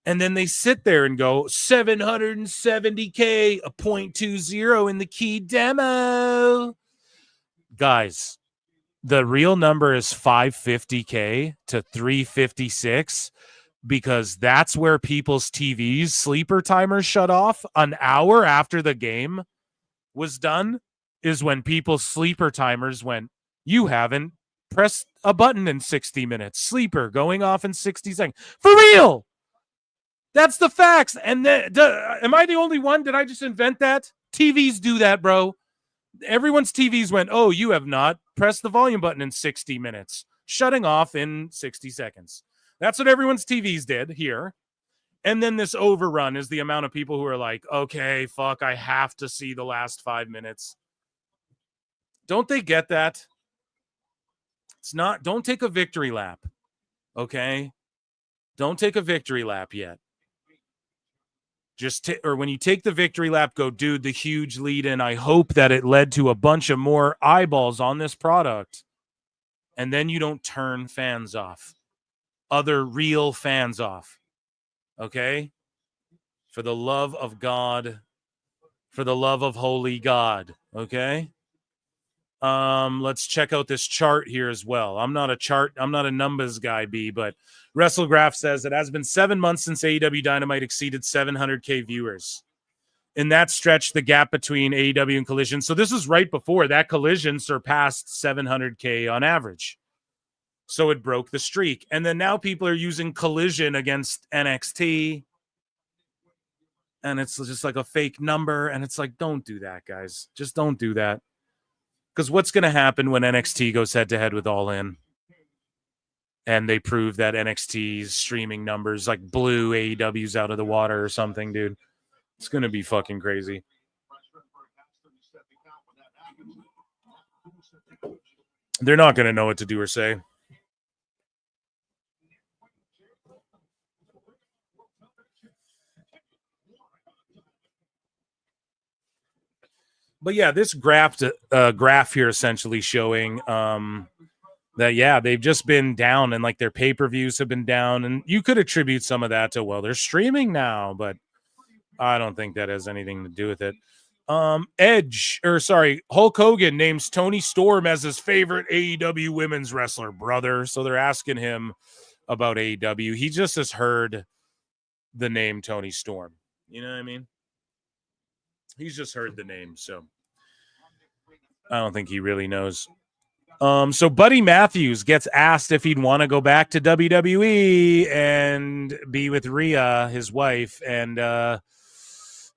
And then they sit there and go 770K, a 0.20 in the key demo. Guys, the real number is 550K to 356 because that's where people's TVs sleeper timers shut off an hour after the game was done is when people's sleeper timers went, you haven't pressed a button in 60 minutes. Sleeper going off in 60 seconds. For real! That's the facts. And am I the only one? Did I just invent that? TVs do that, bro. Everyone's TVs went, oh, you have not pressed the volume button in 60 minutes. Shutting off in 60 seconds. That's what everyone's TVs did here. And then this overrun is the amount of people who are like, okay, fuck, I have to see the last 5 minutes. Don't they get that? It's not, don't take a victory lap. Okay? Don't take a victory lap yet. Or when you take the victory lap, go, dude, the huge lead in. I hope that it led to a bunch of more eyeballs on this product. And then you don't turn fans off. Other real fans off. Okay? For the love of God. For the love of holy God. Okay? Let's check out this chart here as well. I'm not a numbers guy, B, but WrestleGraph says it has been 7 months since AEW Dynamite exceeded 700K viewers. In that stretch, the gap between AEW and Collision. So this is right before that Collision surpassed 700K on average. So it broke the streak. And then now people are using Collision against NXT. And it's just like a fake number. And it's like, don't do that, guys. Just don't do that. Because what's going to happen when NXT goes head-to-head with All In? And they prove that NXT's streaming numbers like blew AEW's out of the water or something, dude. It's going to be fucking crazy. They're not going to know what to do or say. But yeah, this graph here essentially showing that, yeah, they've just been down and like their pay-per-views have been down. And you could attribute some of that to, well, they're streaming now, but I don't think that has anything to do with it. Hulk Hogan names Toni Storm as his favorite AEW women's wrestler, brother. So they're asking him about AEW. He just has heard the name Toni Storm. You know what I mean? He's just heard the name, so I don't think he really knows. So Buddy Matthews gets asked if he'd want to go back to WWE and be with Rhea, his wife, and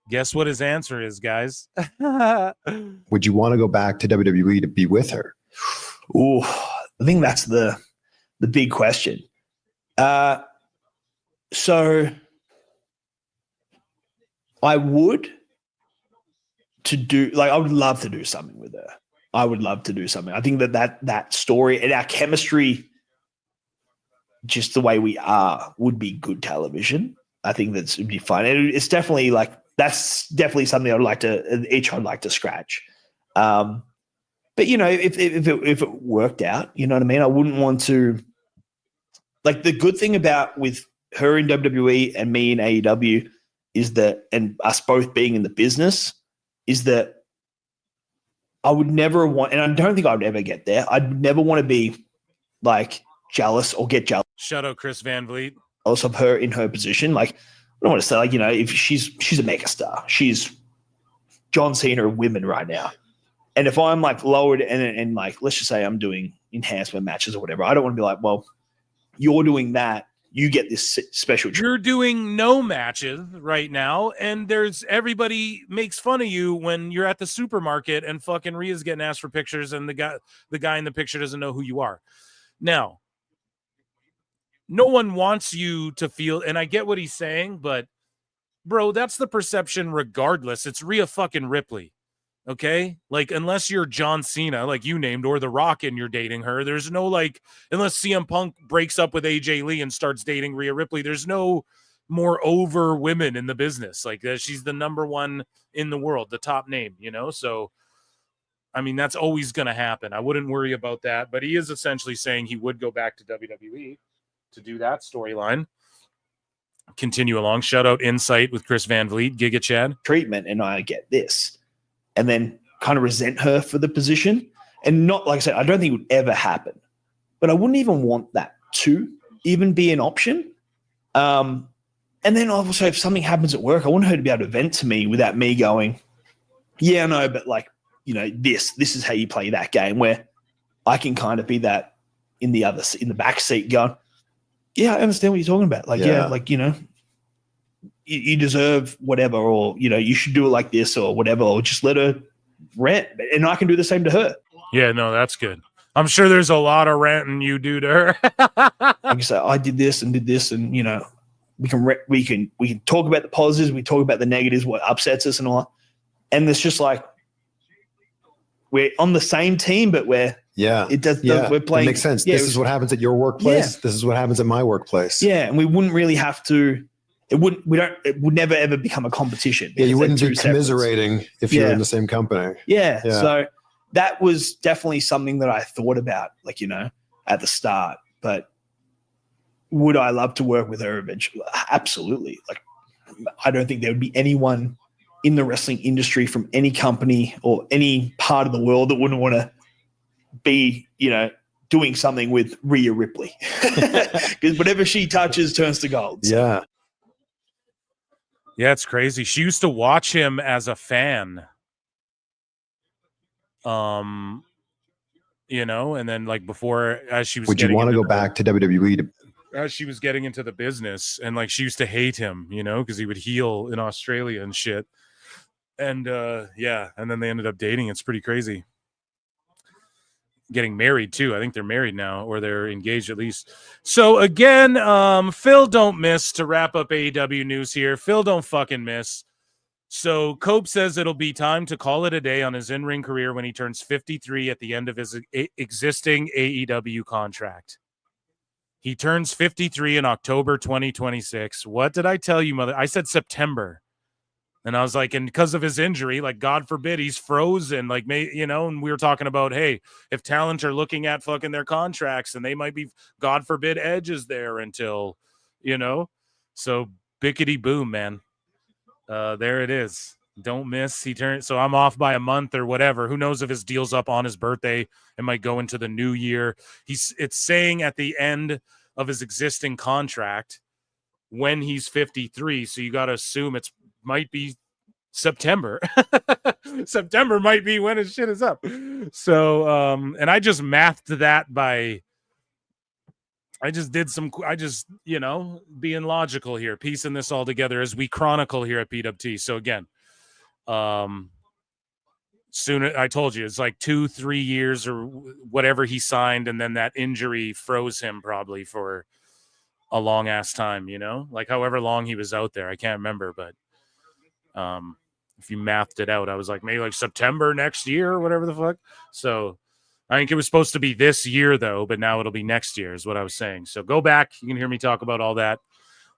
guess what his answer is, guys? Would you want to go back to WWE to be with her? Ooh, I think that's the big question. So I would I would love to do something with her. I would love to do something. I think that story and our chemistry, just the way we are, would be good television. I think would be fun. It's definitely that's definitely something I'd like to scratch. But if it worked out, you know what I mean? I wouldn't want to. Like the good thing about with her in WWE and me in AEW is that, and us both being in the business, is that I would never want, and I don't think I would ever get there. I'd never want to be like jealous or get jealous. Shout out Chris Van Vliet. Of her in her position. Like, I don't want to say if she's a megastar, she's John Cena of women right now. And if I'm like lowered and like, let's just say I'm doing enhancement matches or whatever, I don't want to be like, well, you're doing that. You get this special. You're doing no matches right now, and everybody makes fun of you when you're at the supermarket and fucking Rhea's getting asked for pictures, and the guy in the picture doesn't know who you are. Now, no one wants you to feel, and I get what he's saying, but bro, that's the perception regardless. It's Rhea fucking Ripley. Okay, like unless you're John Cena, like you named, or The Rock, and you're dating her, there's no unless CM Punk breaks up with AJ Lee and starts dating Rhea Ripley, there's no more over women in the business. Like she's the number one in the world, the top name, So, I mean, that's always going to happen. I wouldn't worry about that. But he is essentially saying he would go back to WWE to do that storyline. continue along. Shout out Insight with Chris Van Vliet, Giga Chad. Treatment, and I get this. And then kind of resent her for the position. And not, like I said, I don't think it would ever happen. But I wouldn't even want that to even be an option. And then also, if something happens at work, I want her to be able to vent to me without me going, yeah, no, but like, you know, this is how you play that game, where I can kind of be that in the back seat going, yeah, I understand what you're talking about. Like, yeah like, you know, you deserve whatever, or, you know, you should do it like this or whatever, or just let her rant. And I can do the same to her. Yeah, no, that's good. I'm sure there's a lot of ranting you do to her. Like I say, I did this, and, you know, we can talk about the positives, we talk about the negatives, what upsets us and all that. And it's just like, we're on the same team, but we're playing. It makes sense. This is what happens at your workplace. This is what happens at my workplace. Yeah, and we wouldn't really have to. It would never ever become a competition. Yeah, you wouldn't be commiserating if you're in the same company. Yeah. So that was definitely something that I thought about, like, you know, at the start. But would I love to work with her eventually? Absolutely. Like, I don't think there would be anyone in the wrestling industry from any company or any part of the world that wouldn't want to be, you know, doing something with Rhea Ripley, because whatever she touches turns to gold. Yeah. Yeah, it's crazy. She used to watch him as a fan. You know, and then like before, as she was, would you want to go back to WWE as she was getting into the business, and like she used to hate him, you know, because he would heel in Australia and shit. And and then they ended up dating. It's pretty crazy. Getting married too. I think they're married now, or they're engaged at least. So again, Phil don't miss to wrap up AEW news here. Phil don't fucking miss. So Cope says it'll be time to call it a day on his in-ring career when he turns 53 at the end of his existing AEW contract. He turns 53 in October 2026. What did I tell you, mother? I said September. And I was like, and because of his injury, like, God forbid, he's frozen. Like, you know, and we were talking about, hey, if talent are looking at fucking their contracts, and they might be, God forbid, Edge is there until, you know. So bickety boom, man. There it is. Don't miss. He turned. So I'm off by a month or whatever. Who knows if his deal's up on his birthday? It might go into the new year. It's saying at the end of his existing contract when he's 53. So you got to assume might be September. September might be when his shit is up. So, and I just mathed that by, you know, being logical here, piecing this all together as we chronicle here at PWT. So again, soon, I told you, it's like 2-3 years or whatever he signed. And then that injury froze him probably for a long ass time, you know, like however long he was out there. I can't remember, but if you mathed it out, I was like, maybe like September next year or whatever the fuck. So I think it was supposed to be this year though, but now it'll be next year is what I was saying. So go back. You can hear me talk about all that.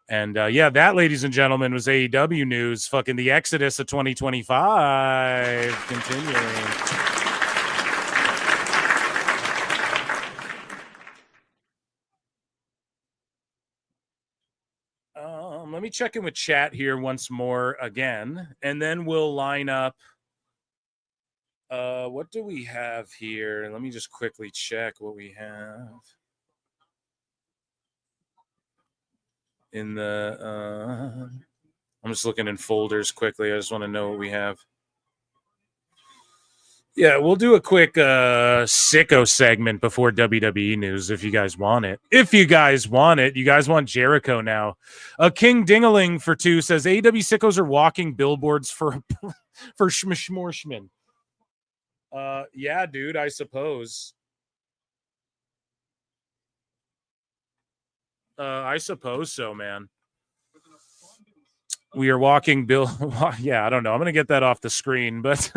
And that, ladies and gentlemen, was AEW news. Fucking the Exodus of 2025 continuing. Let me check in with chat here once more again, and then we'll line up. What do we have here? Let me just quickly check what we have in the. I'm just looking in folders quickly. I just want to know what we have. Yeah, we'll do a quick sicko segment before WWE news if you guys want it. If you guys want it. You guys want Jericho now. King Dingaling for 2 says AEW sickos are walking billboards for Schmishmorshman. Yeah, dude, I suppose. I suppose so, man. We are walking Bill. Yeah, I don't know. I'm going to get that off the screen, but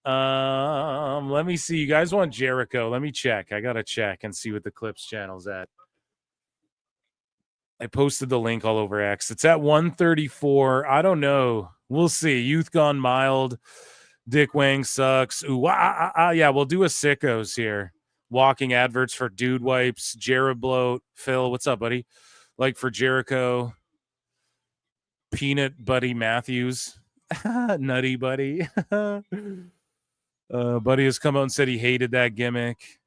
let me see. You guys want Jericho? Let me check. I got to check and see what the Clips channel's at. I posted the link all over X. It's at 134. I don't know. We'll see. Youth Gone Mild. Dick Wang sucks. Ooh, yeah, we'll do a sickos here. walking adverts for Dude Wipes, Jerabloat, Phil, what's up, buddy? Like for Jericho, Peanut Buddy Matthews, Nutty Buddy. Buddy has come out and said he hated that gimmick.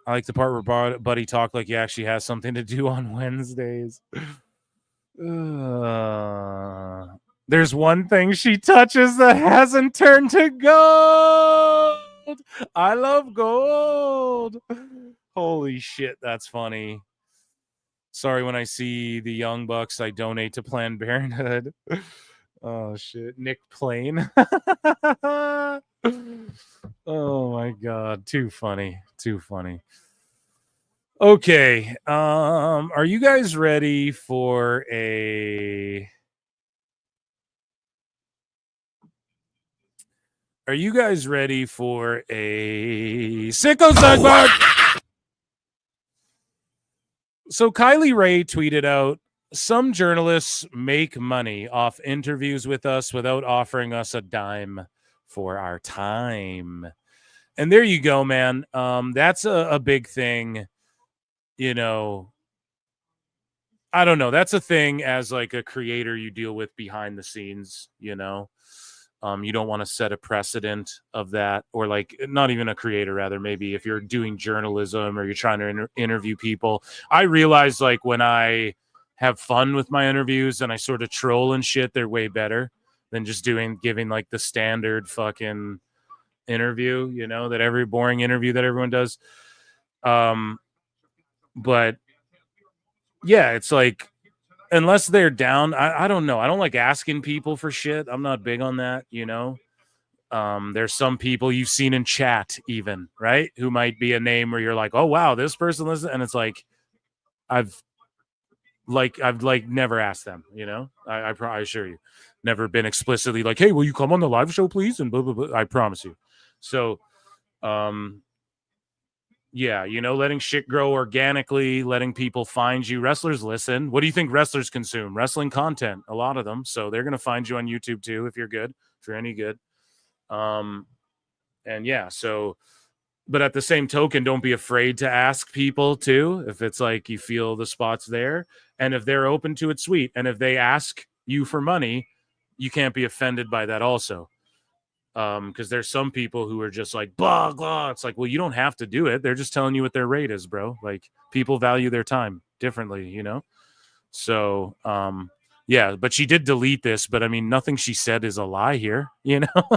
I like the part where Buddy talked like he actually has something to do on Wednesdays. There's one thing she touches that hasn't turned to gold. I love gold. Holy shit, that's funny. Sorry, when I see the Young Bucks, I donate to Planned Parenthood. Oh shit, Nick Plain. Oh my god, too funny. Okay, are you guys ready for a Sicko Sidebar? So Kylie Ray tweeted out, some journalists make money off interviews with us without offering us a dime for our time. And there you go, man. That's a big thing. You know, I don't know. That's a thing as like a creator you deal with behind the scenes, you know. You don't want to set a precedent of that, or like not even a creator, rather, maybe if you're doing journalism or you're trying to interview people. I realize like when I have fun with my interviews and I sort of troll and shit, they're way better than just giving like the standard fucking interview, you know, that every boring interview that everyone does. But yeah, it's like, unless they're down, I don't know. I don't like asking people for shit. I'm not big on that, you know. There's some people you've seen in chat even, right? Who might be a name where you're like, oh wow, this person listens, and it's like, I've never asked them, you know. I assure you, never been explicitly like, hey, will you come on the live show, please? And blah, blah, blah. I promise you. So, yeah, you know, letting shit grow organically, letting people find you. Wrestlers listen. What do you think wrestlers consume? Wrestling content, a lot of them. So they're going to find you on YouTube too if you're good, if you're any good. And yeah, so, but at the same token, don't be afraid to ask people too. If it's like you feel the spot's there, and if they're open to it, sweet. And if they ask you for money, you can't be offended by that also. Because there's some people who are just like blah blah. It's like, well, you don't have to do it. They're just telling you what their rate is, bro. Like people value their time differently, you know. So yeah, but she did delete this, but I mean, nothing she said is a lie here, you know.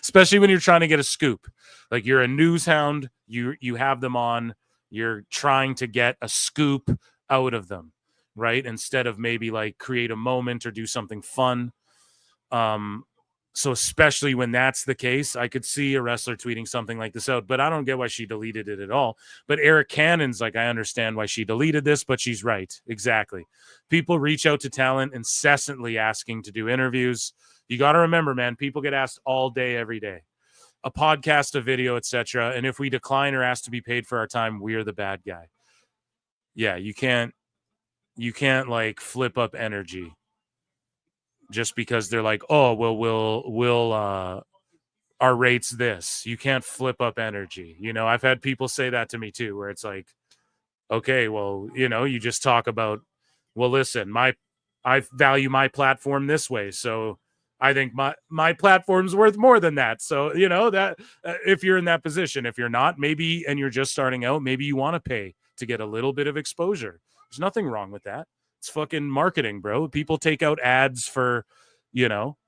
Especially when you're trying to get a scoop. Like you're a news hound, you have them on, you're trying to get a scoop out of them, right? Instead of maybe like create a moment or do something fun. So especially when that's the case, I could see a wrestler tweeting something like this out, but I don't get why she deleted it at all. But Eric Cannon's like, I understand why she deleted this, but she's right. Exactly. People reach out to talent incessantly asking to do interviews. You got to remember, man, people get asked all day, every day. A podcast, a video, etc. And if we decline or ask to be paid for our time, we're the bad guy. Yeah, you can't like flip up energy. Just because they're like, oh, well, we'll our rate's this. You can't flip up energy. You know, I've had people say that to me too, where it's like, okay, well, you know, you just talk about, well, listen, I value my platform this way, so I think my platform's worth more than that. So, you know, that if you're in that position, if you're not, maybe, and you're just starting out, maybe you want to pay to get a little bit of exposure. There's nothing wrong with that. It's fucking marketing, bro. People take out ads for, you know,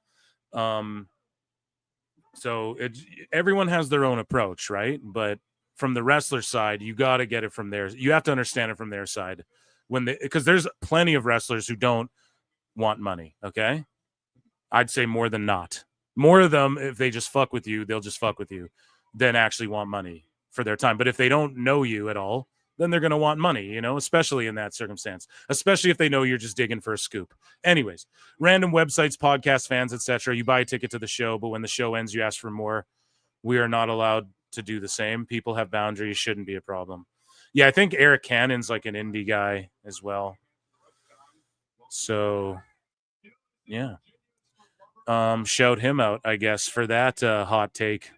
so everyone has their own approach, right? But from the wrestler side, you got to get it from there. You have to understand it from their side because there's plenty of wrestlers who don't want money. Okay. I'd say more than not. More of them, if they just fuck with you, they'll just fuck with you, than actually want money for their time. But if they don't know you at all, then they're going to want money, you know, especially in that circumstance, especially if they know you're just digging for a scoop. Anyways, random websites, podcast fans, etc. You buy a ticket to the show, but when the show ends, you ask for more. We are not allowed to do the same. People have boundaries. Shouldn't be a problem. Yeah, I think Eric Cannon's like an indie guy as well. So, yeah. Shout him out, I guess, for that hot take.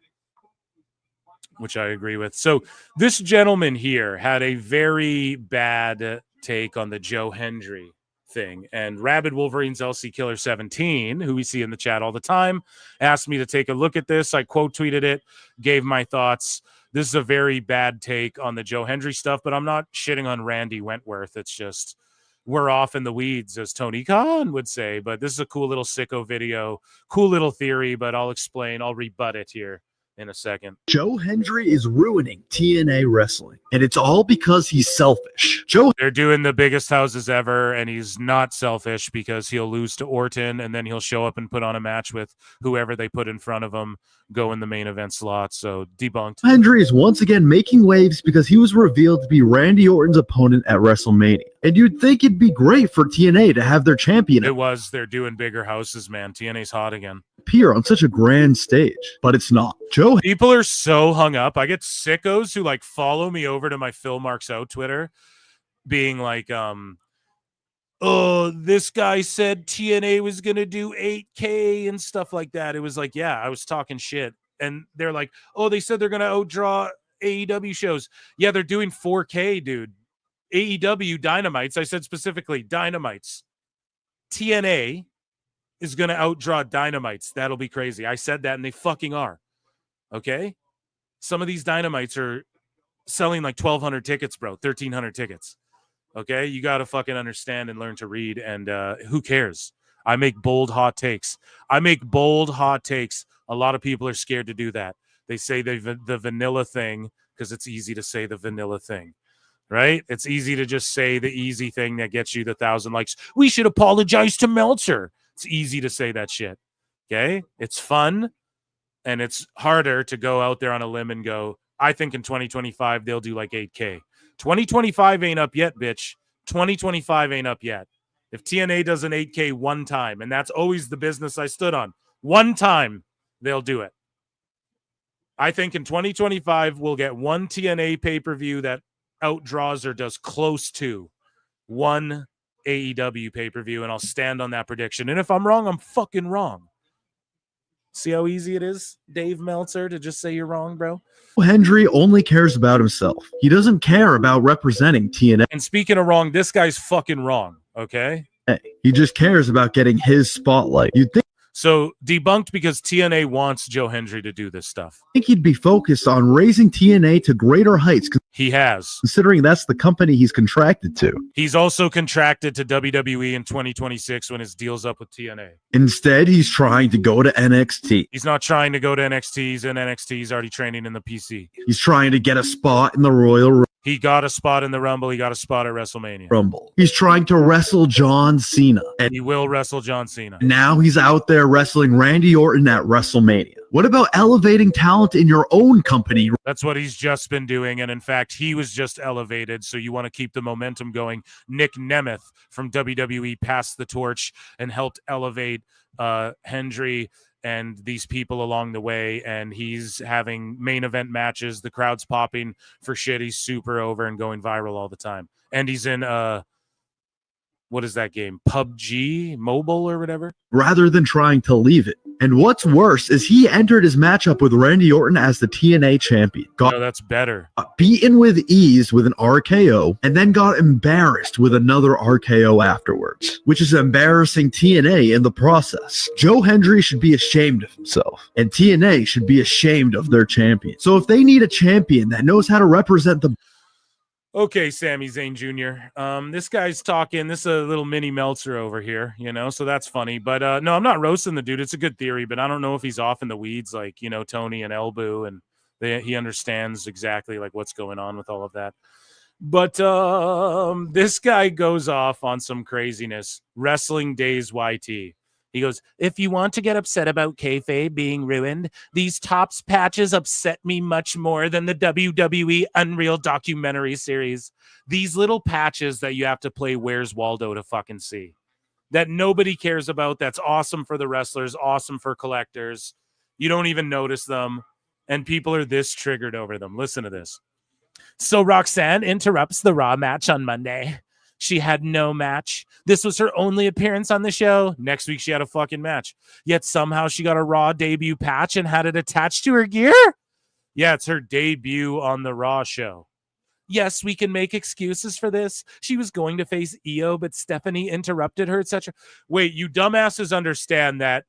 which I agree with. So this gentleman here had a very bad take on the Joe Hendry thing. And Rabid Wolverines LC Killer 17, who we see in the chat all the time, asked me to take a look at this. I quote tweeted it, gave my thoughts. This is a very bad take on the Joe Hendry stuff, but I'm not shitting on Randy Wentworth. It's just we're off in the weeds, as Tony Khan would say. But this is a cool little sicko video, cool little theory, but I'll rebut it here in a second. Joe Hendry is ruining TNA wrestling, and it's all because he's selfish. They're doing the biggest houses ever, and he's not selfish because he'll lose to Orton, and then he'll show up and put on a match with whoever they put in front of him, go in the main event slot. So debunked. Hendry is once again making waves because he was revealed to be Randy Orton's opponent at WrestleMania. And you'd think it'd be great for TNA to have their champion They're doing bigger houses, man. TNA's hot again. Appear on such a grand stage, but it's not. People are so hung up. I get sickos who like follow me over to my Phil Marks Out Twitter being like, oh, this guy said TNA was going to do 8K and stuff like that. It was like, yeah, I was talking shit. And they're like, oh, they said they're going to outdraw AEW shows. Yeah, they're doing 4K, dude. AEW Dynamites. I said specifically Dynamites. TNA is going to outdraw Dynamites. That'll be crazy. I said that and they fucking are. Okay? Some of these Dynamites are selling like 1,200 tickets, bro. 1,300 tickets. Okay? You got to fucking understand and learn to read. And who cares? I make bold, hot takes. A lot of people are scared to do that. They say the vanilla thing because it's easy to say the vanilla thing. Right? It's easy to just say the easy thing that gets you the 1,000 likes. We should apologize to Meltzer. It's easy to say that shit. Okay? It's fun. And it's harder to go out there on a limb and go, I think in 2025, they'll do like 8K. 2025 ain't up yet, bitch. 2025 ain't up yet. If TNA does an 8K one time, and that's always the business I stood on, one time, they'll do it. I think in 2025, we'll get one TNA pay-per-view that outdraws or does close to one AEW pay-per-view, and I'll stand on that prediction. And if I'm wrong, I'm fucking wrong. See how easy it is, Dave Meltzer, to just say you're wrong, bro? Hendry only cares about himself. He doesn't care about representing TNA. And speaking of wrong, this guy's fucking wrong, okay? He just cares about getting his spotlight. You'd think So debunked because TNA wants Joe Hendry to do this stuff. I think he'd be focused on raising TNA to greater heights. He has. Considering that's the company he's contracted to. He's also contracted to WWE in 2026 when his deal's up with TNA. Instead, he's trying to go to NXT. He's not trying to go to NXT. He's in NXT. He's already training in the PC. He's trying to get a spot in the Royal Rumble. He got a spot in the Rumble. He got a spot at WrestleMania. He's trying to wrestle John Cena. And he will wrestle John Cena. Now he's out there wrestling Randy Orton at WrestleMania. What about elevating talent in your own company? That's what he's just been doing. And in fact, he was just elevated. So you want to keep the momentum going. Nick Nemeth from WWE passed the torch and helped elevate Hendry and these people along the way, and he's having main event matches. The crowd's popping for shit. He's super over and going viral all the time. And he's in what is that game? PUBG Mobile or whatever? Rather than trying to leave it. And what's worse is he entered his matchup with Randy Orton as the TNA champion. No, that's better. Beaten with ease with an RKO, and then got embarrassed with another RKO afterwards, which is embarrassing TNA in the process. Joe Hendry should be ashamed of himself, and TNA should be ashamed of their champion. So if they need a champion that knows how to represent the... Okay, Sami Zayn Jr. This guy's talking. This is a little mini Meltzer over here, you know, so that's funny. But no, I'm not roasting the dude. It's a good theory, but I don't know if he's off in the weeds like, you know, Tony and Elbu, and he understands exactly like what's going on with all of that. But this guy goes off on some craziness. Wrestling Days YT. He goes, if you want to get upset about kayfabe being ruined, these Tops patches upset me much more than the WWE Unreal documentary series. These little patches that you have to play Where's Waldo to fucking see. That nobody cares about. That's awesome for the wrestlers, awesome for collectors. You don't even notice them. And people are this triggered over them. Listen to this. So Roxanne interrupts the Raw match on Monday. She had no match. This was her only appearance on the show. Next week, she had a fucking match. Yet somehow she got a Raw debut patch and had it attached to her gear? Yeah, it's her debut on the Raw show. Yes, we can make excuses for this. She was going to face Io, but Stephanie interrupted her, etc. Wait, you dumbasses understand that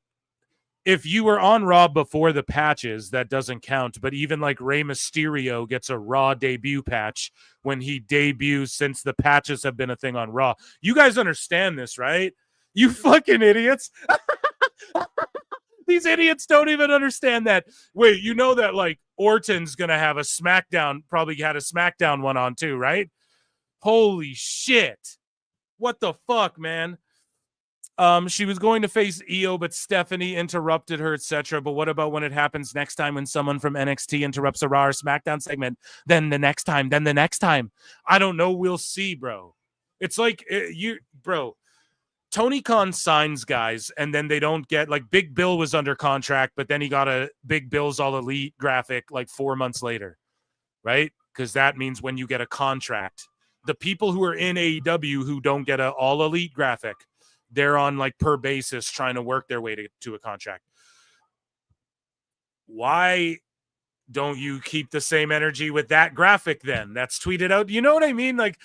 if you were on Raw before the patches, that doesn't count. But even like Rey Mysterio gets a Raw debut patch when he debuts since the patches have been a thing on Raw. You guys understand this, right? You fucking idiots. These idiots don't even understand that. Wait, you know that like Orton's going to have a SmackDown, probably had a SmackDown one on too, right? Holy shit. What the fuck, man? She was going to face Io, but Stephanie interrupted her, etc. But what about when it happens next time when someone from NXT interrupts a Raw or SmackDown segment? Then the next time. I don't know. We'll see, bro. It's like bro. Tony Khan signs guys, and then they don't get, like, Big Bill was under contract, but then he got a Big Bill's All Elite graphic like 4 months later, right? Because that means when you get a contract. The people who are in AEW who don't get an All Elite graphic, they're on like per basis trying to work their way to a contract. Why don't you keep the same energy with that graphic then? That's tweeted out. You know what I mean? Like,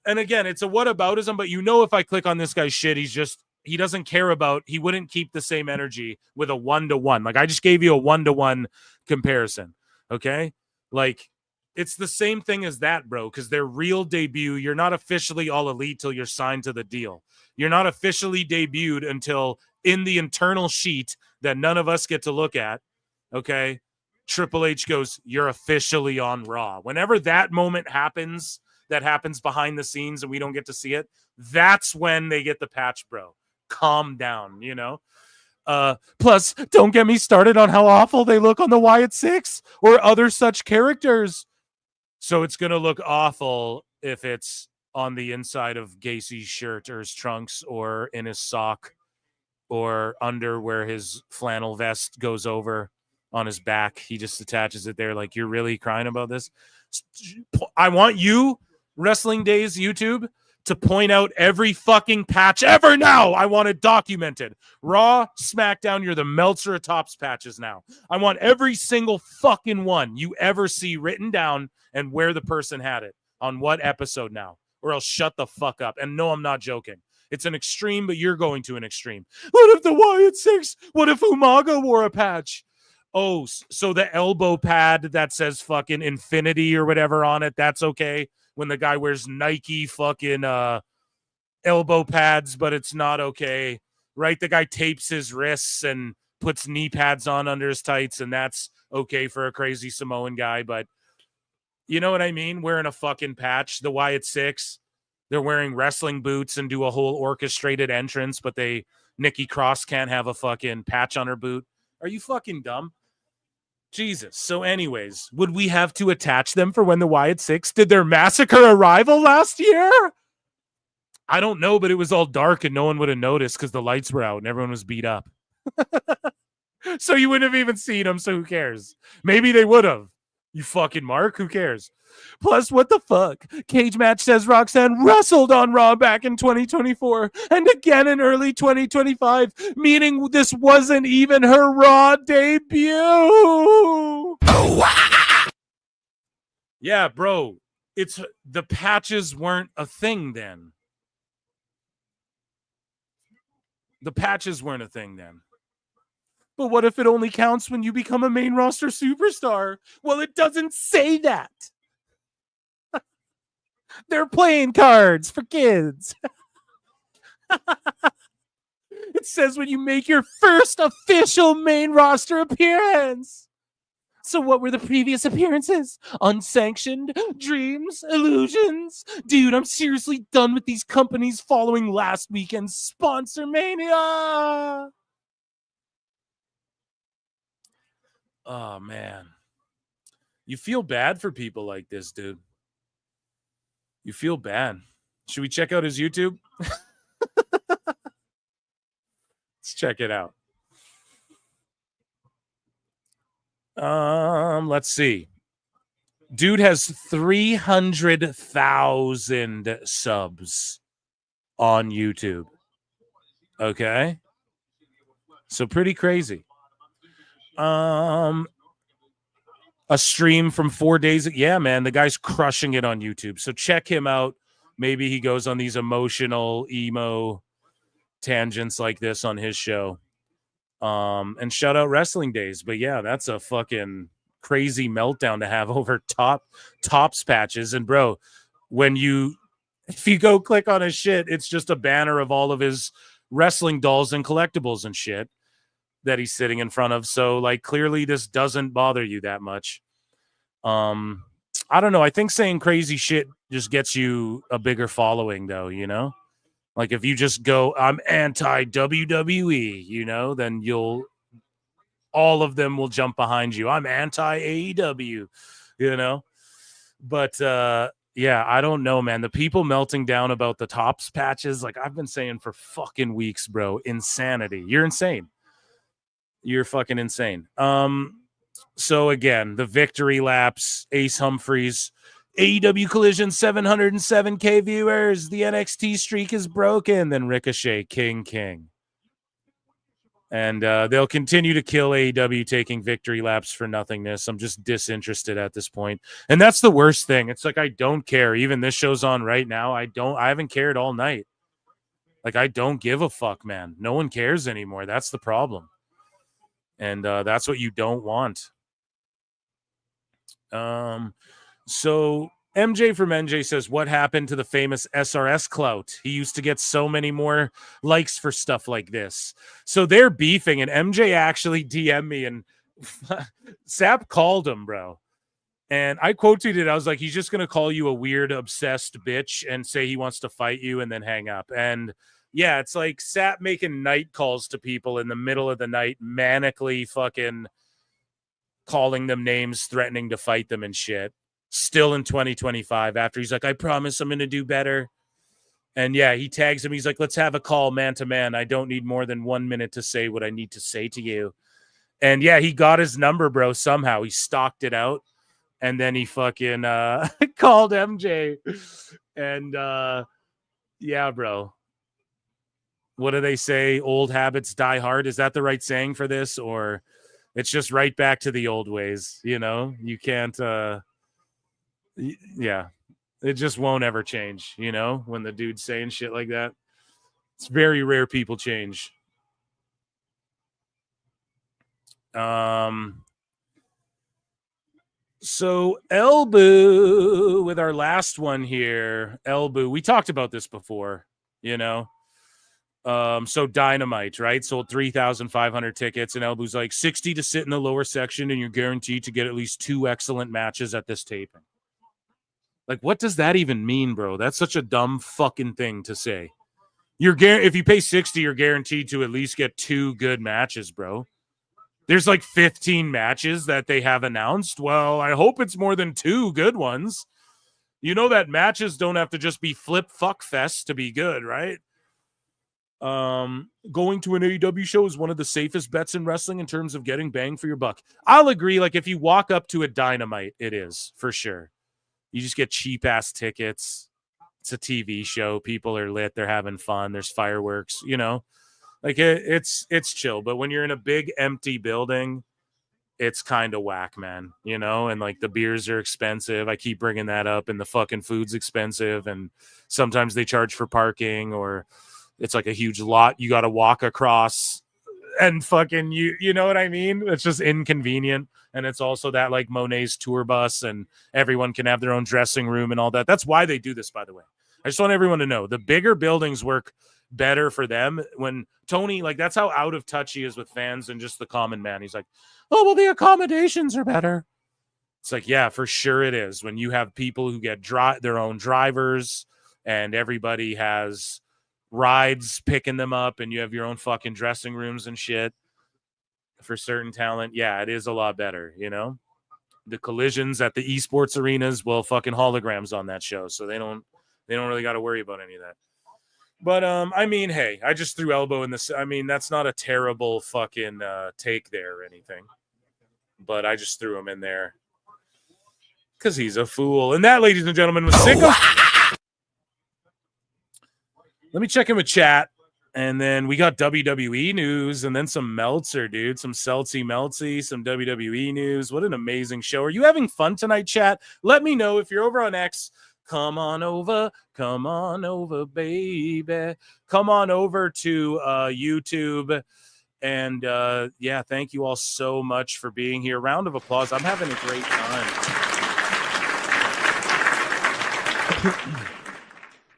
and again, it's a whataboutism, but you know if I click on this guy's shit, he doesn't care about, he wouldn't keep the same energy with a 1-to-1. Like, I just gave you a 1-to-1 comparison, okay? Like, it's the same thing as that, bro, because their real debut, you're not officially All Elite till you're signed to the deal. You're not officially debuted until in the internal sheet that none of us get to look at, okay? Triple H goes, you're officially on Raw. Whenever that moment happens, that happens behind the scenes and we don't get to see it, that's when they get the patch, bro. Calm down, you know? Plus, don't get me started on how awful they look on the Wyatt Six or other such characters. So it's going to look awful if it's on the inside of Gacy's shirt or his trunks or in his sock or under where his flannel vest goes over. On his back, he just attaches it there. Like, you're really crying about this? I want you, Wrestling Days YouTube, to point out every fucking patch ever now. I want it documented. Raw, SmackDown, you're the Meltzer of Tops patches now. I want every single fucking one you ever see written down and where the person had it on what episode now, or else shut the fuck up. And no, I'm not joking. It's an extreme, but you're going to an extreme. What if the Wyatt Six? What if Umaga wore a patch? Oh, so the elbow pad that says fucking Infinity or whatever on it, that's okay when the guy wears Nike fucking elbow pads, but it's not okay, right? The guy tapes his wrists and puts knee pads on under his tights, and that's okay for a crazy Samoan guy, but you know what I mean? Wearing a fucking patch. The Wyatt Six, they're wearing wrestling boots and do a whole orchestrated entrance, but Nikki Cross can't have a fucking patch on her boot. Are you fucking dumb? Jesus. So anyways, would we have to attach them for when the Wyatt Six did their massacre arrival last year? I don't know, but it was all dark and no one would have noticed because the lights were out and everyone was beat up. So you wouldn't have even seen them, so who cares? Maybe they would have. You fucking Mark, who cares? Plus, what the fuck? Cage Match says Roxanne wrestled on Raw back in 2024 and again in early 2025, meaning this wasn't even her Raw debut. Yeah, bro. It's the patches weren't a thing then. The patches weren't a thing then. But what if it only counts when you become a main roster superstar? Well, it doesn't say that. They're playing cards for kids. It says when you make your first official main roster appearance. So what were the previous appearances? Unsanctioned? Dreams? Illusions? Dude, I'm seriously done with these companies following last weekend's Sponsor Mania. Oh, man. You feel bad for people like this, dude. You feel bad. Should we check out his YouTube? Let's check it out. Let's see. Dude has 300,000 subs on YouTube. Okay. So pretty crazy. a stream from 4 days. Yeah, man, the guy's crushing it on YouTube. So check him out. Maybe he goes on these emotional emo tangents like this on his show. And shout out Wrestling Days. But yeah, that's a fucking crazy meltdown to have over tops patches. And bro, if you go click on his shit, it's just a banner of all of his wrestling dolls and collectibles and shit that he's sitting in front of. So like clearly this doesn't bother you that much. I don't know. I think saying crazy shit just gets you a bigger following though, you know? Like if you just go, I'm anti WWE, you know, then all of them will jump behind you. I'm anti AEW, you know? But yeah, I don't know, man. The people melting down about the tops patches, like I've been saying for fucking weeks, bro. Insanity. You're insane. You're fucking insane. So again, the victory laps, Ace Humphreys, AEW Collision, 707K viewers. The NXT streak is broken. Then Ricochet, King. And they'll continue to kill AEW taking victory laps for nothingness. I'm just disinterested at this point. And that's the worst thing. It's like I don't care. Even this show's on right now. I haven't cared all night. Like I don't give a fuck, man. No one cares anymore. That's the problem. And that's what you don't want. So MJ from NJ says, what happened to the famous SRS clout? He used to get so many more likes for stuff like this. So they're beefing, and MJ actually DM'd me, and Sap called him, bro. And I quote tweeted, I was like, he's just going to call you a weird, obsessed bitch and say he wants to fight you and then hang up. And yeah, it's like Sap making night calls to people in the middle of the night, manically fucking calling them names, threatening to fight them and shit. Still in 2025 after he's like, I promise I'm going to do better. And yeah, he tags him. He's like, let's have a call man to man. I don't need more than 1 minute to say what I need to say to you. And yeah, he got his number, bro. Somehow he stalked it out. And then he fucking called MJ. And yeah, bro. What do they say? Old habits die hard. Is that the right saying for this? Or it's just right back to the old ways, you know? You can't yeah, it just won't ever change, you know, when the dude's saying shit like that. It's very rare people change. So Elboo with our last one here. Elboo, we talked about this before, you know. So Dynamite, right? Sold 3,500 tickets, and Elboo's like 60 to sit in the lower section, and you're guaranteed to get at least 2 excellent matches at this taping. Like, what does that even mean, bro? That's such a dumb fucking thing to say. If you pay 60, you're guaranteed to at least get 2 good matches, bro. There's like 15 matches that they have announced. Well, I hope it's more than 2 good ones. You know that matches don't have to just be flip fuck fest to be good, right? Going to an AEW show is one of the safest bets in wrestling in terms of getting bang for your buck. I'll agree. Like if you walk up to a Dynamite, it is for sure. You just get cheap ass tickets. It's a TV show. People are lit. They're having fun. There's fireworks, you know, like it's chill. But when you're in a big empty building, it's kind of whack, man, you know, and like the beers are expensive. I keep bringing that up, and the fucking food's expensive. And sometimes they charge for parking, or it's like a huge lot you got to walk across, and fucking you know what I mean? It's just inconvenient. And it's also that like Monet's tour bus, and everyone can have their own dressing room and all that. That's why they do this, by the way. I just want everyone to know the bigger buildings work better for them. When Tony, like, that's how out of touch he is with fans and just the common man. He's like, oh, well, the accommodations are better. It's like, yeah, for sure it is. When you have people who get their own drivers, and everybody has rides picking them up, and you have your own fucking dressing rooms and shit for certain talent, yeah, it is a lot better, you know. The collisions at the esports arenas, well, fucking holograms on that show, so they don't really got to worry about any of that. But I mean, hey, I just threw elbow in this. I mean, that's not a terrible fucking take there or anything, but I just threw him in there because he's a fool. And that, ladies and gentlemen, was Sicko. Let me check in with chat. And then we got WWE news and then some Meltzer, dude. Some Meltzy, some WWE news. What an amazing show. Are you having fun tonight, chat? Let me know if you're over on X. Come on over, baby. Come on over to YouTube. And yeah, thank you all so much for being here. Round of applause. I'm having a great time.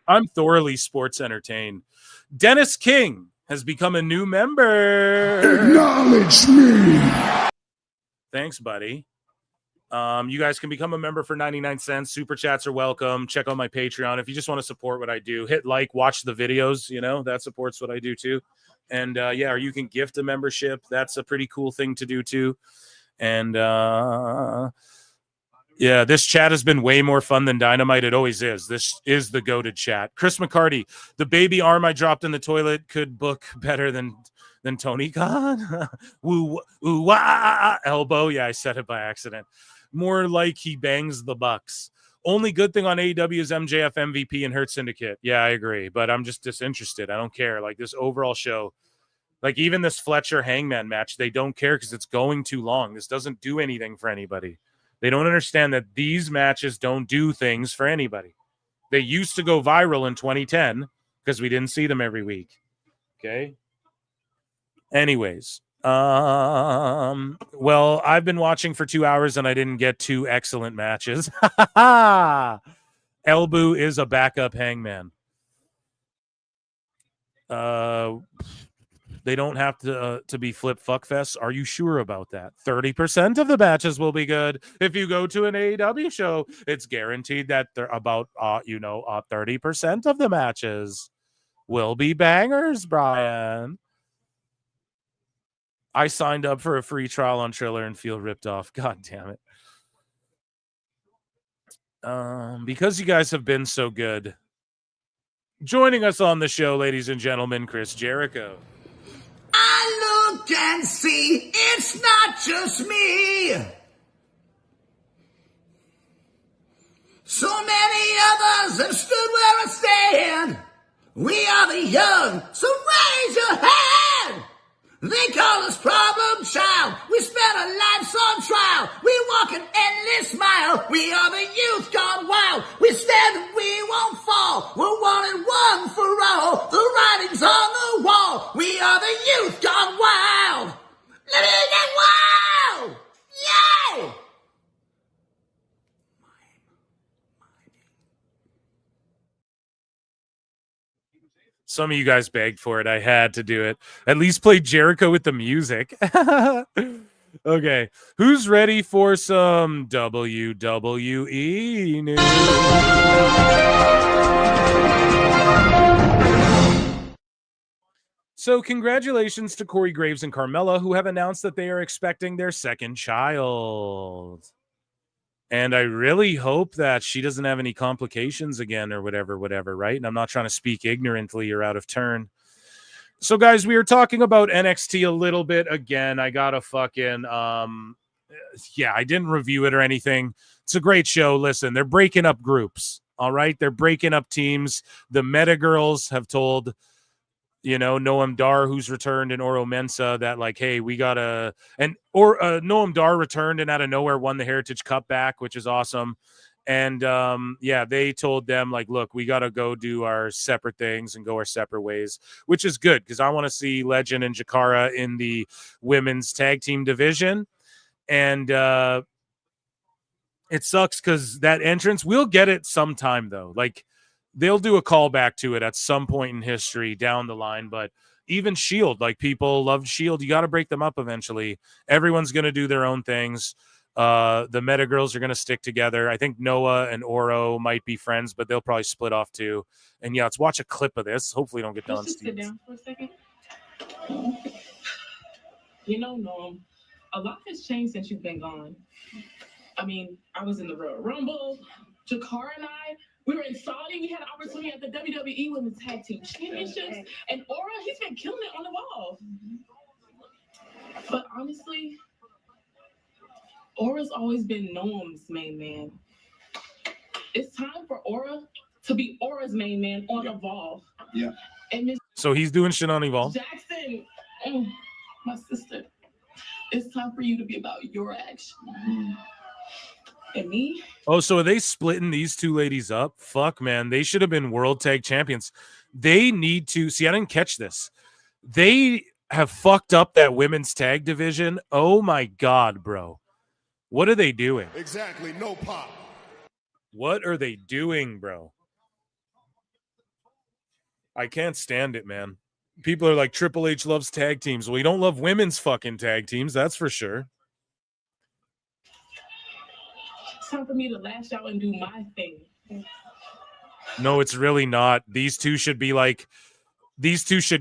I'm thoroughly sports entertained. Dennis King has become a new member. Acknowledge me. Thanks, buddy. You guys can become a member for 99 cents. Super chats are welcome. Check out my Patreon. If you just want to support what I do, hit like, watch the videos. You know, that supports what I do too. And yeah, or you can gift a membership. That's a pretty cool thing to do too. And yeah, this chat has been way more fun than Dynamite. It always is. This is the goated chat. Chris McCarty, the baby arm I dropped in the toilet could book better than Tony Khan. Woo, ooh, wah, elbow. Yeah, I said it by accident. More like he bangs the Bucks. Only good thing on AEW is MJF MVP and Hurt Syndicate. Yeah, I agree, but I'm just disinterested. I don't care. Like this overall show, like even this Fletcher Hangman match, they don't care because it's going too long. This doesn't do anything for anybody. They don't understand that these matches don't do things for anybody. They used to go viral in 2010 because we didn't see them every week. Okay. Anyways, well, I've been watching for 2 hours and I didn't get 2 excellent matches. Elbu is a backup Hangman. They don't have to be flip fuck fests. Are you sure about that? 30% of the matches will be good. If you go to an AEW show, it's guaranteed that they're about 30% of the matches will be bangers, Brian. I signed up for a free trial on Triller and feel ripped off. God damn it. Because you guys have been so good. Joining us on the show, ladies and gentlemen, Chris Jericho. I look and see it's not just me. So many others have stood where I stand. We are the young, so raise your hand. They call us problem child. We spent our lives on trial. We walk an endless mile. We are the youth gone wild. We stand and we won't fall. We're one and one for all. The writing's on the wall. We are the youth gone wild. Let it get wild. Yay! Some of you guys begged for it. I had to do it. At least play Jericho with the music. Okay. Who's ready for some WWE news? So congratulations to Corey Graves and Carmella, who have announced that they are expecting their second child. And I really hope that she doesn't have any complications again or whatever, right? And I'm not trying to speak ignorantly or out of turn. So, guys, we were talking about NXT a little bit. Again, I got a fucking, yeah, I didn't review it or anything. It's a great show. Listen, they're breaking up groups, all right? They're breaking up teams. The Meta Girls have told, Noam Dar, who's returned, and Oro Mensah that, like, hey, we gotta, and Noam Dar returned and out of nowhere won the Heritage Cup back, which is awesome. And yeah, they told them, like, look, we gotta go do our separate things and go our separate ways, which is good because I want to see Legend and Jakara in the women's tag team division. And it sucks because that entrance, we'll get it sometime though. Like, they'll do a callback to it at some point in history down the line, but even Shield, like, people loved Shield. You got to break them up eventually. Everyone's going to do their own things. The Meta Girls are going to stick together. I think Noah and Oro might be friends, but they'll probably split off too. And yeah, let's watch a clip of this. Hopefully don't get done. Just sit down for a second. Noam, a lot has changed since you've been gone. I mean, I was in the Royal Rumble. Jakara and I, we were in Saudi. We had an opportunity at the WWE Women's Tag Team Championships. And Ora, he's been killing it on the wall. But honestly, Ora's always been Noam's main man. It's time for Ora to be Ora's main man on Evolve. Yeah. And So he's doing shit on Evolve. Jackson, my sister, it's time for you to be about your action. And me? Oh, so are they splitting these two ladies up? Fuck, man. They should have been world tag champions. They need to see. I didn't catch this. They have fucked up that women's tag division. Oh my God, bro. What are they doing? Exactly. No pop. What are they doing, bro? I can't stand it, man. People are like, Triple H loves tag teams. Well, you don't love women's fucking tag teams, that's for sure. It's time for me to lash out and do my thing. No, it's really not. These two should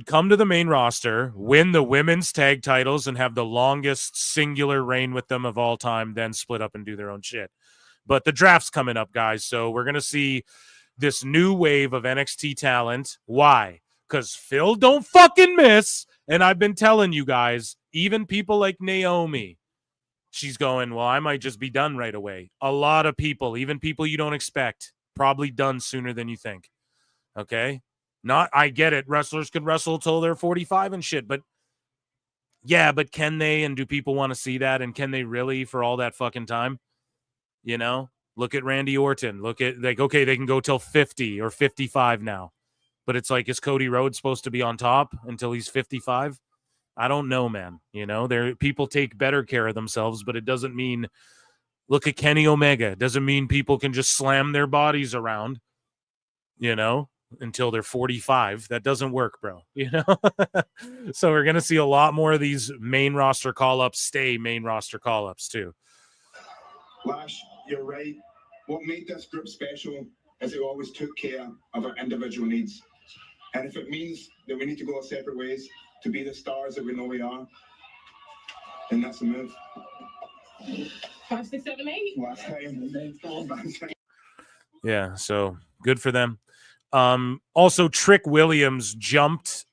come to the main roster, win the women's tag titles, and have the longest singular reign with them of all time, then split up and do their own shit. But the draft's coming up, guys, so we're going to see this new wave of NXT talent. Why? Because Phil don't fucking miss, and I've been telling you guys, even people like Naomi, she's going, well, I might just be done right away. A lot of people, even people you don't expect, probably done sooner than you think. Okay? I get it. Wrestlers could wrestle till they're 45 and shit, but yeah, but can they, and do people want to see that, and can they really for all that fucking time? You know? Look at Randy Orton. Look at, like, okay, they can go till 50 or 55 now. But it's like, is Cody Rhodes supposed to be on top until he's 55? I don't know, man. You know, people take better care of themselves, but it doesn't mean, look at Kenny Omega. It doesn't mean people can just slam their bodies around, you know, until they're 45. That doesn't work, bro. You know? So we're going to see a lot more of these main roster call-ups stay main roster call-ups too. Lash, you're right. What made this group special is they always took care of our individual needs. And if it means that we need to go our separate ways to be the stars that we know we are, then that's a move. 5, 6, 7, 8. Last time. Yeah, so good for them. Also, Trick Williams jumped,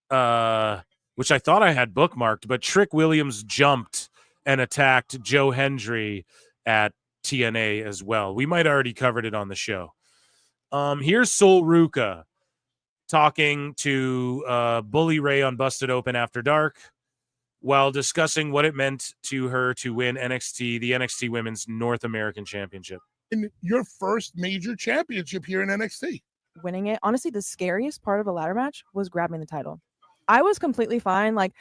which I thought I had bookmarked, but Trick Williams jumped and attacked Joe Hendry at TNA as well. We might already covered it on the show. Here's Sol Ruka talking to Bully Ray on Busted Open After Dark while discussing what it meant to her to win the NXT Women's North American Championship. In your first major championship here in NXT. Winning it. Honestly, the scariest part of a ladder match was grabbing the title. I was completely fine, like,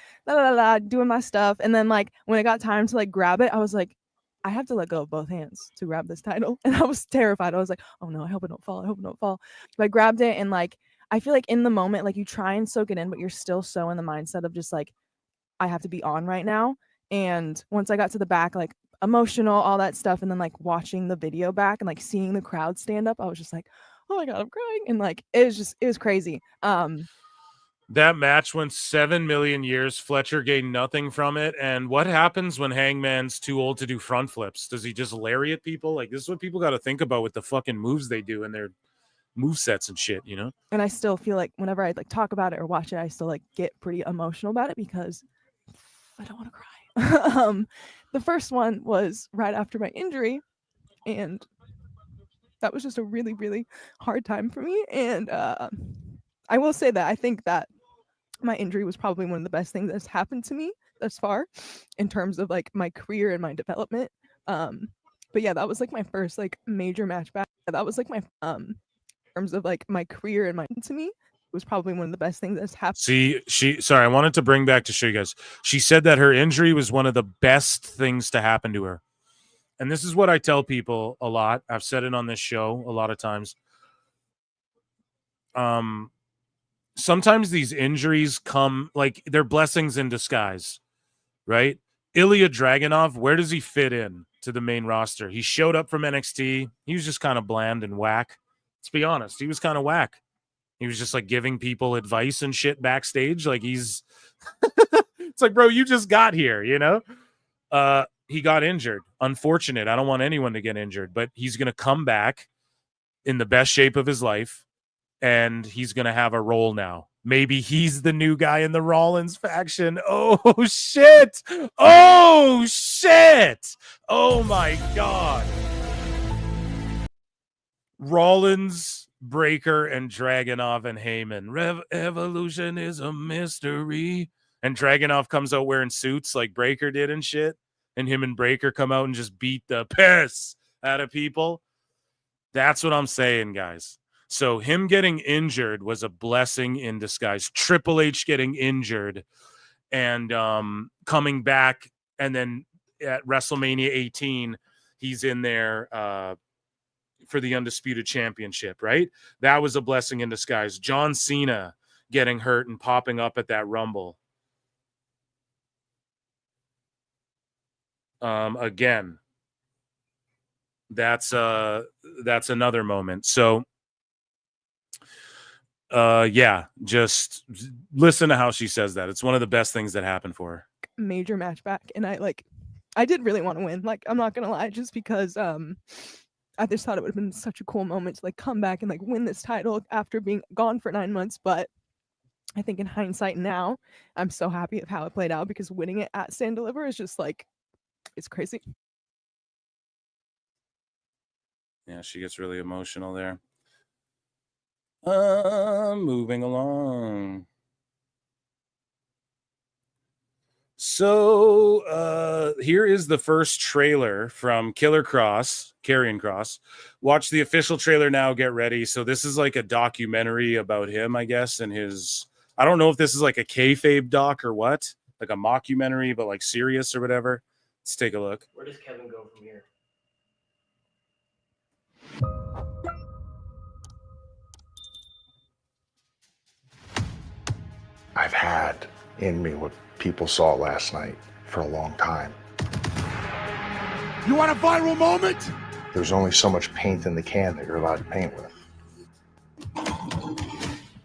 doing my stuff. And then, like, when it got time to, like, grab it, I was like, I have to let go of both hands to grab this title. And I was terrified. I was like, oh no, I hope it don't fall. I hope it don't fall. But I grabbed it, and, like, I feel like in the moment, like, you try and soak it in, but you're still so in the mindset of just, like, I have to be on right now. And once I got to the back, like, emotional, all that stuff, and then, like, watching the video back and, like, seeing the crowd stand up, I was just like, oh my God, I'm crying. And, like, it was crazy. That match went 7 million years. Fletcher gained nothing from it. And what happens when Hangman's too old to do front flips? Does he just lariat people? Like, this is what people got to think about with the fucking moves they do and their move sets and shit, you know? And I still feel like whenever I, like, talk about it or watch it, I still, like, get pretty emotional about it because I don't want to cry. The first one was right after my injury, and that was just a really, really hard time for me. And I will say that I think that my injury was probably one of the best things that's happened to me thus far in terms of, like, my career and my development. But yeah, that was, like, my first, like, major match back. That was, like, my in terms of, like, my career and to me, it was probably one of the best things that's happened. See, I wanted to bring back to show you guys. She said that her injury was one of the best things to happen to her. And this is what I tell people a lot. I've said it on this show a lot of times. Sometimes these injuries come, like, they're blessings in disguise, right? Ilya Dragunov, where does he fit in to the main roster? He showed up from NXT. He was just kind of bland and whack. Let's be honest. He was kind of whack. He was just, like, giving people advice and shit backstage. Like, he's it's like, bro, you just got here, you know? He got injured. Unfortunate. I don't want anyone to get injured, but he's going to come back in the best shape of his life, and he's going to have a role now. Maybe he's the new guy in the Rollins faction. Oh, shit. Oh, shit. Oh, my God. Rollins Breaker and Dragunov and Heyman. Evolution is a mystery. And Dragunov comes out wearing suits like Breaker did and shit. And him and Breaker come out and just beat the piss out of people. That's what I'm saying, guys. So him getting injured was a blessing in disguise. Triple H getting injured and coming back, and then at WrestleMania 18, he's in there for the Undisputed Championship, right? That was a blessing in disguise. John Cena getting hurt and popping up at that Rumble. Again, that's another moment. So yeah, just listen to how she says that. It's one of the best things that happened for her. Major match back, and I did really want to win. Like, I'm not gonna lie, just because I just thought it would have been such a cool moment to come back and win this title after being gone for 9 months. But I think in hindsight now, I'm so happy of how it played out, because winning it at Stand Deliver is just it's crazy. Yeah, she gets really emotional there. Moving along. So here is the first trailer from Karrion Kross. Watch the official trailer now. Get ready. So this is like a documentary about him, I guess, and his. I don't know if this is like a kayfabe doc or what, like a mockumentary, but like serious or whatever. Let's take a look. Where does Kevin go from here? I've had in me what people saw last night for a long time. You want a viral moment? There's only so much paint in the can that you're allowed to paint with.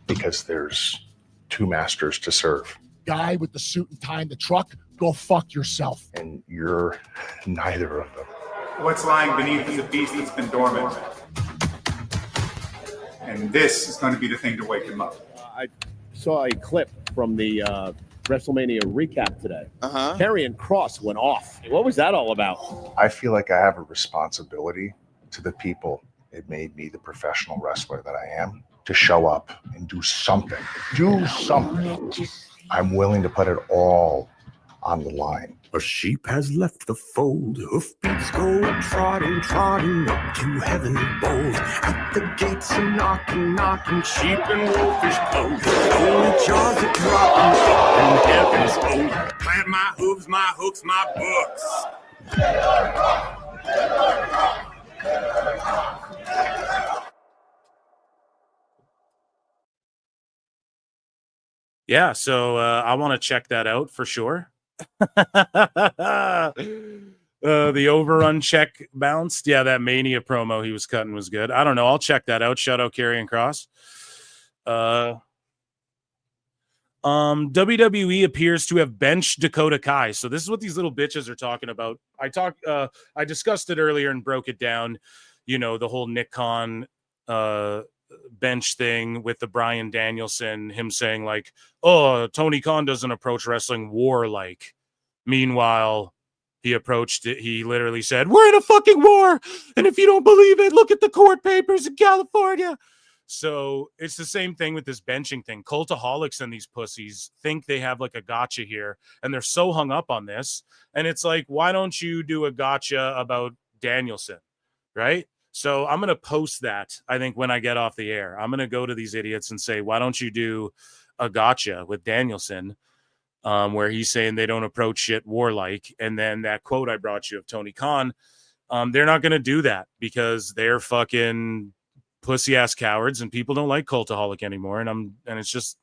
Because there's two masters to serve. Guy with the suit and tie in the truck, go fuck yourself. And you're neither of them. What's lying beneath is a beast that's been dormant. And this is going to be the thing to wake him up. I saw a clip from the WrestleMania recap today. Karrion Kross went off. What was that all about? I feel like I have a responsibility to the people that made me the professional wrestler that I am, to show up and do something. Do something. I'm willing to put it all on the line. A sheep has left the fold, hoofbeats go trotting, trotting up to heaven bold. At the gates a knocking, knocking, sheep and wolfish clothes. Only jaws are dropping up in heaven's old. Plant my hooves, my hooks, my books. Yeah, so I want to check that out for sure. The overrun check bounced. Yeah, that Mania promo he was cutting was good. I don't know. I'll check that out. Shout out Karrion Kross. WWE appears to have benched Dakota Kai. So this is what these little bitches are talking about. I discussed it earlier and broke it down. You know, the whole Nick Khan bench thing with the Bryan Danielson, him saying like, oh, Tony Khan doesn't approach wrestling war-like. Meanwhile, he literally said, we're in a fucking war, and if you don't believe it, look at the court papers in California. So it's the same thing with this benching thing. Cultaholics and these pussies think they have like a gotcha here, and they're so hung up on this. And it's like, why don't you do a gotcha about Danielson, right? So I'm going to post that, I think, when I get off the air. I'm going to go to these idiots and say, why don't you do a gotcha with Danielson, where he's saying they don't approach shit warlike. And then that quote I brought you of Tony Khan, they're not going to do that because they're fucking pussy-ass cowards and people don't like Cultaholic anymore. And it's just,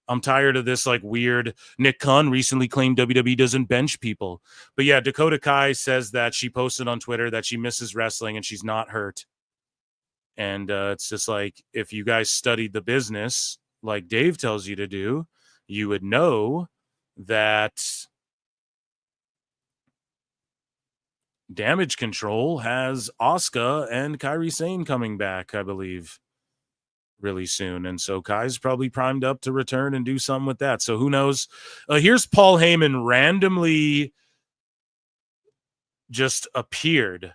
I'm tired of this like weird. Nick Khan recently claimed WWE doesn't bench people. But yeah, Dakota Kai says that she posted on Twitter that she misses wrestling and she's not hurt. And it's just like, if you guys studied the business like Dave tells you to do, you would know that Damage Control has Asuka and Kairi Sane coming back, I believe, really soon. And so Kai's probably primed up to return and do something with that. So who knows? Here's Paul Heyman randomly just appeared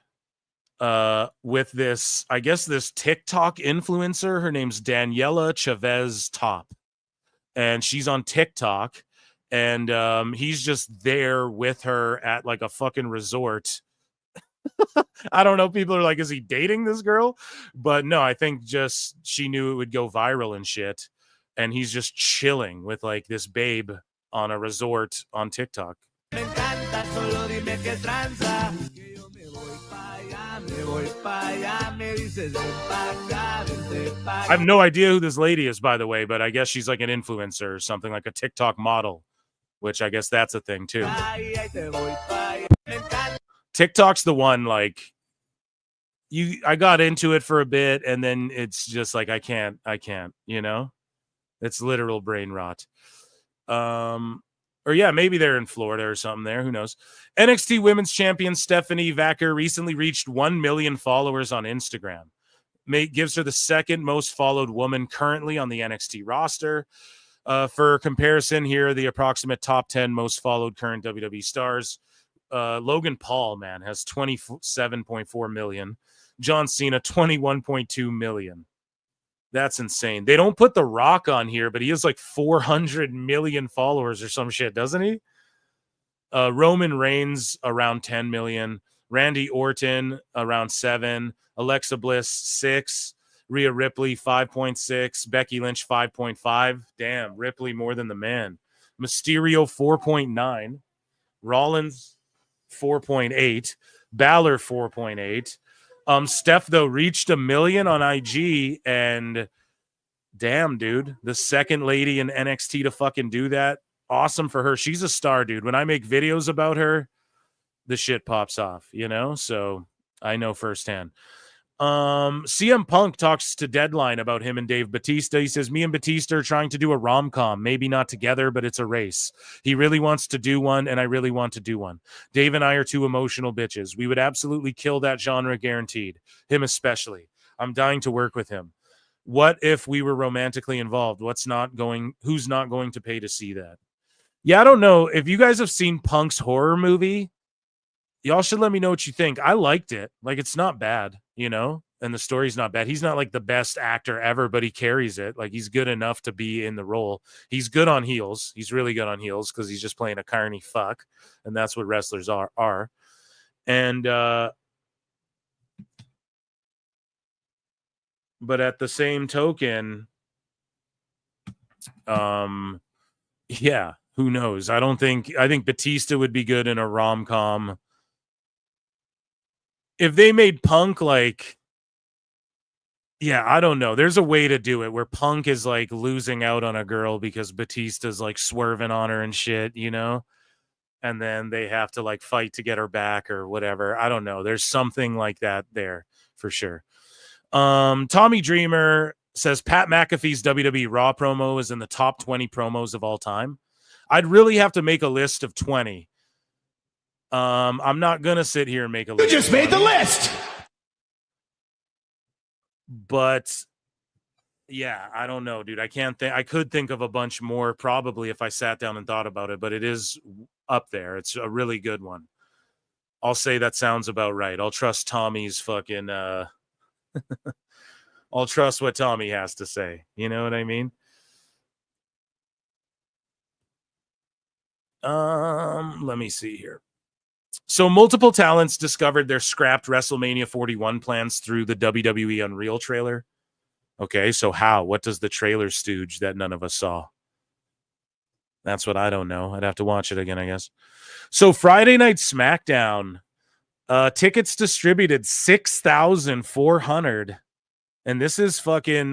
with this, I guess, this TikTok influencer. Her name's Daniela Chavez Top, and she's on TikTok, and he's just there with her at like a fucking resort. I don't know. People are like, is he dating this girl? But no, I think just she knew it would go viral and shit. And he's just chilling with like this babe on a resort on TikTok. I have no idea who this lady is, by the way, but I guess she's like an influencer or something, like a TikTok model, which I guess that's a thing too. TikTok's the one, like, I got into it for a bit and then it's just like I can't, you know? It's literal brain rot. Or yeah, maybe they're in Florida or something there, who knows. NXT Women's Champion Stephanie Vacker recently reached 1 million followers on Instagram. Gives her the second most followed woman currently on the NXT roster. For comparison here, the approximate top 10 most followed current WWE stars. Logan Paul, man, has 27.4 million. John Cena, 21.2 million. That's insane. They don't put The Rock on here, but he has like 400 million followers or some shit, doesn't he? Roman Reigns, around 10 million. Randy Orton, around 7. Alexa Bliss, 6. Rhea Ripley, 5.6. Becky Lynch, 5.5. Damn, Ripley more than the man. Mysterio, 4.9. Rollins, 4.8. Balor, 4.8. Steph, though, reached 1 million on IG, and damn, dude, the second lady in NXT to fucking do that. Awesome for her. She's a star, dude. When I make videos about her, the shit pops off, you know? So I know firsthand. CM Punk talks to Deadline about him and Dave Bautista. He says, me and Bautista are trying to do a rom-com, maybe not together, but it's a race. He really wants to do one, and I really want to do one. Dave and I are two emotional bitches. We would absolutely kill that genre, guaranteed. Him especially. I'm dying to work with him. What if we were romantically involved? Who's not going to pay to see that? Yeah, I don't know. If you guys have seen Punk's horror movie, y'all should let me know what you think. I liked it. Like, it's not bad, you know, and the story's not bad. He's not like the best actor ever, but he carries it. Like, he's good enough to be in the role. He's good on heels. He's really good on heels because he's just playing a carny fuck, and that's what wrestlers are. And but at the same token, yeah, who knows? I think Batista would be good in a rom-com. If they made Punk like, yeah, I don't know. There's a way to do it where Punk is like losing out on a girl because Batista's like swerving on her and shit, you know? And then they have to like fight to get her back or whatever. I don't know. There's something like that there for sure. Tommy Dreamer says Pat McAfee's WWE Raw promo is in the top 20 promos of all time. I'd really have to make a list of 20. I'm not gonna sit here and make a list. You just made the list. But yeah, I don't know, dude. I can't think. I could think of a bunch more probably if I sat down and thought about it, but it is up there. It's a really good one. I'll say that sounds about right. I'll trust Tommy's fucking I'll trust what Tommy has to say. You know what I mean? Let me see here. So multiple talents discovered their scrapped WrestleMania 41 plans through the WWE Unreal trailer. Okay, so how? What does the trailer stooge that none of us saw? That's what I don't know. I'd have to watch it again, I guess. So Friday Night SmackDown, tickets distributed 6,400. And this is fucking,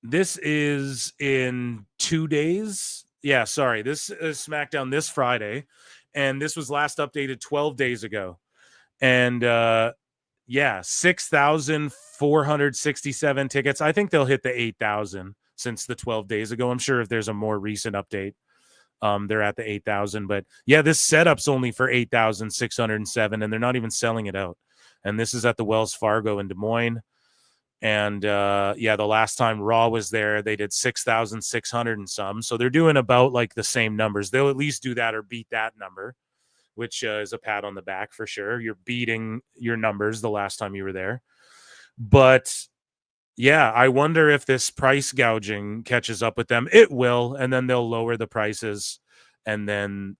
this is in 2 days. Yeah, sorry. This is SmackDown this Friday. And this was last updated 12 days ago. And, yeah, 6,467 tickets. I think they'll hit the 8,000 since the 12 days ago. I'm sure if there's a more recent update, they're at the 8,000. But yeah, this setup's only for 8,607, and they're not even selling it out. And this is at the Wells Fargo in Des Moines. And yeah, the last time Raw was there, they did 6,600 and some. So they're doing about like the same numbers. They'll at least do that or beat that number, which is a pat on the back for sure. You're beating your numbers the last time you were there. But yeah, I wonder if this price gouging catches up with them. It will, and then they'll lower the prices, and then,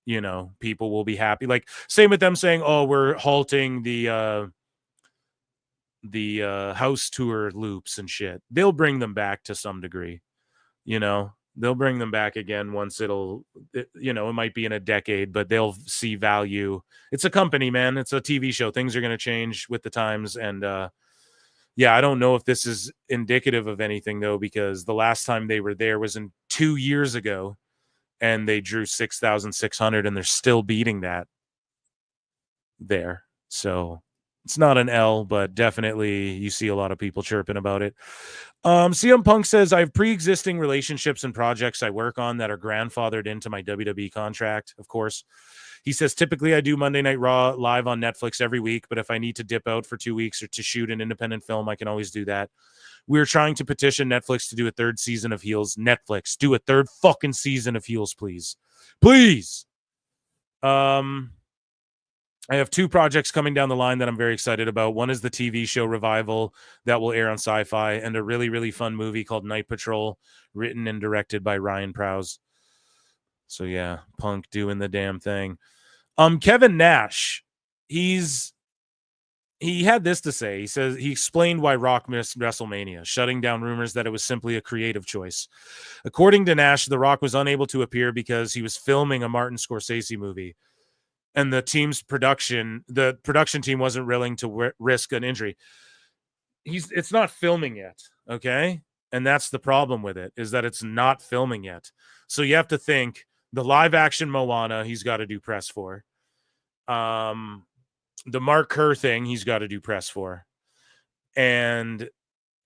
you know, people will be happy. Like, same with them saying, oh, we're halting the house tour loops and shit. They'll bring them back to some degree, you know. They'll bring them back again once it might be in a decade, but they'll see value. It's a company, man. It's a TV show. Things are going to change with the times. And yeah, I don't know if this is indicative of anything, though, because the last time they were there was in 2 years ago, and they drew 6,600, and they're still beating that there. So it's not an L, but definitely you see a lot of people chirping about it. CM Punk says, I have pre-existing relationships and projects I work on that are grandfathered into my WWE contract, of course. He says, typically I do Monday Night Raw live on Netflix every week, but if I need to dip out for 2 weeks or to shoot an independent film, I can always do that. We're trying to petition Netflix to do a 3rd season of Heels. Netflix, do a 3rd fucking season of Heels, please. Please. I have 2 projects coming down the line that I'm very excited about. One is the TV show Revival that will air on Sci-Fi, and a really, really fun movie called Night Patrol, written and directed by Ryan Prowse. So yeah, Punk doing the damn thing. Kevin Nash, he had this to say. He says he explained why Rock missed WrestleMania, shutting down rumors that it was simply a creative choice. According to Nash, The Rock was unable to appear because he was filming a Martin Scorsese movie. And the production team wasn't willing to risk an injury. It's not filming yet, okay? And that's the problem with it, is that it's not filming yet. So you have to think, the live action Moana, he's got to do press for. The Mark Kerr thing, he's got to do press for. And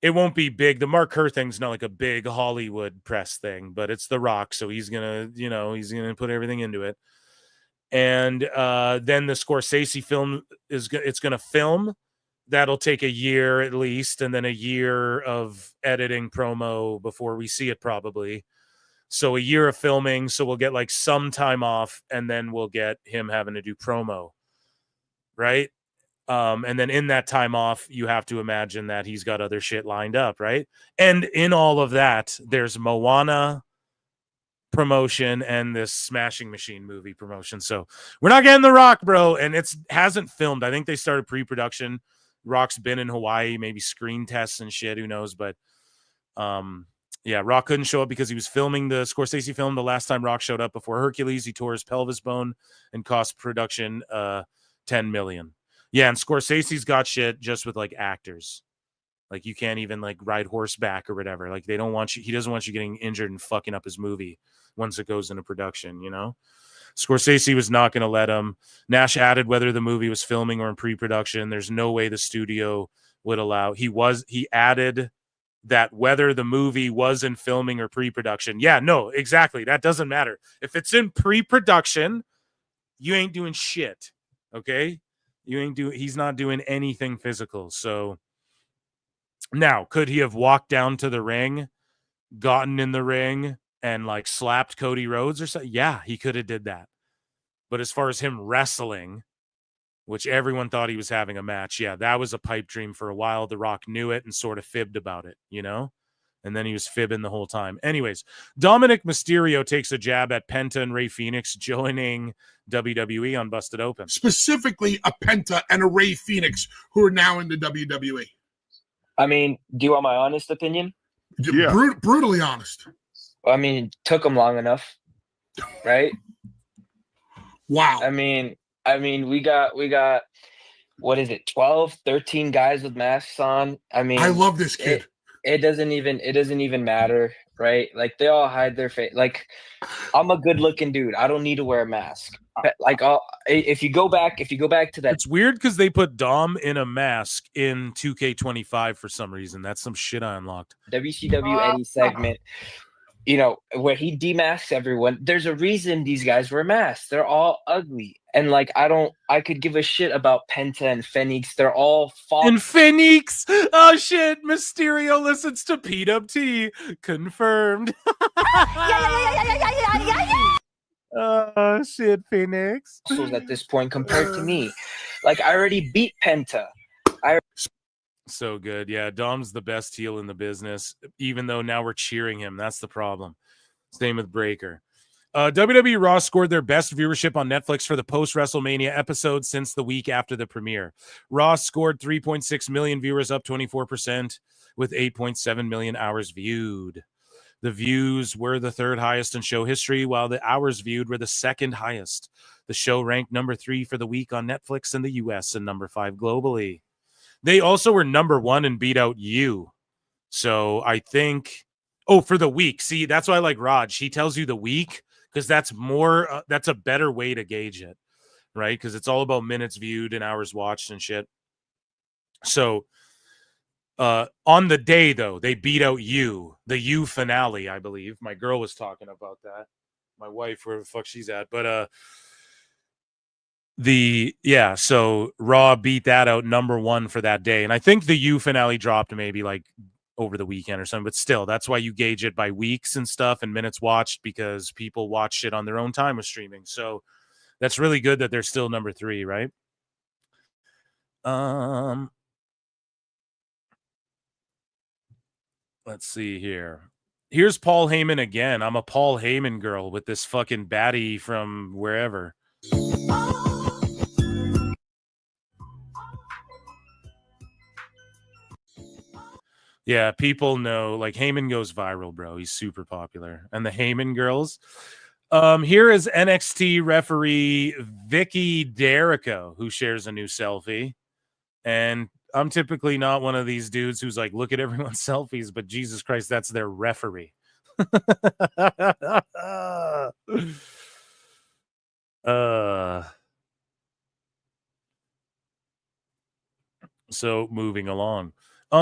it won't be big. The Mark Kerr thing's not like a big Hollywood press thing, but it's The Rock, so he's going to put everything into it. And then the Scorsese film it's going to film. That'll take a year at least, and then a year of editing promo before we see it probably. So a year of filming, so we'll get like some time off, and then we'll get him having to do promo, right? And then in that time off, you have to imagine that he's got other shit lined up, right? And in all of that, there's Moana promotion and this Smashing Machine movie promotion. So we're not getting The Rock, bro. And it hasn't filmed. I think they started pre-production. Rock's been in Hawaii, maybe screen tests and shit, who knows. But yeah, Rock couldn't show up because he was filming the Scorsese film. The last time Rock showed up before Hercules, he tore his pelvis bone and cost production $10 million. Yeah, and Scorsese's got shit just with like actors. Like you can't even like ride horseback or whatever. Like they don't want you. He doesn't want you getting injured and fucking up his movie once it goes into production, you know? Scorsese was not going to let him. Nash added whether the movie was filming or in pre-production. There's no way the studio would allow. He added that whether the movie was in filming or pre-production. Yeah, no, exactly. That doesn't matter. If it's in pre-production, you ain't doing shit. Okay? He's not doing anything physical. So now, could he have walked down to the ring, gotten in the ring, and like slapped Cody Rhodes or something? Yeah, he could have did that. But as far as him wrestling, which everyone thought he was having a match, yeah, that was a pipe dream for a while. The Rock knew it and sort of fibbed about it, you know? And then he was fibbing the whole time. Anyways, Dominic Mysterio takes a jab at Penta and Rey Fenix joining WWE on Busted Open. Specifically a Penta and a Rey Fenix who are now in the WWE. I mean, do you want my honest opinion? Yeah. Brutally honest. I mean, took them long enough, right? Wow. I mean, we got what is it, 12, 13 guys with masks on. I mean, I love this kid. It doesn't even matter, right? Like they all hide their face. Like I'm a good-looking dude. I don't need to wear a mask. Like if you go back to that, it's weird because they put Dom in a mask in 2K25 for some reason. That's some shit I unlocked. WCW Eddie segment, you know, where he demasks everyone. There's a reason these guys wear masks. They're all ugly. And like I could give a shit about Penta and Fenix. They're all And Fenix. Oh shit. Mysterio listens to PWT. Confirmed. Oh shit, Phoenix. At this point compared to me. Like, I already beat Penta. So good. Yeah, Dom's the best heel in the business, even though now we're cheering him. That's the problem. Same with Breaker. WWE Raw scored their best viewership on Netflix for the post-WrestleMania episode since the week after the premiere. Raw scored 3.6 million viewers, up 24%, with 8.7 million hours viewed. The views were the third highest in show history, while the hours viewed were the second highest. The show ranked number 3 for the week on Netflix in the US and number 5 globally. They also were number 1 and beat out You. So I think, for the week. See, that's why I like Raj. He tells you the week because that's more, that's a better way to gauge it, right? Because it's all about minutes viewed and hours watched and shit. So on the day, though, they beat out You, the You finale, I believe. My girl was talking about that. My wife, where the fuck she's at. But so Raw beat that out number 1 for that day. And I think the You finale dropped maybe like over the weekend or something, but still, that's why you gauge it by weeks and stuff and minutes watched, because people watch shit on their own time with streaming. So that's really good that they're still number 3, right? Let's see here. Here's Paul Heyman again. I'm a Paul Heyman girl with this fucking baddie from wherever. Yeah, people know, like, Heyman goes viral, bro. He's super popular. And the Heyman girls. Here is NXT referee Vicky Derico, who shares a new selfie. And I'm typically not one of these dudes who's like, look at everyone's selfies, but Jesus Christ, that's their referee. So moving along.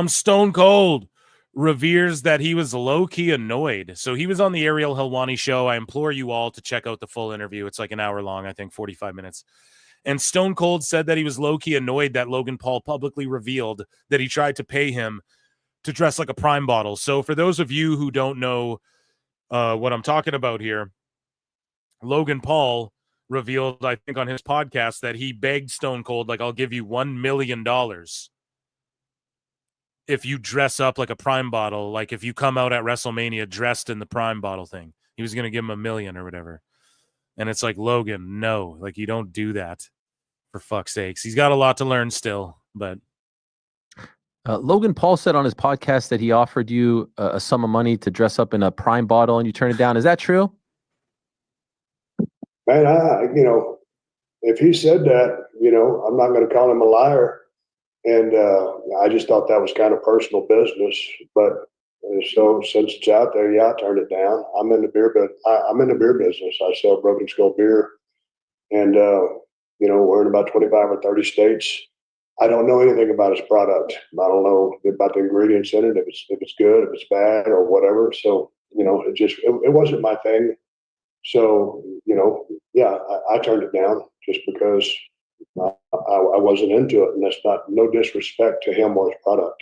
Stone Cold reveres that he was low-key annoyed. So he was on the Ariel Helwani show. I implore you all to check out the full interview. It's like an hour long, I think 45 minutes. And Stone Cold said that he was low-key annoyed that Logan Paul publicly revealed that he tried to pay him to dress like a Prime bottle. So for those of you who don't know what I'm talking about here, Logan Paul revealed, I think on his podcast, that he begged Stone Cold, like, I'll give you $1 million if you dress up like a Prime bottle, like if you come out at WrestleMania dressed in the Prime bottle thing. He was going to give him $1 million or whatever. And it's like, Logan, no, like, you don't do that, for fuck's sakes. He's got a lot to learn still, but. Logan Paul said on his podcast that he offered you a sum of money to dress up in a Prime bottle and you turned it down. Is that true? Man, if he said that, I'm not going to call him a liar. And I just thought that was kind of personal business. But so since it's out there, I turned it down. I'm in the beer business. I sell Broken Skull beer, and we're in about 25 or 30 states. I don't know anything about his product. I don't know about the ingredients in it, if it's good, if it's bad, or whatever. So it wasn't my thing. So I turned it down just because I wasn't into it, and that's no disrespect to him or his product.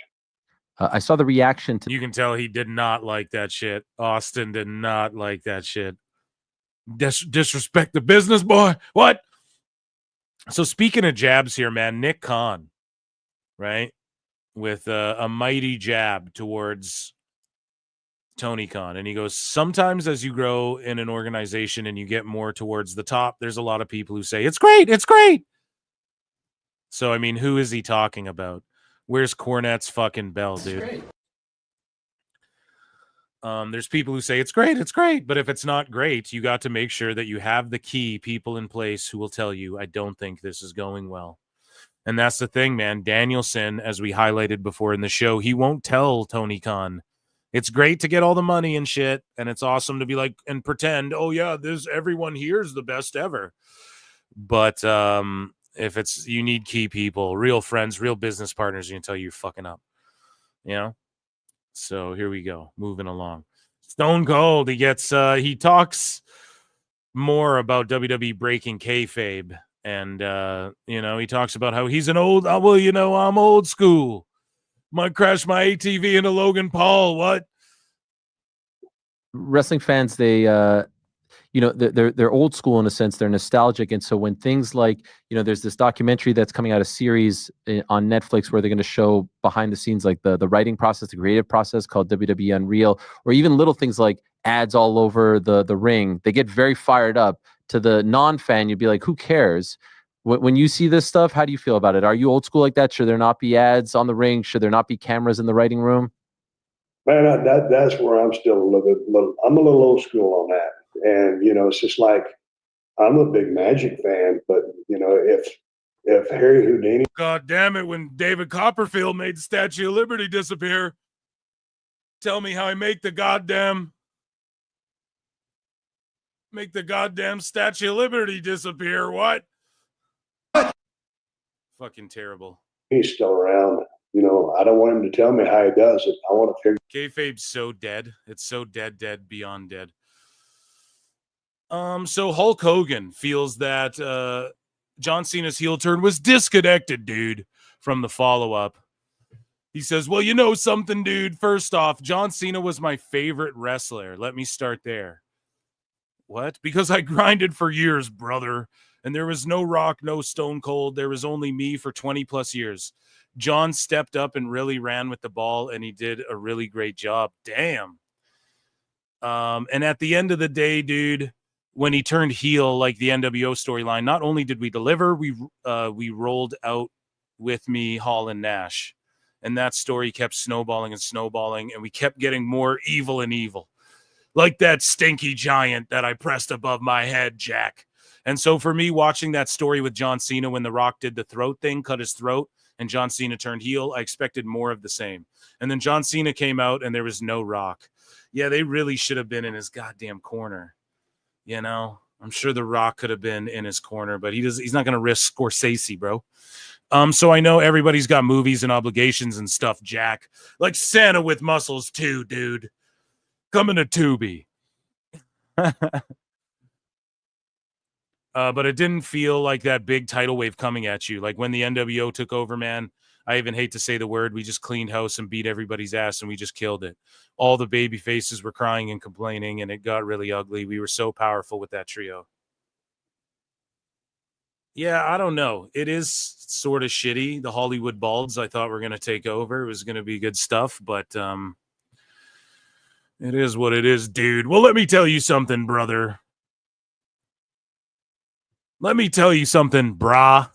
I saw the reaction to. You can tell he did not like that shit. Austin did not like that shit. Disrespect the business, boy. What? So speaking of jabs here, man, Nick Khan, right, with a mighty jab towards Tony Khan, and he goes, sometimes as you grow in an organization and you get more towards the top, there's a lot of people who say, it's great, it's great. So, I mean, who is he talking about? Where's Cornette's fucking bell, dude? There's people who say it's great, but if it's not great, you got to make sure that you have the key people in place who will tell you, I don't think this is going well. And that's the thing, man. Danielson, as we highlighted before in the show, he won't tell Tony Khan. It's great to get all the money and shit, and it's awesome to be like and pretend, oh yeah, everyone here is the best ever. But if you need key people, real friends, real business partners, you can tell you're fucking up. So here we go, moving along. Stone Cold, he talks more about WWE breaking kayfabe, and he talks about how he's I'm old school. Might crash my ATV into Logan Paul. What? Wrestling fans, they you know, they're old school in a sense. They're nostalgic, and so when things like, you know, there's this documentary that's coming out, a series on Netflix where they're going to show behind the scenes, like the writing process, the creative process, called WWE Unreal, or even little things like ads all over the ring. They get very fired up. To the non-fan, you'd be like, who cares? When you see this stuff, how do you feel about it? Are you old school like that? Should there not be ads on the ring? Should there not be cameras in the writing room? Man, that's where I'm still I'm a little old school on that. And, you know, it's just like, I'm a big Magic fan, but, you know, if Harry Houdini. God damn it, when David Copperfield made the Statue of Liberty disappear, tell me how I make the goddamn Statue of Liberty disappear. What? Fucking terrible. He's still around. You know, I don't want him to tell me how he does it. I want to figure. Kayfabe's so dead. It's so dead beyond dead. So Hulk Hogan feels that John Cena's heel turn was disconnected, dude, from the follow-up. He says, well, you know something, dude. First off, John Cena was my favorite wrestler. Let me start there. What? Because I grinded for years, brother. And there was no Rock, no Stone Cold. There was only me for 20 plus years. John stepped up and really ran with the ball, and he did a really great job. Damn. And at the end of the day, dude, when he turned heel, like the NWO storyline, not only did we deliver, we rolled out with me, Hall and Nash. And that story kept snowballing and snowballing, and we kept getting more evil and evil. Like that stinky giant that I pressed above my head, Jack. And so for me, watching that story with John Cena when The Rock did the throat thing, cut his throat, and John Cena turned heel, I expected more of the same. And then John Cena came out, and there was no Rock. Yeah, they really should have been in his goddamn corner. You know, I'm sure The Rock could have been in his corner, but he's not going to risk Scorsese, bro. So I know everybody's got movies and obligations and stuff, Jack. Like Santa with Muscles too, dude. Coming to Tubi. But it didn't feel like that big tidal wave coming at you. Like when the NWO took over, man, I even hate to say the word, we just cleaned house and beat everybody's ass and we just killed it. All the baby faces were crying and complaining, and it got really ugly. We were so powerful with that trio. Yeah, I don't know. It is sort of shitty. The Hollywood Balds I thought were going to take over. It was going to be good stuff, but it is what it is, dude. Well, let me tell you something, brother. Let me tell you something, brah.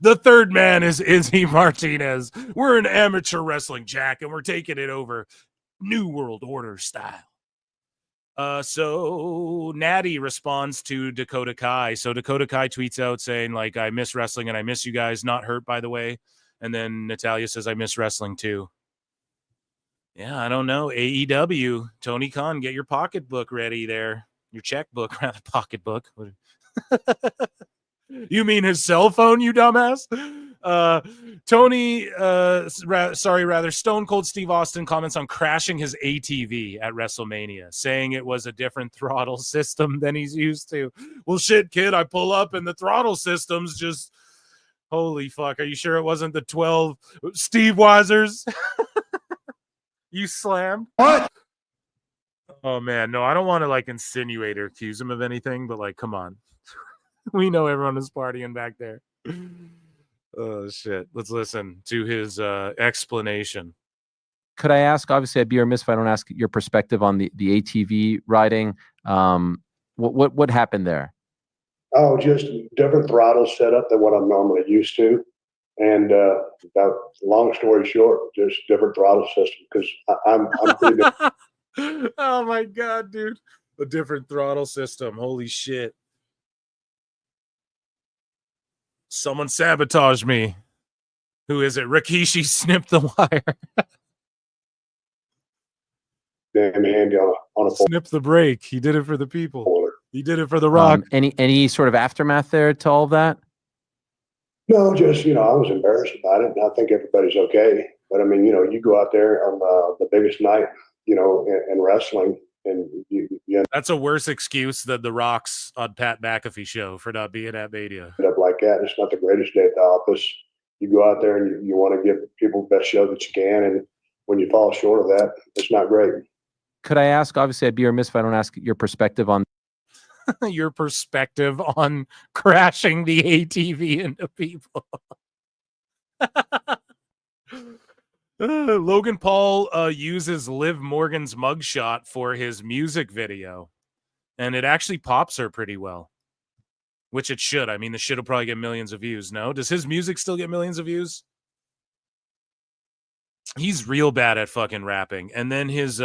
The third man is Izzy Martinez. We're in amateur wrestling, Jack, and we're taking it over New World Order style. So Natty responds to Dakota Kai. So Dakota Kai tweets out saying, like, I miss wrestling and I miss you guys. Not hurt, by the way. And then Natalya says, I miss wrestling too. Yeah, I don't know. AEW, Tony Khan, get your pocketbook ready there. Your checkbook, rather, pocketbook. You mean his cell phone, you dumbass? Stone Cold Steve Austin comments on crashing his ATV at WrestleMania, saying it was a different throttle system than he's used to. Well, shit, kid, I pull up and the throttle system's just, holy fuck, are you sure it wasn't the 12 Steve Weisers? You slammed? What? Oh, man, no, I don't want to, like, insinuate or accuse him of anything, but, like, come on. We know everyone is partying back there. Oh, shit. Let's listen to his explanation. Could I ask, obviously I'd be remiss if I don't ask your perspective on the ATV riding. What happened there? Oh, just different throttle setup than what I'm normally used to. And long story short, just different throttle system because I'm pretty good. Oh, my God, dude. A different throttle system. Holy shit. Someone sabotaged me. Who is it? Rikishi snipped the wire. Damn handy on a snip the brake. He did it for the people. He did it for The Rock. Any sort of aftermath there to all of that? No, just, I was embarrassed about it, and I think everybody's okay. But I mean, you go out there on the biggest night, in wrestling, and that's a worse excuse than The Rock's on Pat McAfee show for not being at Mania. Up like that, it's not the greatest day at the office. You go out there and you want to give people the best show that you can, and when you fall short of that, it's not great. could I ask? Obviously, I'd be remiss if I don't ask your perspective on your perspective on crashing the ATV into people. Logan Paul uses Liv Morgan's mugshot for his music video, and it actually pops her pretty well, which it should. I mean, the shit will probably get millions of views. No? Does his music still get millions of views? He's real bad at fucking rapping. And then his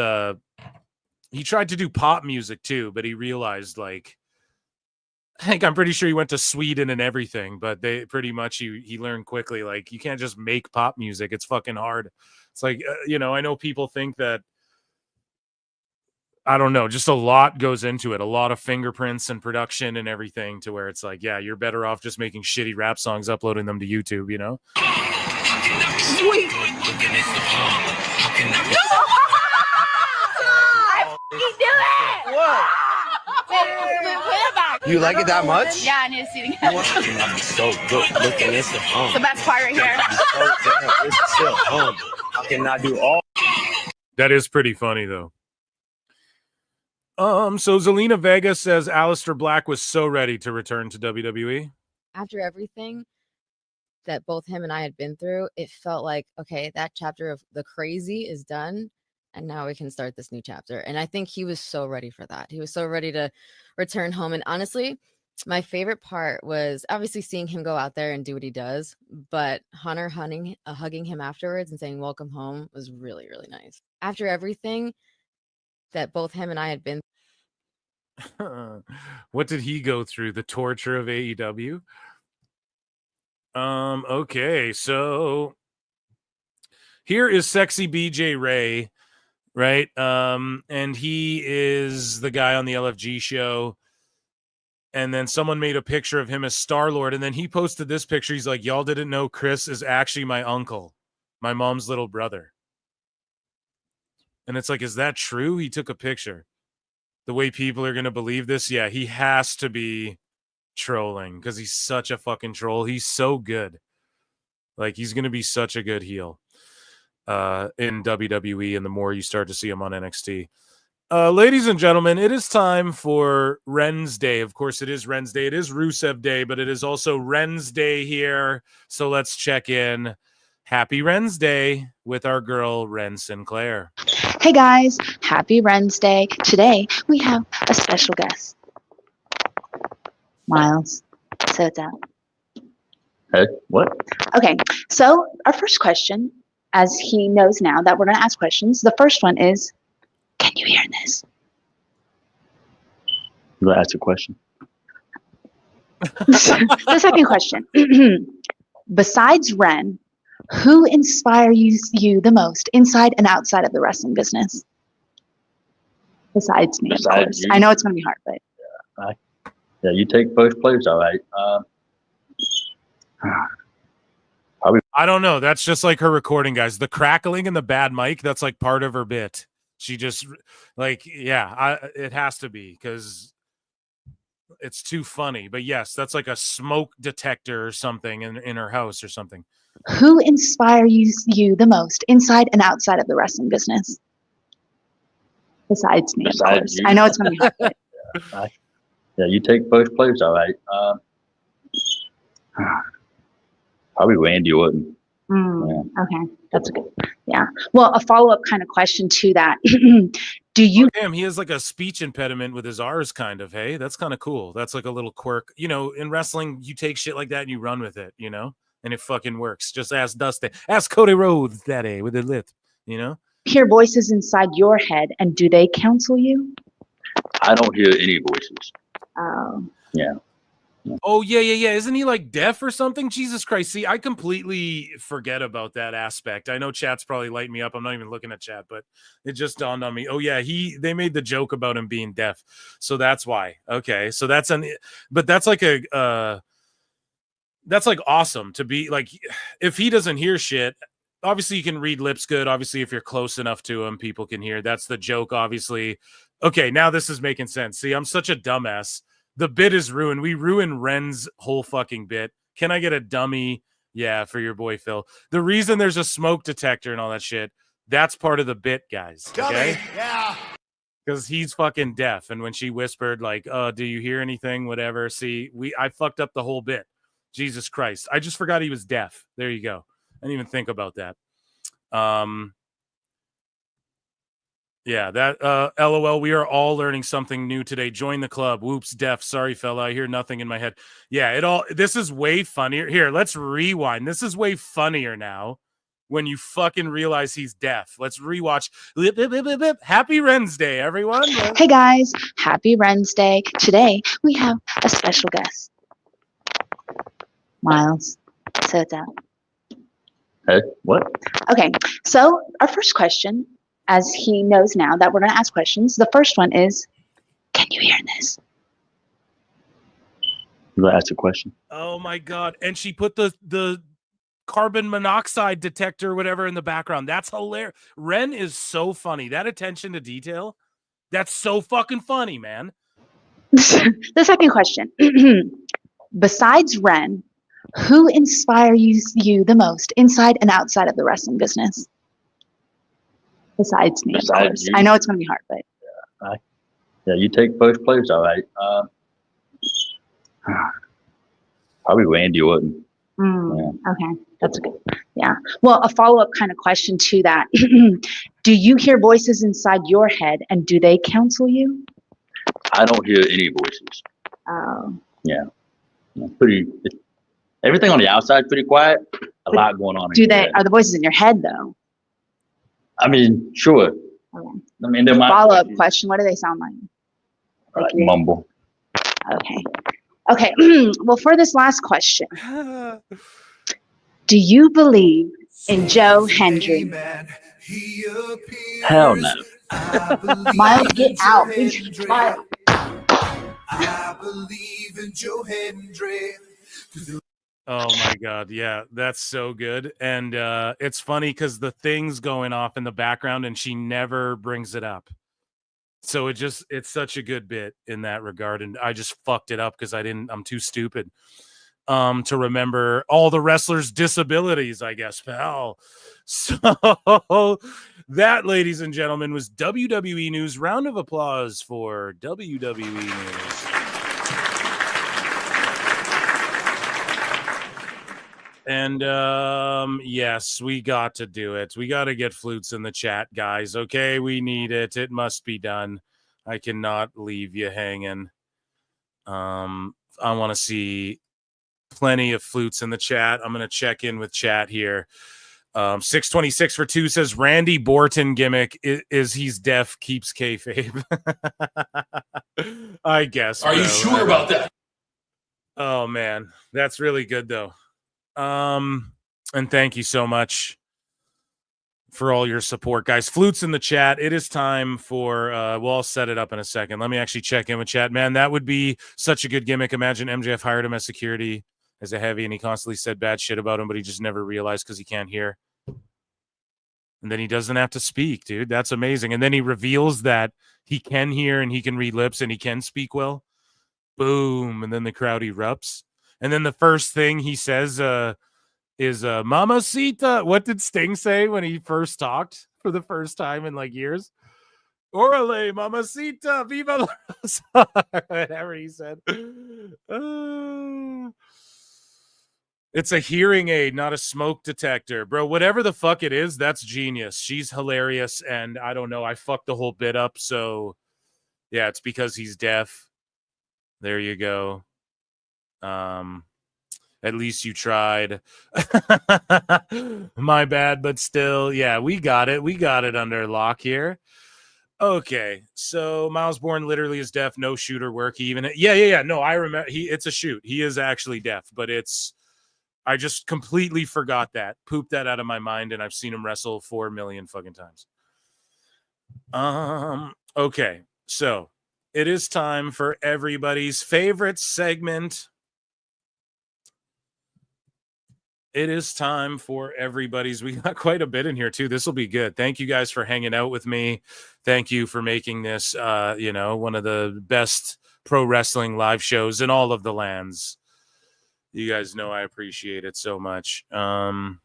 he tried to do pop music too, but he realized, like, I'm pretty sure he went to Sweden and everything, but they pretty much he learned quickly, like, you can't just make pop music. It's fucking hard. It's like, you know, I know people think that, I don't know, just a lot goes into it, a lot of fingerprints and production and everything, to where it's like, yeah, you're better off just making shitty rap songs, uploading them to YouTube, you know? Sweet. What? You like it that much? Yeah, I need to see it again. I'm so good looking. It's the It's the best part right here. It's still home. I cannot do all. That is pretty funny, though. So Zelina Vega says Aleister Black was so ready to return to WWE. After everything that both him and I had been through, it felt like, okay, that chapter of the crazy is done, and now we can start this new chapter. And I think he was so ready for that. He was so ready to return home. And honestly, my favorite part was obviously seeing him go out there and do what he does, but Hunter hugging him afterwards and saying, welcome home, was really, really nice. After everything that both him and I had been What did he go through? The torture of AEW? Okay, so here is Sexy BJ Ray, right? And he is the guy on the LFG show. And then someone made a picture of him as Star-Lord, and then he posted this picture. He's like, y'all didn't know Chris is actually my uncle, my mom's little brother. And it's like, is that true? He took a picture. The way people are going to believe this, yeah, he has to be trolling because he's such a fucking troll. He's so good. Like, he's going to be such a good heel in WWE, and the more you start to see him on NXT. Ladies and gentlemen, it is time for Ren's Day. Of course, it is Ren's Day. It is Rusev Day, but it is also Ren's Day here. So let's check in. Happy Ren's Day with our girl, Ren Sinclair. Hey guys, happy Ren's Day. Today we have a special guest. Miles, sit down. Hey, what? Okay, so our first question, as he knows now that we're going to ask questions, the first one is, can you hear this? You want to ask a question? The second question. Besides Ren, who inspires you the most inside and outside of the wrestling business? Besides me, of course. I know it's going to be hard, but... Yeah, you take first place, all right. Probably. I don't know. That's just like her recording, guys. The crackling and the bad mic, that's like part of her bit. She just, like, yeah, it has to be because it's too funny. But yes, that's like a smoke detector or something in her house or something. Who inspires you the most inside and outside of the wrestling business? Besides me, of course. I know it's going to be hard. But... Yeah, you take first place, all right. Probably Randy Orton. Okay, that's good. Yeah. Well, a follow-up kind of question to that. Do you... Oh, damn, he has like a speech impediment with his R's, kind of, hey? That's kind of cool. That's like a little quirk. You know, in wrestling, you take shit like that and you run with it, you know? And it fucking works. Just ask Dustin. Ask Cody Rhodes that day with the lip, you know? Hear voices inside your head, and do they counsel you? I don't hear any voices. Oh. Yeah. Oh, yeah. Isn't he like deaf or something? Jesus Christ. See, I completely forget about that aspect. I know chat's probably lighting me up. I'm not even looking at chat, but it just dawned on me. Oh, yeah, they made the joke about him being deaf. So that's why. Okay. So that's that's like awesome to be like, if he doesn't hear shit, obviously you can read lips good. Obviously, if you're close enough to him, people can hear. That's the joke, obviously. Okay, now this is making sense. See, I'm such a dumbass. The bit is ruined. We ruined Ren's whole fucking bit. Can I get a dummy? Yeah, for your boy Phil. The reason there's a smoke detector and all that shit, that's part of the bit, guys. Okay? Yeah. because he's fucking deaf. And when she whispered, like, do you hear anything? Whatever. See, I fucked up the whole bit. Jesus Christ. I just forgot he was deaf. There you go. I didn't even think about that. Yeah, that LOL, we are all learning something new today. Join the club. Whoops, deaf. Sorry, fella. I hear nothing in my head. Yeah, this is way funnier. Here, let's rewind. This is way funnier now when you fucking realize he's deaf. Let's rewatch. Happy Wednesday, everyone. Hey guys, happy Wednesday. Today we have a special guest. Miles. So it's out. Hey, what? Okay, so our first question, as he knows now that we're going to ask questions, the first one is, can you hear this? You ask a question. Oh my God. And she put the carbon monoxide detector, whatever, in the background. That's hilarious. Ren is so funny. That attention to detail, that's so fucking funny, man. The second question. Besides Ren, who inspires you the most inside and outside of the wrestling business? Besides me, of course. I know it's going to be hard, but... Yeah, you take first place, all right. Probably Randy Orton. Okay, that's good. Yeah. Well, a follow-up kind of question to that. Do you hear voices inside your head, and do they counsel you? I don't hear any voices. Oh. Yeah. Everything on the outside is pretty quiet. A lot going on. Are the voices in your head though? I mean, sure. Okay. I mean, there might follow-up question. What do they sound like? Like mumble. Okay. Okay. Well, for this last question, do you believe in Joe Hendry? Hell no. Miles, get out. Miles. I believe in Joe Hendry. Oh my God. Yeah, that's so good. And it's funny because the thing's going off in the background and she never brings it up. So it's such a good bit in that regard. And I just fucked it up because I'm too stupid to remember all the wrestlers' disabilities, I guess, pal. So that, ladies and gentlemen, was WWE News. Round of applause for WWE News. And yes, we got to do it. We got to get flutes in the chat, guys. Okay, we need it. It must be done. I cannot leave you hanging. I want to see plenty of flutes in the chat. I'm going to check in with chat here. 626 for 2 says Randy Borton gimmick is he's deaf, keeps kayfabe. I guess. Are you sure about that? Oh man, that's really good though. And thank you so much for all your support, guys. Flutes in the chat. It is time for I'll set it up in a second. Let me actually check in with chat. Man, that would be such a good gimmick. Imagine MJF hired him as security as a heavy and he constantly said bad shit about him, but he just never realized because he can't hear. And then he doesn't have to speak, dude. That's amazing. And then he reveals that he can hear and he can read lips and he can speak well. Boom. And then the crowd erupts. And then the first thing he says is Mamacita. What did Sting say when he first talked for the first time in like years? Orale, Mamacita, Viva la Rosa. Whatever he said. It's a hearing aid, not a smoke detector. Bro, whatever the fuck it is, that's genius. She's hilarious. And I don't know, I fucked the whole bit up. So yeah, it's because he's deaf. There you go. At least you tried. My bad, but still, yeah, we got it. We got it under lock here. Okay, so Miles Bourne literally is deaf. No shooter work. Yeah. No, I remember. It's a shoot. He is actually deaf, but I just completely forgot that. Pooped that out of my mind, and I've seen him wrestle 4 million fucking times. Okay, so it is time for everybody's favorite segment. It is time for everybody's. We got quite a bit in here too. This will be good. Thank you guys for hanging out with me. Thank you for making this, one of the best pro wrestling live shows in all of the lands. You guys know I appreciate it so much. And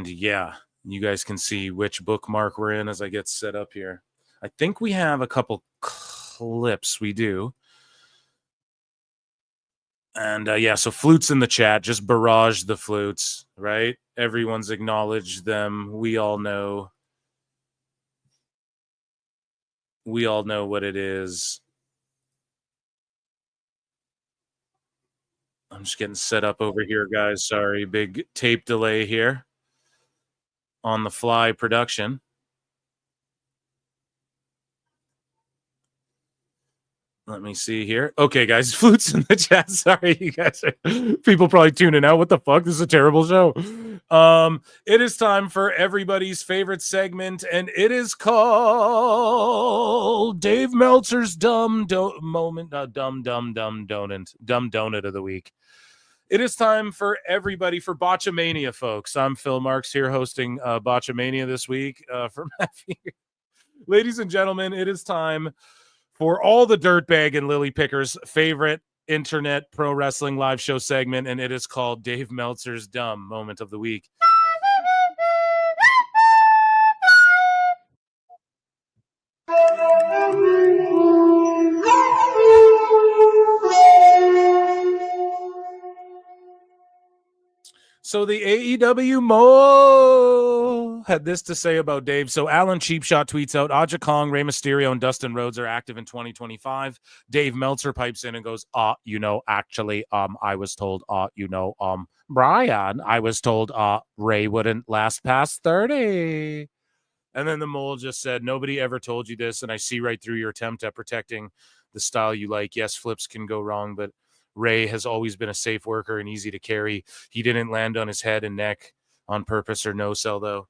yeah, You guys can see which bookmark we're in as I get set up here. I think we have a couple clips. We do. And yeah, so flutes in the chat, just barrage the flutes, right? Everyone's acknowledged them. We all know what it is. I'm just getting set up over here, guys. Sorry, big tape delay here on the fly production. Let me see here. Okay, guys, flutes in the chat. Sorry, you guys are people probably tuning out. What the fuck? This is a terrible show. It is time for everybody's favorite segment, and it is called Dave Meltzer's dumb donut of the week. It is time for everybody for Botchamania, folks. I'm Phil Marks here hosting Botchamania this week for Matthew. Ladies and gentlemen, it is time for all the dirtbag and lily pickers' favorite internet pro wrestling live show segment, and it is called Dave Meltzer's dumb moment of the week. So the AEW Mo had this to say about Dave. So Alan Cheapshot tweets out, Aja Kong, Rey Mysterio, and Dustin Rhodes are active in 2025. Dave Meltzer pipes in and goes, actually, I was told, Bryan, I was told Ray wouldn't last past 30. And then the Mole just said, nobody ever told you this, and I see right through your attempt at protecting the style you like. Yes, flips can go wrong, but Ray has always been a safe worker and easy to carry. He didn't land on his head and neck on purpose or no sell, though.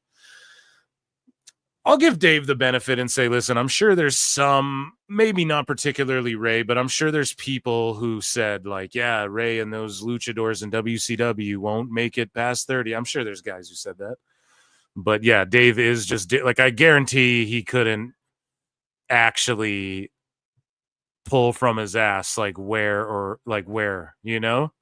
I'll give Dave the benefit and say, listen, I'm sure there's some, maybe not particularly Ray, but I'm sure there's people who said, like, yeah, Ray and those luchadors in WCW won't make it past 30. I'm sure there's guys who said that. But yeah, Dave is just, like, I guarantee he couldn't actually pull from his ass, like where, you know?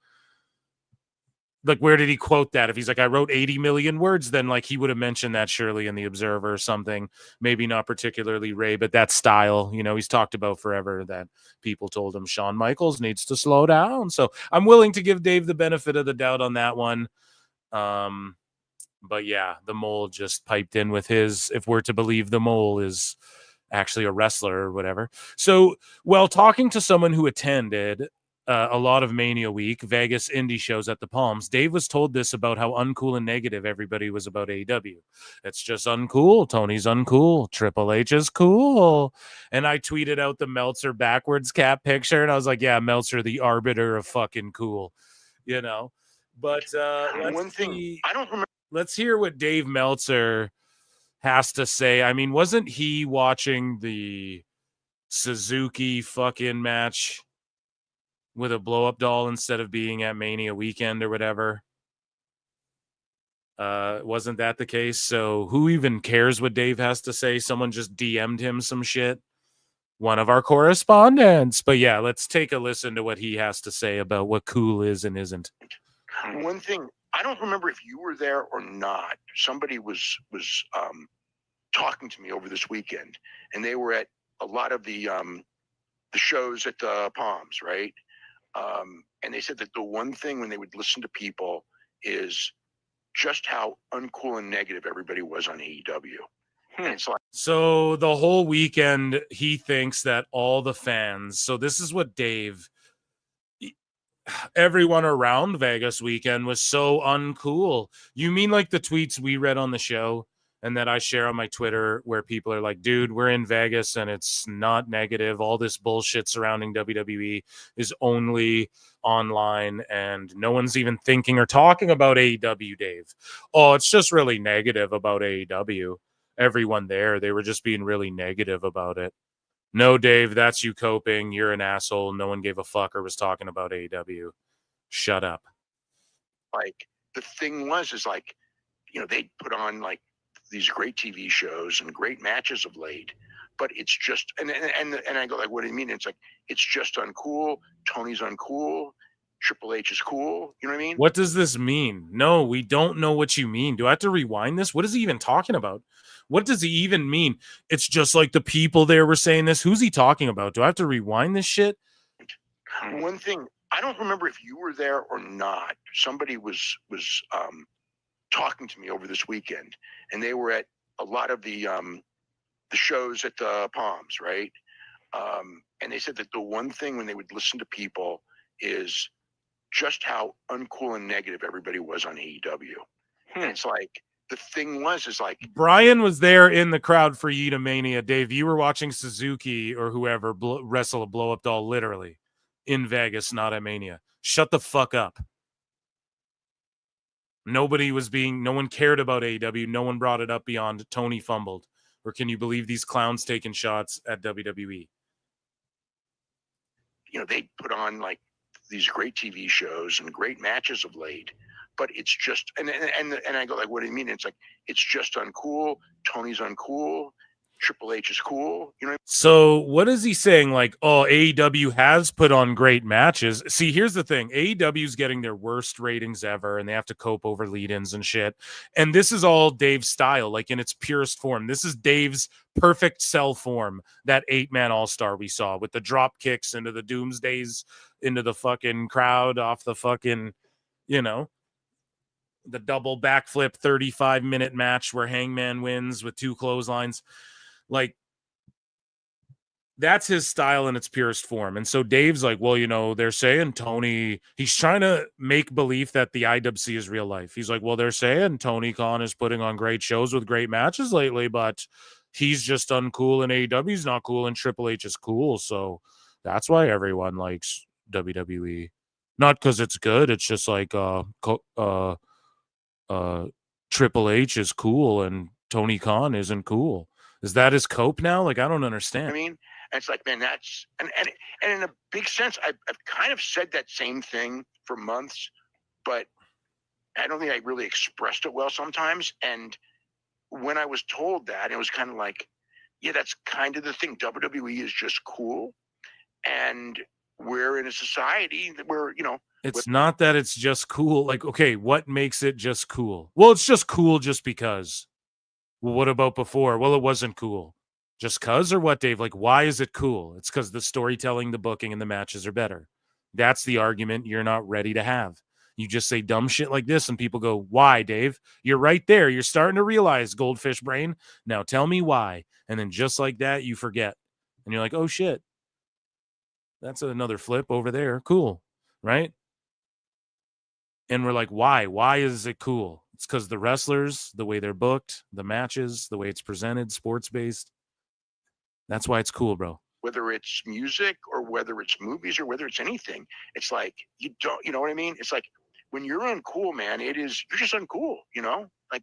Like, where did he quote that? If he's like, I wrote 80 million words, then like he would have mentioned that surely in the Observer or something. Maybe not particularly Ray, but that style, you know, he's talked about forever that people told him Shawn Michaels needs to slow down. So I'm willing to give Dave the benefit of the doubt on that one. But yeah, the Mole just piped in with his, if we're to believe the Mole is actually a wrestler or whatever. So while talking to someone who attended a lot of Mania Week, Vegas indie shows at the Palms, Dave was told this about how uncool and negative everybody was about AEW. It's just uncool. Tony's uncool. Triple H is cool. And I tweeted out the Meltzer backwards cap picture, and I was like, yeah, Meltzer, the arbiter of fucking cool, you know? But one thing, I don't remember. Let's hear what Dave Meltzer has to say. I mean, wasn't he watching the Suzuki fucking match with a blow-up doll instead of being at Mania weekend or whatever? Wasn't that the case? So who even cares what Dave has to say? Someone just DM'd him some shit. One of our correspondents. But yeah, let's take a listen to what he has to say about what cool is and isn't. One thing, I don't remember if you were there or not. Somebody was talking to me over this weekend, and they were at a lot of the shows at the Palms, right? And they said that the one thing when they would listen to people is just how uncool and negative everybody was on AEW. And it's like, so the whole weekend, he thinks that all the fans, so this is what Dave, everyone around Vegas weekend was so uncool. You mean like the tweets we read on the show and that I share on my Twitter where people are like, dude, we're in Vegas and it's not negative. All this bullshit surrounding WWE is only online and no one's even thinking or talking about AEW, Dave. Oh, it's just really negative about AEW. Everyone there, they were just being really negative about it. No, Dave, that's you coping. You're an asshole. No one gave a fuck or was talking about AEW. Shut up. Like, the thing is like, you know, they put on like these great TV shows and great matches of late, but it's just, and I go like, what do you mean? It's like, it's just uncool. Tony's uncool. Triple H is cool. You know what I mean? What does this mean? No, we don't know what you mean. Do I have to rewind this? What is he even talking about? What does he even mean? It's just like the people there were saying this. Who's he talking about? Do I have to rewind this shit? One thing, I don't remember if you were there or not. Somebody was talking to me over this weekend, and they were at a lot of the shows at the Palms, right? And they said that the one thing when they would listen to people is just how uncool and negative everybody was on AEW. And it's like, the thing is like, Bryan was there in the crowd for Yeetamania. Dave, you were watching Suzuki or whoever wrestle a blow-up doll literally in Vegas, not at Mania. Shut the fuck up. No one cared about AEW. No one brought it up beyond Tony fumbled. Or can you believe these clowns taking shots at WWE? You know, they put on like these great TV shows and great matches of late, but it's just, and I go like, what do you mean? It's like, it's just uncool. Tony's uncool. Triple H is cool. You know. So what is he saying? Like, oh, AEW has put on great matches. See, here's the thing. AEW is getting their worst ratings ever, and they have to cope over lead-ins and shit. And this is all Dave's style, like in its purest form. This is Dave's perfect cell form, that 8-man all-star we saw with the drop kicks into the Doomsdays, into the fucking crowd, off the fucking, you know, the double backflip 35-minute match where Hangman wins with 2 clotheslines. Like, that's his style in its purest form. And so Dave's like, well, you know, they're saying Tony, he's trying to make belief that the IWC is real life. He's like, well, they're saying Tony Khan is putting on great shows with great matches lately, but he's just uncool and AEW's not cool and Triple H is cool. So that's why everyone likes WWE. Not because it's good. It's just like Triple H is cool and Tony Khan isn't cool. Is that his cope now? Like, I don't understand. I mean, and it's like, man, that's and in a big sense, I've kind of said that same thing for months, but I don't think I really expressed it well sometimes. And when I was told that, it was kind of like, yeah, that's kind of the thing. WWE is just cool, and we're in a society that we're, you know. It's not that it's just cool. Like, okay, what makes it just cool? Well, it's just cool just because. Well, what about before? Well, it wasn't cool. Just cuz or what, Dave? Like, why is it cool? It's because the storytelling, the booking, and the matches are better. That's the argument you're not ready to have. You just say dumb shit like this, and people go, why, Dave? You're right there. You're starting to realize, goldfish brain. Now tell me why. And then just like that, you forget. And you're like, oh, shit. That's another flip over there. Cool. Right? And we're like, why? Why is it cool? It's because the wrestlers, the way they're booked, the matches, the way it's presented, sports-based. That's why it's cool, bro. Whether it's music or whether it's movies or whether it's anything, it's like, you know what I mean? It's like, when you're uncool, man, you're just uncool, you know? Like,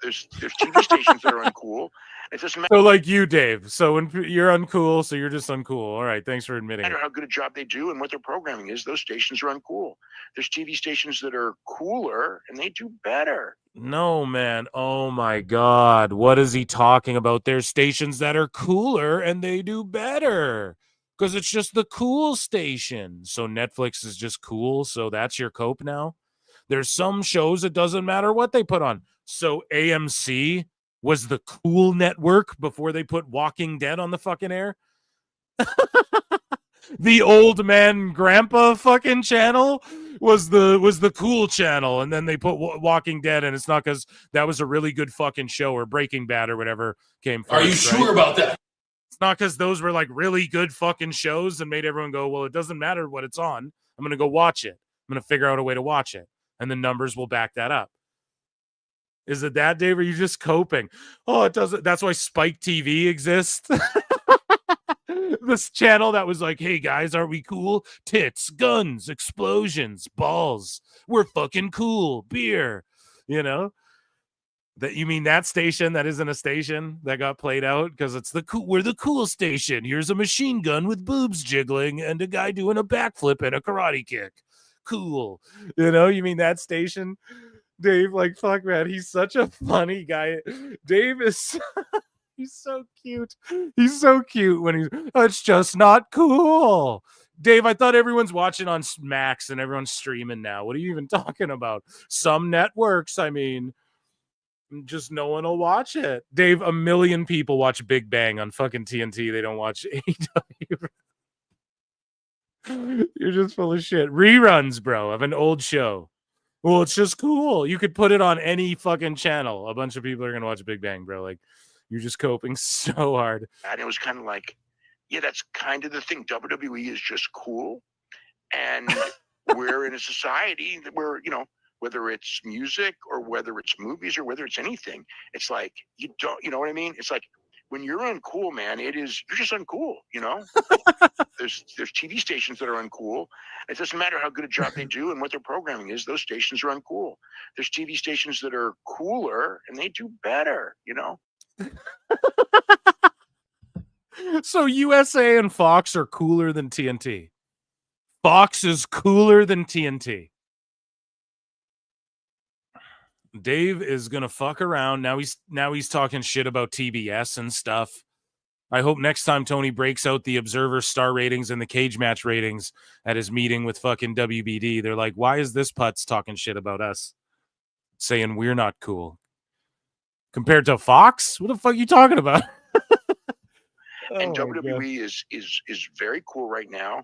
there's TV stations that are uncool. It doesn't matter. So like you, Dave. So when you're uncool, so you're just uncool. All right, thanks for admitting No matter it. how good a job they do and what their programming is, those stations are uncool. There's TV stations that are cooler and they do better. No, man. Oh my God. What is he talking about? There's stations that are cooler and they do better because it's just the cool station. So Netflix is just cool. So that's your cope now. There's some shows it doesn't matter what they put on. So AMC was the cool network before they put Walking Dead on the fucking air. The old man grandpa fucking channel was the cool channel, and then they put Walking Dead, and it's not because that was a really good fucking show or Breaking Bad or whatever came first. Are you sure about that? It's not because those were like really good fucking shows and made everyone go, well, it doesn't matter what it's on. I'm gonna go watch it. I'm gonna figure out a way to watch it, and the numbers will back that up. Is it that, Dave? Or are you just coping? Oh, it doesn't. That's why Spike TV exists. This channel that was like, hey guys, are we cool? Tits, guns, explosions, balls. We're fucking cool. Beer. You know? That you mean that station that isn't a station that got played out because it's the cool. We're the cool station. Here's a machine gun with boobs jiggling and a guy doing a backflip and a karate kick. Cool. You know, you mean that station? Dave, like, fuck, man, he's such a funny guy. Dave is he's so cute. He's so cute when it's just not cool. Dave, I thought everyone's watching on Max and everyone's streaming now. What are you even talking about? Some networks, I mean, just no one will watch it. Dave, 1 million people watch Big Bang on fucking TNT. They don't watch AEW. You're just full of shit. Reruns, bro, of an old show. Well, it's just cool. You could put it on any fucking channel. A bunch of people are going to watch Big Bang, bro. Like, you're just coping so hard. And it was kind of like, yeah, that's kind of the thing. WWE is just cool. And we're in a society where, you know, whether it's music or whether it's movies or whether it's anything, it's like, you know what I mean? It's like, when you're uncool, man, you're just uncool, you know? There's TV stations that are uncool. It doesn't matter how good a job they do and what their programming is. Those stations are uncool. There's TV stations that are cooler and they do better, you know? So USA and Fox are cooler than TNT. Fox is cooler than TNT. Dave is gonna fuck around. Now he's talking shit about TBS and stuff. I hope next time Tony breaks out the Observer star ratings and the cage match ratings at his meeting with fucking WBD, they're like, why is this putz talking shit about us? Saying we're not cool. Compared to Fox? What the fuck are you talking about? And WWE is very cool right now.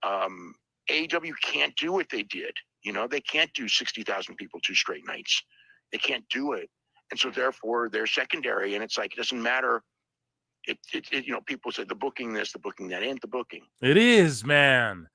AEW can't do what they did. You know, they can't do 60,000 people 2 straight nights. They can't do it. And so therefore they're secondary. And it's like, it doesn't matter. You know, people say the booking this, the booking that ain't the booking. It is, man.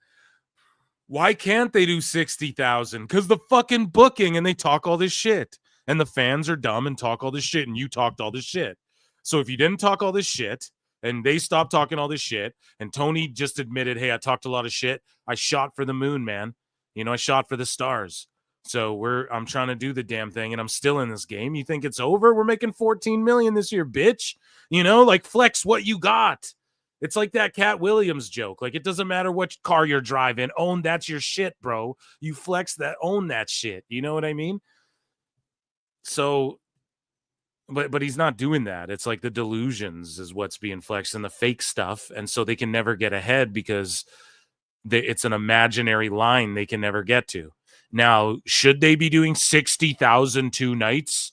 Why can't they do 60,000? Because the fucking booking and they talk all this shit. And the fans are dumb and talk all this shit. And you talked all this shit. So if you didn't talk all this shit and they stopped talking all this shit and Tony just admitted, hey, I talked a lot of shit. I shot for the moon, man. You know, I shot for the stars. So I'm trying to do the damn thing and I'm still in this game. You think it's over? We're making 14 million this year, bitch. You know, like flex what you got. It's like that Cat Williams joke. Like, it doesn't matter what car you're driving. Own that's your shit, bro. You flex that, own that shit. You know what I mean? So, but he's not doing that. It's like the delusions is what's being flexed and the fake stuff. And so they can never get ahead because it's an imaginary line they can never get to. Now, should they be doing 60,000 2 nights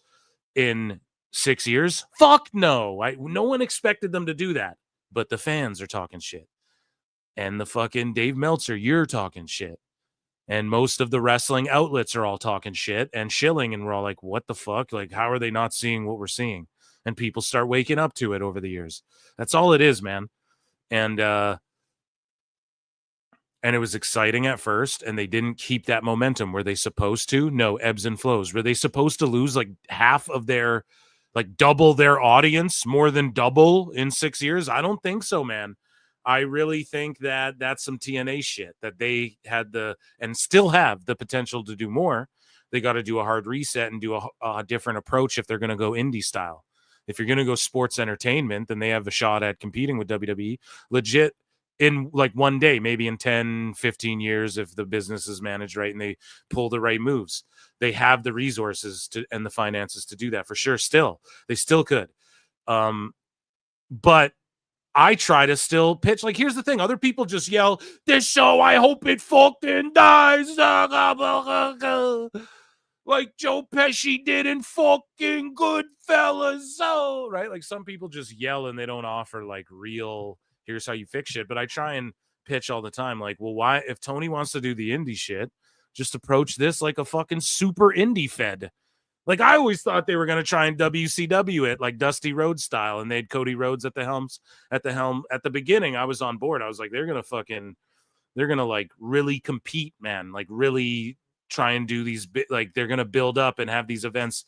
in 6 years? Fuck no. No one expected them to do that. But the fans are talking shit. And the fucking Dave Meltzer, you're talking shit. And most of the wrestling outlets are all talking shit and shilling. And we're all like, what the fuck? Like, how are they not seeing what we're seeing? And people start waking up to it over the years. That's all it is, man. And it was exciting at first, and they didn't keep that momentum. Were they supposed to? No, ebbs and flows. Were they supposed to lose like half of their, like double their audience, more than double in 6 years? I don't think so, man. I really think that that's some TNA shit, that they had and still have the potential to do more. They got to do a hard reset and do a different approach if they're going to go indie style. If you're going to go sports entertainment, then they have a shot at competing with WWE. Legit. In like one day, maybe in 10, 15 years, if the business is managed right and they pull the right moves, they have the resources and the finances to do that for sure. They still could. But I try to still pitch. Like, here's the thing. Other people just yell, this show, I hope it fucking dies. Like Joe Pesci did in fucking Goodfellas. So, right? Like, some people just yell and they don't offer like real, here's how you fix shit. But I try and pitch all the time. Like, well, why, if Tony wants to do the indie shit, just approach this like a fucking super indie fed. Like, I always thought they were going to try and WCW it like Dusty Rhodes style. And they had Cody Rhodes at the helm at the beginning. I was on board. I was like, they're going to like really compete, man. Like really try and do these, like they're going to build up and have these events.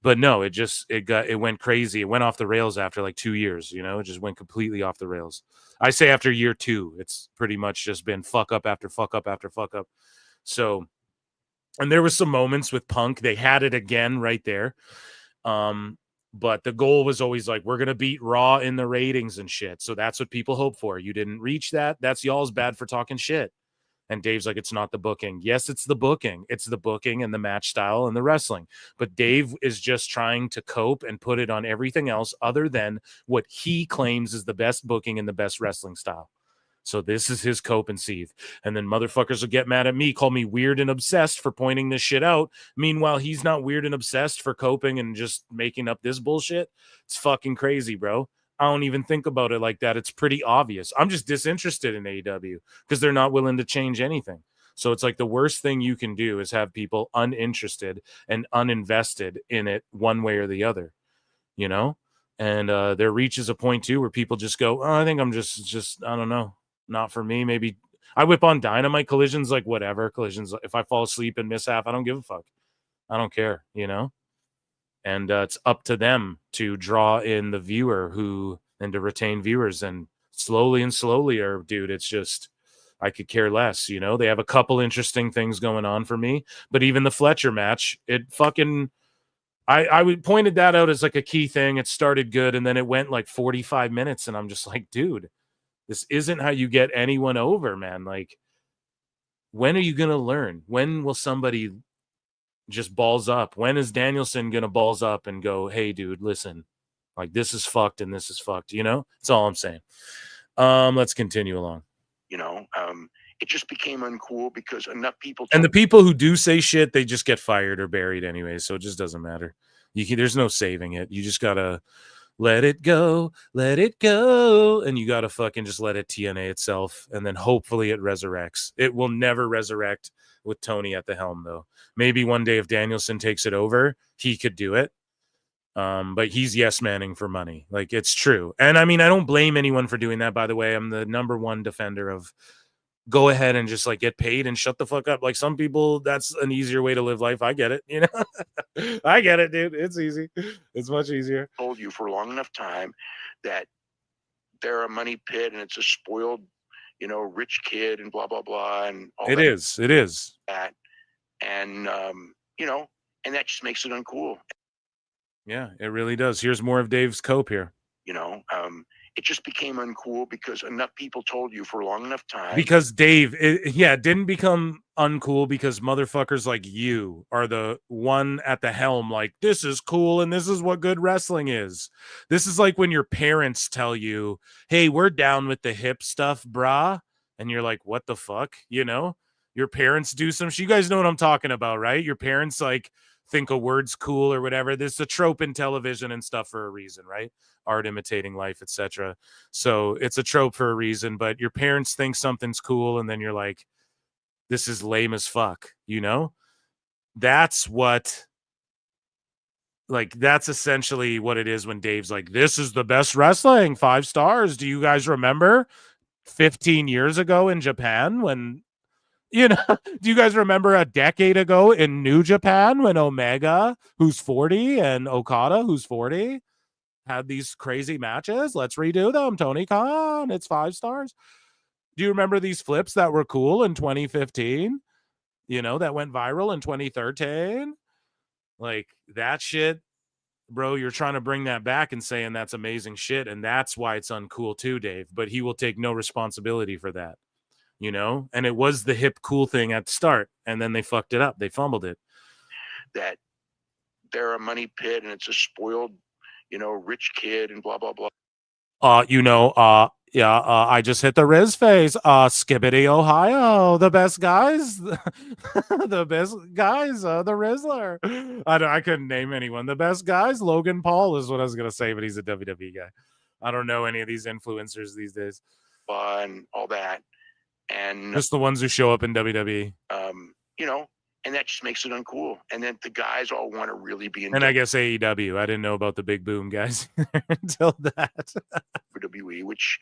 But no, it went crazy. It went off the rails after like 2 years, you know, it just went completely off the rails. I say after year 2, it's pretty much just been fuck up after fuck up after fuck up. So, and there was some moments with Punk. They had it again right there. But the goal was always like, we're going to beat Raw in the ratings and shit. So that's what people hope for. You didn't reach that. That's y'all's bad for talking shit. And Dave's like, it's not the booking. Yes, it's the booking. It's the booking and the match style and the wrestling. But Dave is just trying to cope and put it on everything else other than what he claims is the best booking and the best wrestling style. So this is his cope and seethe. And then motherfuckers will get mad at me, call me weird and obsessed for pointing this shit out. Meanwhile, he's not weird and obsessed for coping and just making up this bullshit. It's fucking crazy, bro. I don't even think about it like that. It's pretty obvious. I'm just disinterested in AEW because they're not willing to change anything. So it's like the worst thing you can do is have people uninterested and uninvested in it one way or the other, you know? And there reaches a point too where people just go, oh, I think I'm just I don't know, not for me. Maybe I whip on Dynamite collisions, like whatever collisions. If I fall asleep and miss half, I don't give a fuck. I don't care, you know? And it's up to them to draw in the viewer and to retain viewers. And slowly, or dude, it's just, I could care less, you know? They have a couple interesting things going on for me, but even the Fletcher match, it fucking, I pointed that out as like a key thing. It started good, and then it went like 45 minutes, and I'm just like, dude, this isn't how you get anyone over, man. Like, when are you going to learn? When will somebody just balls up? When is Danielson going to balls up and go, hey, dude, listen, like, this is fucked and this is fucked, you know? That's all I'm saying. Let's continue along. You know, it just became uncool because enough people. And the people who do say shit, they just get fired or buried anyway, so it just doesn't matter. There's no saving it. You just gotta let it go, and you gotta fucking just let it TNA itself, and then hopefully it resurrects. It will never resurrect with Tony at the helm, though. Maybe one day if Danielson takes it over, he could do it. But he's yes manning for money. Like, it's true. And I mean, I don't blame anyone for doing that, by the way. I'm the number one defender of go ahead and just like get paid and shut the fuck up. Like, some people, that's an easier way to live life. I get it, you know. I get it, dude. It's easy. It's much easier. Told you for a long enough time that they're a money pit and it's a spoiled, you know, rich kid and blah blah blah and all It that. is. That and you know, and that just makes it uncool. Yeah, it really does. Here's more of Dave's cope here. You know, it just became uncool because enough people told you for a long enough time. Because Dave, it didn't become uncool because motherfuckers like you are the one at the helm. Like, this is cool and this is what good wrestling is. This is like when your parents tell you, hey, we're down with the hip stuff, brah. And you're like, what the fuck? You know, your parents do some shit. You guys know what I'm talking about, right? Your parents like think a word's cool or whatever. There's a trope in television and stuff for a reason, right? Art imitating life, etc. So it's a trope for a reason, but your parents think something's cool and then you're like, this is lame as fuck, you know? That's essentially what it is when Dave's like, this is the best wrestling, 5 stars. Do you guys remember 15 years ago in Japan when, you know, do you guys remember a decade ago in New Japan when Omega, who's 40, and Okada, who's 40, had these crazy matches? Let's redo them. Tony Khan, it's 5 stars. Do you remember these flips that were cool in 2015? You know, that went viral in 2013? Like, that shit, bro, you're trying to bring that back and saying that's amazing shit, and that's why it's uncool too, Dave. But he will take no responsibility for that. You know, and it was the hip cool thing at the start, and then they fucked it up. They fumbled it. That they're a money pit and it's a spoiled, you know, rich kid and blah blah blah. I just hit the Riz face. Skibbity, Ohio, the best guys, the best guys, the Rizzler. I couldn't name anyone. The best guys, Logan Paul is what I was gonna say, but he's a WWE guy. I don't know any of these influencers these days. And all that. And just the ones who show up in WWE. You know, and that just makes it uncool. And then the guys all want to really be in. And I guess AEW. I didn't know about the big boom guys until that. WWE, which,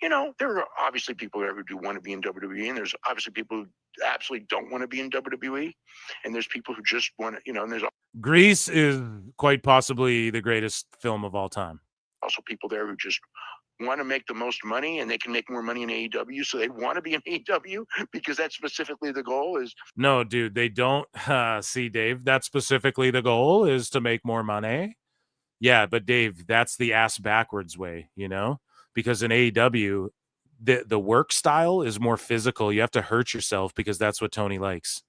you know, there are obviously people there who do want to be in WWE, and there's obviously people who absolutely don't want to be in WWE, and there's people who just want to, you know, and there's Grease is quite possibly the greatest film of all time. Also people there who just want to make the most money, and they can make more money in AEW, so they want to be in AEW because that's specifically the goal. Is no, dude, they don't. See, Dave, that's specifically the goal, is to make more money. Yeah, but Dave, that's the ass backwards way, you know, because in AEW, the work style is more physical. You have to hurt yourself because that's what Tony likes.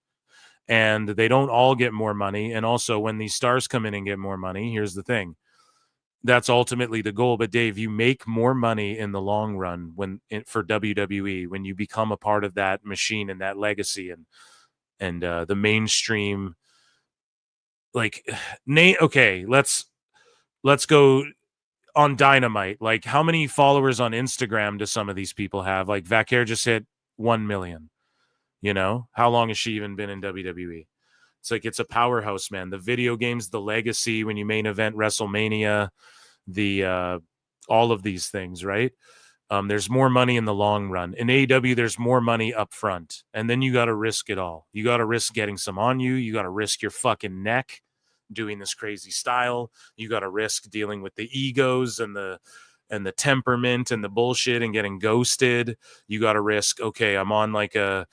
And they don't all get more money. And also, when these stars come in and get more money, here's the thing. that's ultimately the goal. But Dave, you make more money in the long run for WWE when you become a part of that machine and that legacy and the mainstream. Like, okay, let's go on Dynamite. Like, how many followers on Instagram do some of these people have? Like, Vaquer just hit 1 million. You know, how long has she even been in WWE? It's like, it's a powerhouse, man. The video games, the legacy, when you main event WrestleMania, the all of these things, right? There's more money in the long run. In AEW, there's more money up front, and then you got to risk it all. You got to risk getting some on you. You got to risk your fucking neck doing this crazy style. You got to risk dealing with the egos and the temperament and the bullshit and getting ghosted. You got to risk, okay, I'm on like a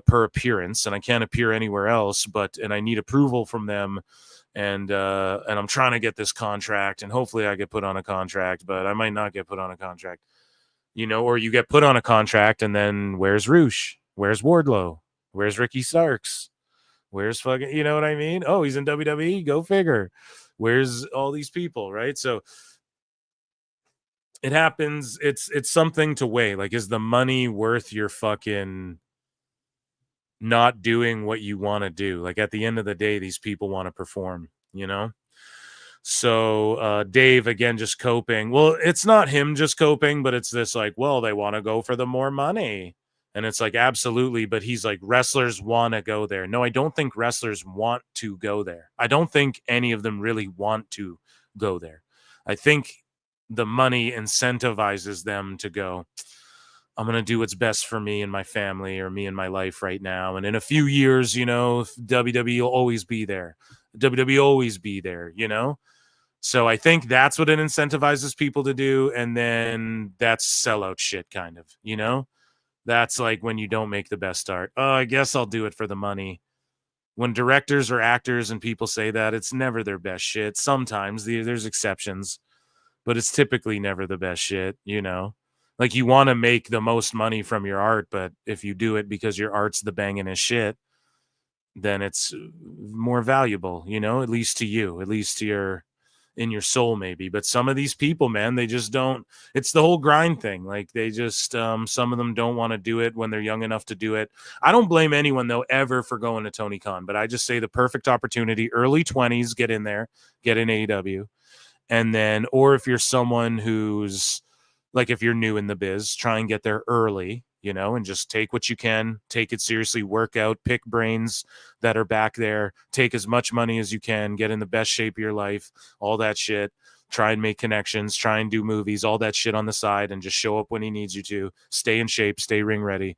per appearance and I can't appear anywhere else, and I need approval from them. And I'm trying to get this contract, and hopefully I get put on a contract, but I might not get put on a contract, you know, or you get put on a contract and then where's Roosh? Where's Wardlow? Where's Ricky Starks? Where's fucking, you know what I mean? Oh, he's in WWE? Go figure. Where's all these people, right? So it happens. It's something to weigh. Like, is the money worth your fucking not doing what you want to do? Like, at the end of the day, these people want to perform, you know? So Dave, again, just coping. Well, it's not him just coping, but it's this like, well, they want to go for the more money. And it's like, absolutely. But he's like, wrestlers want to go there. No, I don't think wrestlers want to go there. I don't think any of them really want to go there. I think the money incentivizes them to go, I'm going to do what's best for me and my family, or me and my life right now. And in a few years, you know, WWE will always be there. WWE always be there, you know? So I think that's what it incentivizes people to do. And then that's sellout shit, kind of, you know? That's like when you don't make the best art. Oh, I guess I'll do it for the money. When directors or actors and people say that, it's never their best shit. Sometimes there's exceptions, but it's typically never the best shit, you know? Like, you want to make the most money from your art, but if you do it because your art's the bangingest shit, then it's more valuable, you know, at least to you, at least to in your soul, maybe. But some of these people, man, they just don't. It's the whole grind thing. Like, they just some of them don't want to do it when they're young enough to do it. I don't blame anyone though ever for going to Tony Khan, but I just say the perfect opportunity, early 20s, get in there, get in AEW. And then, or if you're someone who's like, if you're new in the biz, try and get there early, you know, and just take what you can, take it seriously, work out, pick brains that are back there, take as much money as you can, get in the best shape of your life, all that shit, try and make connections, try and do movies, all that shit on the side, and just show up when he needs you to, stay in shape, stay ring ready,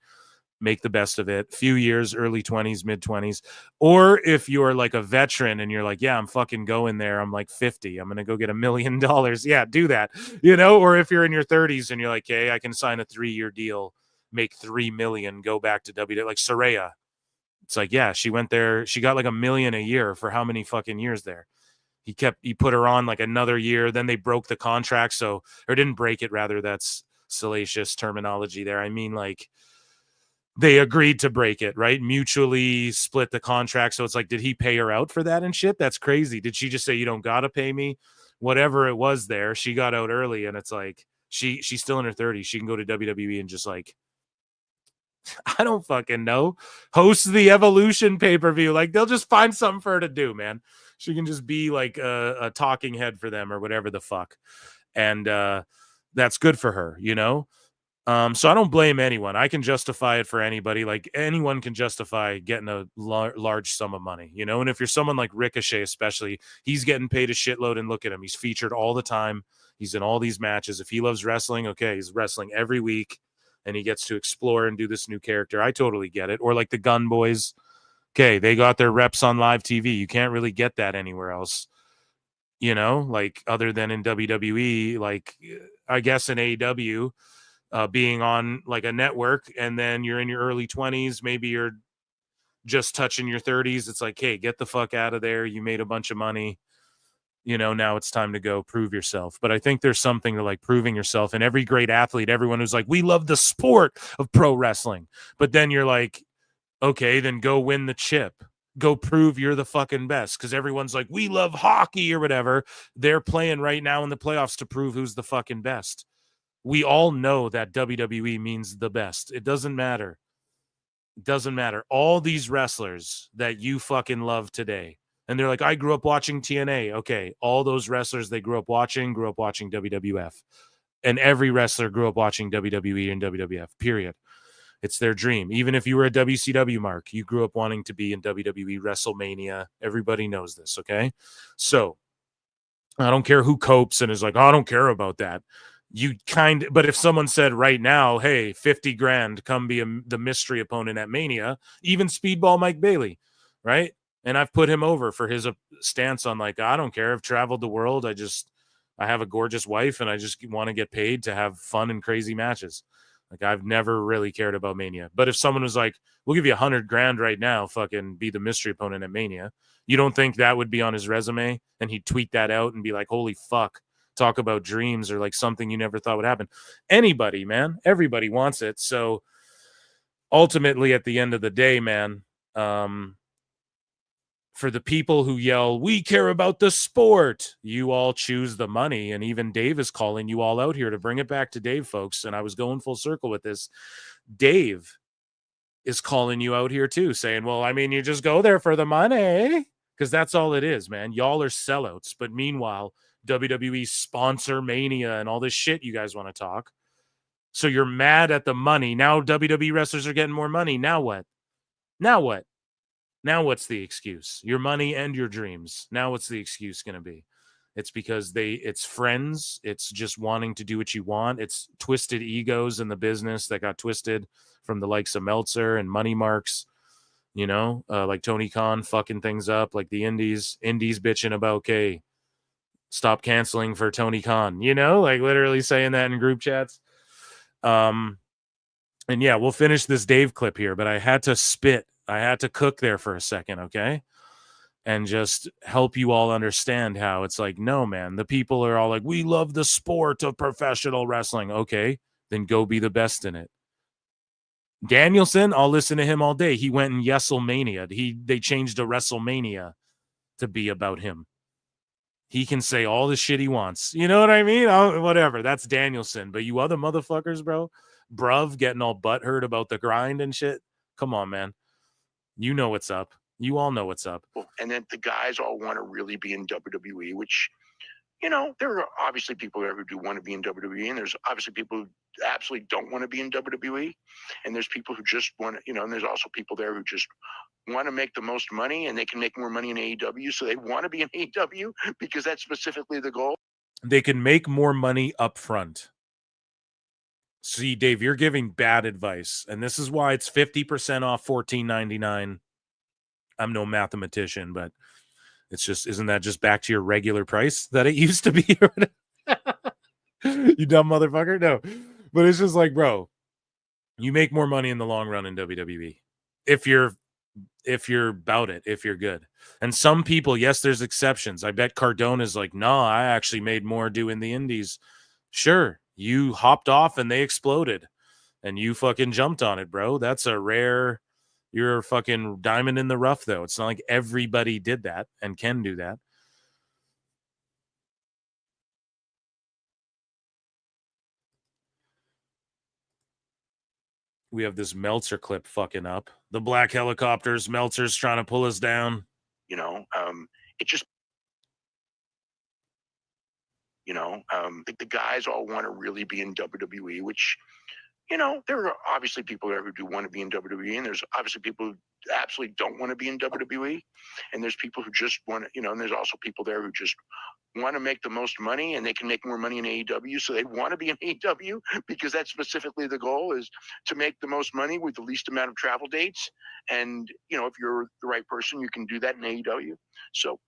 make the best of it. Few years, early 20s, mid 20s. Or if you're like a veteran and you're like, yeah, I'm fucking going there. I'm like 50. I'm going to go get $1 million. Yeah, do that. You know, or if you're in your 30s and you're like, hey, I can sign a 3-year deal, make $3 million, go back to WWE, like Saraya. It's like, yeah, she went there. She got like $1 million a year for how many fucking years there? He put her on like another year. Then they broke the contract. Or didn't break it, rather. That's salacious terminology there. I mean, like, they agreed to break it, right? Mutually split the contract. So it's like, did he pay her out for that and shit? That's crazy. Did she just say, you don't got to pay me? Whatever it was there, she got out early, and it's like, she's still in her 30s. She can go to WWE and just like, I don't fucking know, host the Evolution pay-per-view. Like, they'll just find something for her to do, man. She can just be like a talking head for them or whatever the fuck. And that's good for her, you know? So I don't blame anyone. I can justify it for anybody. Like, anyone can justify getting a large sum of money, you know? And if you're someone like Ricochet, especially, he's getting paid a shitload, and look at him. He's featured all the time. He's in all these matches. If he loves wrestling, okay, he's wrestling every week, and he gets to explore and do this new character. I totally get it. Or like the Gun Boys. Okay, they got their reps on live TV. You can't really get that anywhere else, you know, like, other than in WWE, like, I guess in AEW, being on like a network, and then you're in your early 20s, maybe you're just touching your 30s. It's like, hey, get the fuck out of there. You made a bunch of money, you know, now it's time to go prove yourself. But I think there's something to like proving yourself. And every great athlete, everyone who's like, we love the sport of pro wrestling, but then you're like, okay, then go win the chip, go prove you're the fucking best, because everyone's like, we love hockey or whatever. They're playing right now in the playoffs to prove who's the fucking best. We all know that WWE means the best. It doesn't matter. It doesn't matter. All these wrestlers that you fucking love today, and they're like, I grew up watching TNA. Okay, all those wrestlers they grew up watching WWF. And every wrestler grew up watching WWE and WWF, period. It's their dream. Even if you were a WCW mark, you grew up wanting to be in WWE, WrestleMania. Everybody knows this, okay? So I don't care who copes and is like, oh, I don't care about that. But if someone said right now, hey, 50 grand, come be the mystery opponent at Mania, even Speedball Mike Bailey, right? And I've put him over for his stance on like, I don't care. I've traveled the world. I have a gorgeous wife and I just want to get paid to have fun and crazy matches. Like, I've never really cared about Mania. But if someone was like, we'll give you 100 grand right now, fucking be the mystery opponent at Mania, you don't think that would be on his resume? And he'd tweet that out and be like, holy fuck, talk about dreams or like something you never thought would happen. Anybody, man, everybody wants it. So ultimately at the end of the day, man, for the people who yell, we care about the sport, you all choose the money. And even Dave is calling you all out here to bring it back to Dave, folks. And I was going full circle with this. Dave is calling you out here too, saying, well, I mean, you just go there for the money, because that's all it is, man. Y'all are sellouts. But meanwhile, WWE sponsor Mania and all this shit you guys want to talk. So you're mad at the money. Now WWE wrestlers are getting more money. Now what? Now what? Now what's the excuse? Your money and your dreams. Now what's the excuse going to be? It's because it's friends. It's just wanting to do what you want. It's twisted egos in the business that got twisted from the likes of Meltzer and Money Marks, like Tony Khan fucking things up, like the indies bitching about, okay, stop canceling for Tony Khan, like literally saying that in group chats. And yeah, we'll finish this Dave clip here, but I had to spit. I had to cook there for a second, okay? And just help you all understand how it's like, no, man, the people are all like, we love the sport of professional wrestling. Okay, then go be the best in it. Danielson, I'll listen to him all day. He went in Yesselmania. They changed to WrestleMania to be about him. He can say all the shit he wants. You know what I mean? Whatever. That's Danielson. But you other motherfuckers, bro, bruv, getting all butthurt about the grind and shit. Come on, man. You know what's up. You all know what's up. And then the guys all want to really be in WWE, which, there are obviously people there who do want to be in WWE, and there's obviously people who absolutely don't want to be in WWE, and there's people who just want to, and there's also people there who just want to make the most money, and they can make more money in AEW, so they want to be in AEW because that's specifically the goal. They can make more money up front. See, Dave, you're giving bad advice, and this is why it's 50% off $14.99. I'm no mathematician, but it's just, isn't that just back to your regular price that it used to be? You dumb motherfucker. No, but it's just like, bro, you make more money in the long run in WWE if you're about it, if you're good. And some people, yes, there's exceptions. I bet Cardona's like, no, I actually made more doing the indies. Sure, you hopped off and they exploded and you fucking jumped on it, bro. That's a rare, you're a fucking diamond in the rough, though. It's not like everybody did that and can do that. We have this Meltzer clip fucking up. The black helicopters, Meltzer's trying to pull us down. It just, the guys all want to really be in WWE, which, there are obviously people there who do want to be in WWE, and there's obviously people who absolutely don't want to be in WWE, and there's people who just want to, and there's also people there who just want to make the most money, and they can make more money in AEW, so they want to be in AEW because that's specifically the goal, is to make the most money with the least amount of travel dates. And if you're the right person, you can do that in AEW. So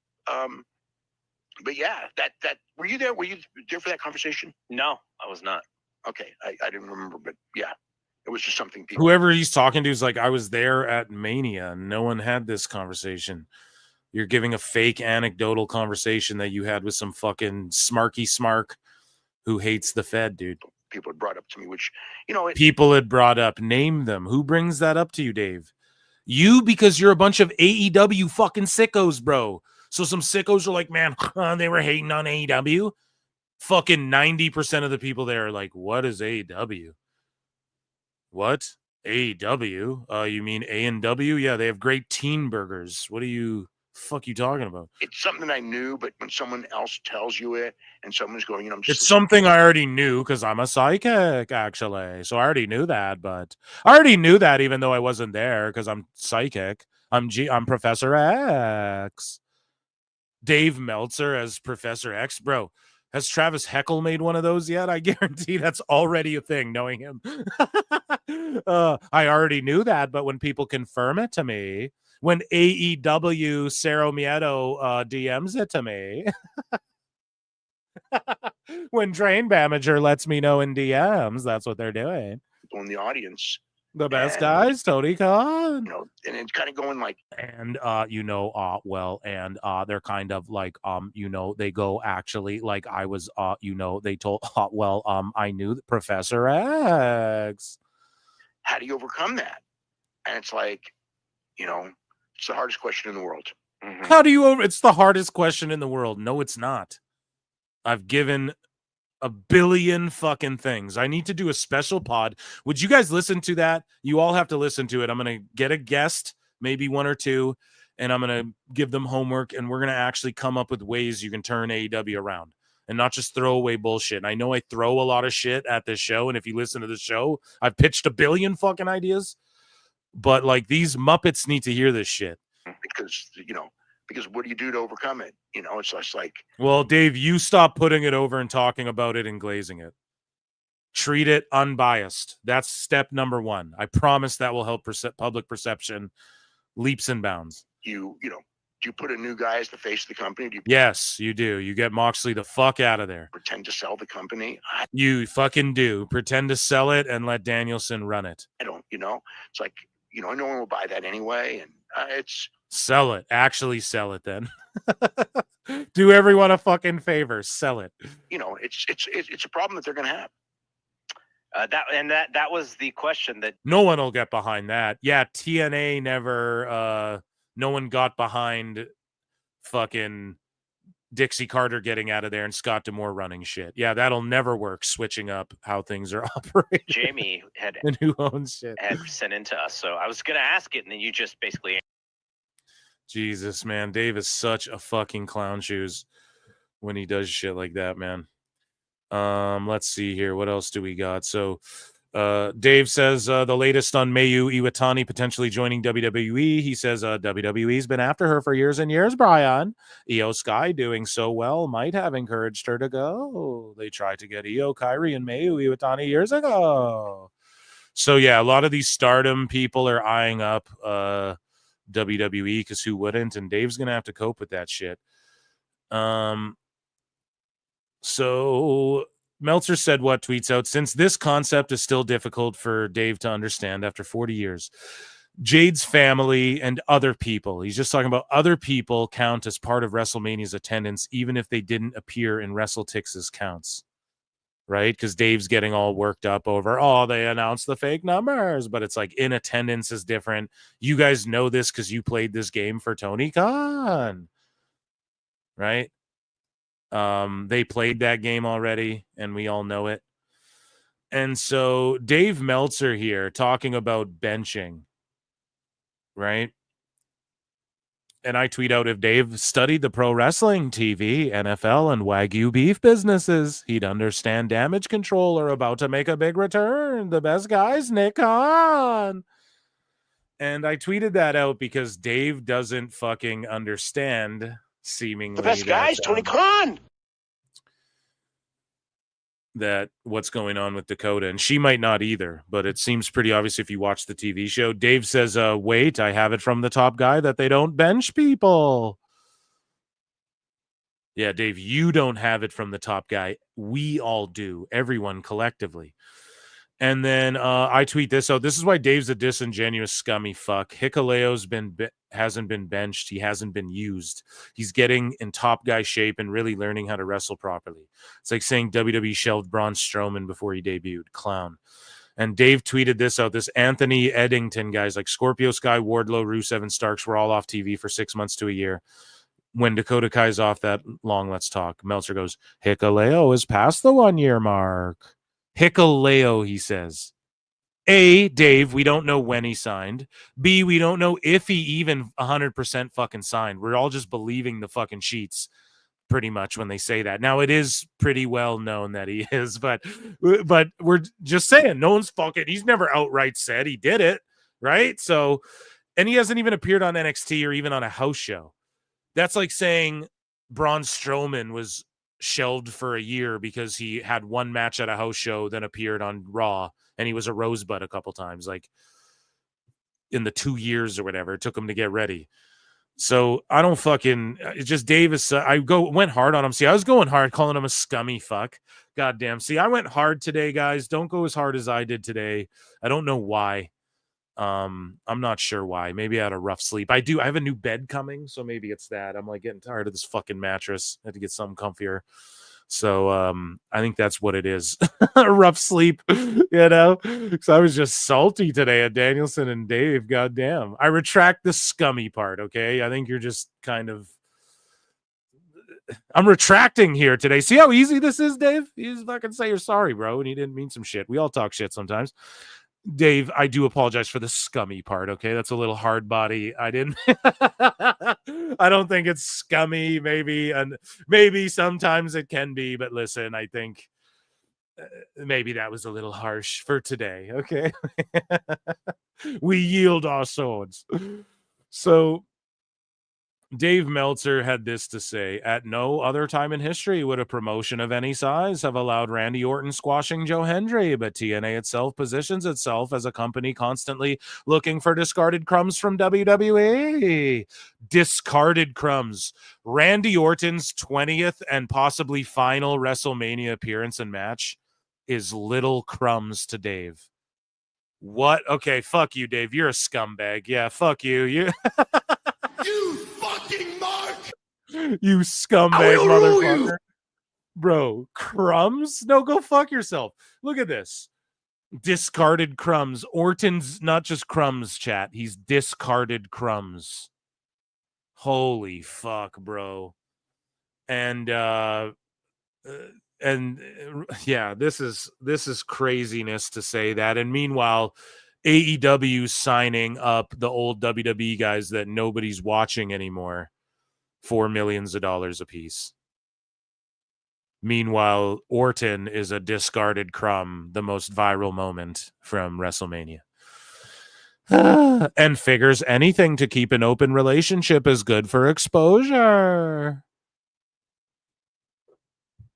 but yeah, that were you there for that conversation? No, I was not. Okay, I didn't remember, but yeah, it was just something people. Whoever he's talking to is like, I was there at Mania. No one had this conversation. You're giving a fake anecdotal conversation that you had with some fucking smarky smark who hates the Fed, dude. People had brought up to me, which, people had brought up. Name them. Who brings that up to you, Dave? You, because you're a bunch of AEW fucking sickos, bro. So some sickos are like, man, they were hating on AEW. Fucking 90% of the people there are like, what is AEW? What? AEW? You mean A&W? Yeah, they have great teen burgers. What are you fuck you talking about? It's something I knew, but when someone else tells you it and someone's going, you know, I'm just It's something I already knew because I'm a psychic, actually. So I already knew that, but I already knew that even though I wasn't there because I'm psychic. I'm Professor X. Dave Meltzer as Professor X. Bro, has Travis Heckle made one of those yet? I guarantee that's already a thing, knowing him. I already knew that, but when people confirm it to me, when AEW Cero Miedo DMs it to me, when Drain Bamager lets me know in DMs, that's what they're doing. people in the audience. The best guys, Tony Khan. You know, and it's kind of going like, and they're kind of like, they go actually like I was, they told, I knew Professor X. how do you overcome that? And it's like, you know, it's the hardest question in the world. Mm-hmm. How do you it's the hardest question in the world. No, it's not. I've given a billion fucking things. I need to do a special pod. Would you guys listen to that? You all have to listen to it. I'm going to get a guest, maybe one or two, and I'm going to give them homework, and we're going to actually come up with ways you can turn AEW around and not just throw away bullshit. And I know I throw a lot of shit at this show, and if you listen to the show, I've pitched a billion fucking ideas, but like these Muppets need to hear this shit. Because, you know, because what do you do to overcome it? You know, it's just like... Well, Dave, you stop putting it over and talking about it and glazing it. Treat it unbiased. That's step number one. I promise that will help public perception leaps and bounds. Do you put a new guy as the face of the company? Yes, you do. You get Moxley the fuck out of there. Pretend to sell the company? You fucking do. Pretend to sell it and let Danielson run it. I don't, it's like, no one will buy that anyway. And it's... Sell it. Actually sell it then. Do everyone a fucking favor. Sell it. It's a problem that they're going to have. That was the question that no one will get behind that. Yeah, TNA never no one got behind fucking Dixie Carter getting out of there and Scott D'Amore running shit. Yeah, that'll never work, switching up how things are operating. Jamie had and who owns shit had sent into us. So I was gonna ask it, and then you just basically... Jesus, man. Dave is such a fucking clown shoes when he does shit like that, man. Let's see here. What else do we got? So Dave says the latest on Mayu Iwatani potentially joining WWE. He says WWE's been after her for years and years, Bryan. Io Sky doing so well might have encouraged her to go. They tried to get Io, Kairi, and Mayu Iwatani years ago. So, yeah, a lot of these stardom people are eyeing up WWE because who wouldn't? And Dave's going to have to cope with that shit. So Meltzer said what? Tweets out, since this concept is still difficult for Dave to understand after 40 years, Jade's family and other people, he's just talking about other people, count as part of WrestleMania's attendance, even if they didn't appear in WrestleTix's counts. Right? Because Dave's getting all worked up over, they announced the fake numbers, but it's like in attendance is different. You guys know this because you played this game for Tony Khan. Right? They played that game already, and we all know it. And so Dave Meltzer here talking about benching, right? And I tweet out, if Dave studied the pro wrestling, TV, NFL, and Wagyu beef businesses, he'd understand damage control are about to make a big return. The best guys, Nick Khan. And I tweeted that out because Dave doesn't fucking understand, seemingly. The best guys, Tony Khan. That what's going on with Dakota, and she might not either, but it seems pretty obvious if you watch the TV show. Dave says, wait, I have it from the top guy that they don't bench people. Yeah, Dave, you don't have it from the top guy. We all do, everyone collectively. And then I tweet this out. This is why Dave's a disingenuous, scummy fuck. Hikuleo's hasn't been benched. He hasn't been used. He's getting in top guy shape and really learning how to wrestle properly. It's like saying WWE shelved Braun Strowman before he debuted. Clown. And Dave tweeted this out. This Anthony Eddington guy's like Scorpio Sky, Wardlow, Rusev, and Starks were all off TV for 6 months to a year. When Dakota Kai's off that long, let's talk. Meltzer goes, Hikuleo is past the 1 year mark. Hikuleo, he says. A, Dave, we don't know when he signed. B, we don't know if he even 100% fucking signed. We're all just believing the fucking sheets pretty much when they say that. Now, it is pretty well known that he is, but we're just saying, no one's fucking, he's never outright said he did it, right? So, and he hasn't even appeared on NXT or even on a house show. That's like saying Braun Strowman was shelved for a year because he had one match at a house show, then appeared on Raw, and he was a rosebud a couple times, like in the 2 years or whatever it took him to get ready. So I don't fucking, it's just Davis. Went hard on him. See, I was going hard calling him a scummy fuck. Goddamn. See, I went hard today, guys. Don't go as hard as I did today. I don't know why. I'm not sure why. Maybe I had a rough sleep. I have a new bed coming, so maybe it's that. I'm like getting tired of this fucking mattress. I had to get something comfier. So I think that's what it is. A rough sleep, you know? So I was just salty today at Danielson and Dave. Goddamn. I retract the scummy part, okay? I think you're just kind of, I'm retracting here today. See how easy this is, Dave? You just fucking say you're sorry, bro, and you didn't mean some shit. We all talk shit sometimes. Dave, I do apologize for the scummy part, okay? That's a little hard body. I didn't I don't think it's scummy, maybe, and maybe sometimes it can be, but listen, I think maybe that was a little harsh for today, okay? We yield our swords. So Dave Meltzer had this to say: at no other time in history would a promotion of any size have allowed Randy Orton squashing Joe Hendry, but TNA itself positions itself as a company constantly looking for discarded crumbs from WWE. Discarded crumbs. Randy Orton's 20th and possibly final WrestleMania appearance and match is little crumbs to Dave. What? Okay, fuck you, Dave. You're a scumbag. Yeah, fuck you. You fucking Mark! You scumbag motherfucker. Bro, crumbs? No, go fuck yourself. Look at this. Discarded crumbs. Orton's not just crumbs, chat. He's discarded crumbs. Holy fuck, bro. And yeah, this is craziness to say that. And meanwhile, AEW signing up the old WWE guys that nobody's watching anymore for millions of dollars a piece. Meanwhile, Orton is a discarded crumb, the most viral moment from WrestleMania. And figures anything to keep an open relationship is good for exposure.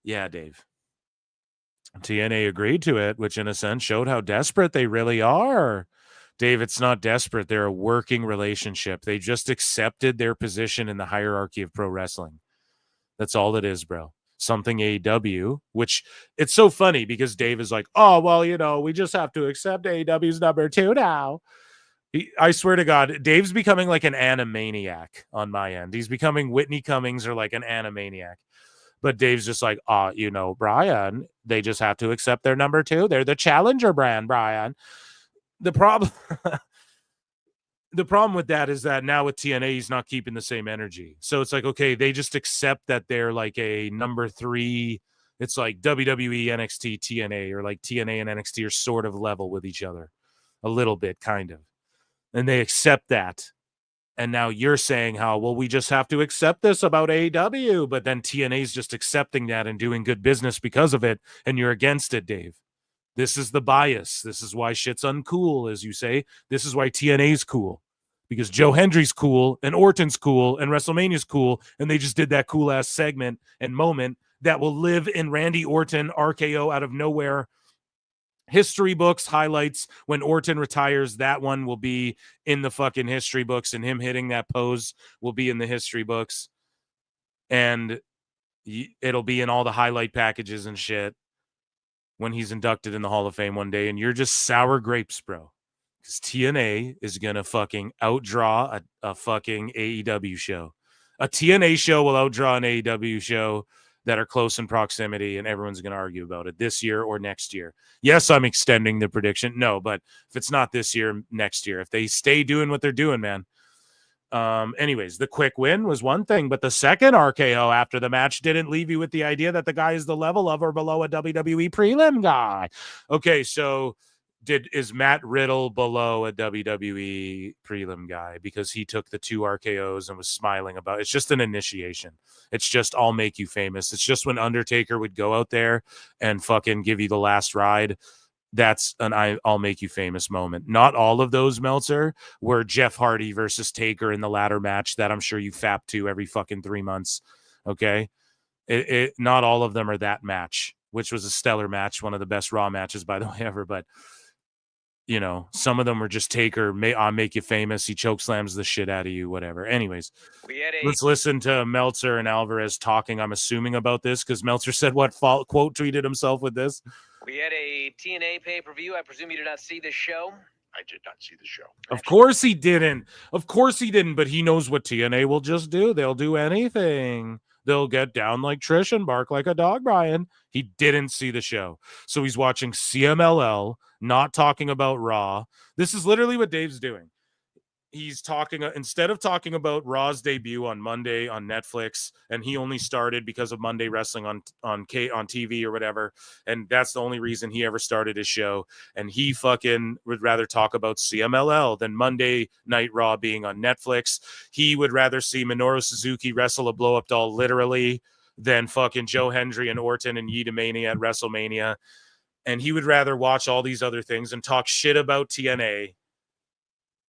Yeah, Dave. TNA agreed to it, which in a sense showed how desperate they really are. Dave, it's not desperate. They're a working relationship. They just accepted their position in the hierarchy of pro wrestling. That's all it is, bro. Something AEW, which it's so funny because Dave is like, oh, well, you know, we just have to accept AEW's number 2 now. I swear to God, Dave's becoming like an animaniac on my end. He's becoming Whitney Cummings or like an animaniac. But Dave's just like, you know, Bryan, they just have to accept their number 2. They're the challenger brand, Bryan. The problem with that is that now with TNA, he's not keeping the same energy. So it's like, okay, they just accept that they're like a number 3. It's like WWE, NXT, TNA, or like TNA and NXT are sort of level with each other. A little bit, kind of. And they accept that. And now you're saying how, well, we just have to accept this about AEW, but then TNA's just accepting that and doing good business because of it, and you're against it, Dave. This is the bias. This is why shit's uncool, as you say. This is why TNA's cool. Because Joe Hendry's cool, and Orton's cool, and WrestleMania's cool, and they just did that cool-ass segment and moment that will live in Randy Orton RKO out of nowhere history books, highlights. When Orton retires, that one will be in the fucking history books, and him hitting that pose will be in the history books, and it'll be in all the highlight packages and shit when he's inducted in the Hall of Fame one day. And you're just sour grapes, bro, because TNA is gonna fucking outdraw a fucking AEW show. A TNA show will outdraw an AEW show that are close in proximity, and everyone's going to argue about it this year or next year. Yes, I'm extending the prediction. No, but if it's not this year, next year, if they stay doing what they're doing, man. Anyways, the quick win was one thing, but the second RKO after the match didn't leave you with the idea that the guy is the level of or below a WWE prelim guy. Okay, so is Matt Riddle below a WWE prelim guy because he took the 2 RKOs and was smiling about it? It's just an initiation. It's just I'll make you famous. It's just when Undertaker would go out there and fucking give you the last ride. That's an I'll make you famous moment. Not all of those, Meltzer, were Jeff Hardy versus Taker in the ladder match that I'm sure you fap to every fucking 3 months. Okay. Not all of them are that match, which was a stellar match. One of the best Raw matches, by the way, ever. But you know, some of them were just Taker, I'll make you famous. He choke slams the shit out of you, whatever. Anyways, let's listen to Meltzer and Alvarez talking, I'm assuming, about this, because Meltzer said quote tweeted himself with this. We had a TNA pay-per-view. I presume you did not see this show. I did not see the show. Of course he didn't. Of course he didn't, but he knows what TNA will just do. They'll do anything. They'll get down like Trish and bark like a dog, Brian. He didn't see the show. So he's watching CMLL, not talking about Raw. This is literally what Dave's doing. He's talking, instead of talking about Raw's debut on Monday on Netflix, and he only started because of Monday Wrestling on TV or whatever, and that's the only reason he ever started his show, and he fucking would rather talk about CMLL than Monday Night Raw being on Netflix. He would rather see Minoru Suzuki wrestle a blow-up doll literally than fucking Joe Hendry and Orton and Yida Mania at WrestleMania, and he would rather watch all these other things and talk shit about TNA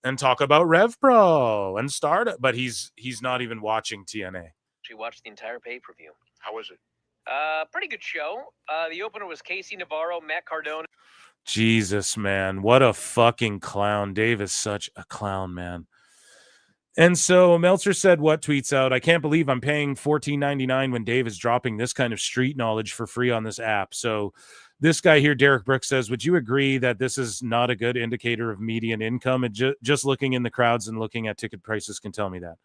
and talk about Rev Pro and Stardust, but he's not even watching TNA. She watched the entire pay-per-view. How was it? Pretty good show. The opener was Casey Navarro, Matt Cardona. Jesus, man. What a fucking clown. Dave is such a clown, man. And so Meltzer said, what tweets out? I can't believe I'm paying $14.99 when Dave is dropping this kind of street knowledge for free on this app. So this guy here, Derek Brooks, says, would you agree that this is not a good indicator of median income? And just looking in the crowds and looking at ticket prices can tell me that.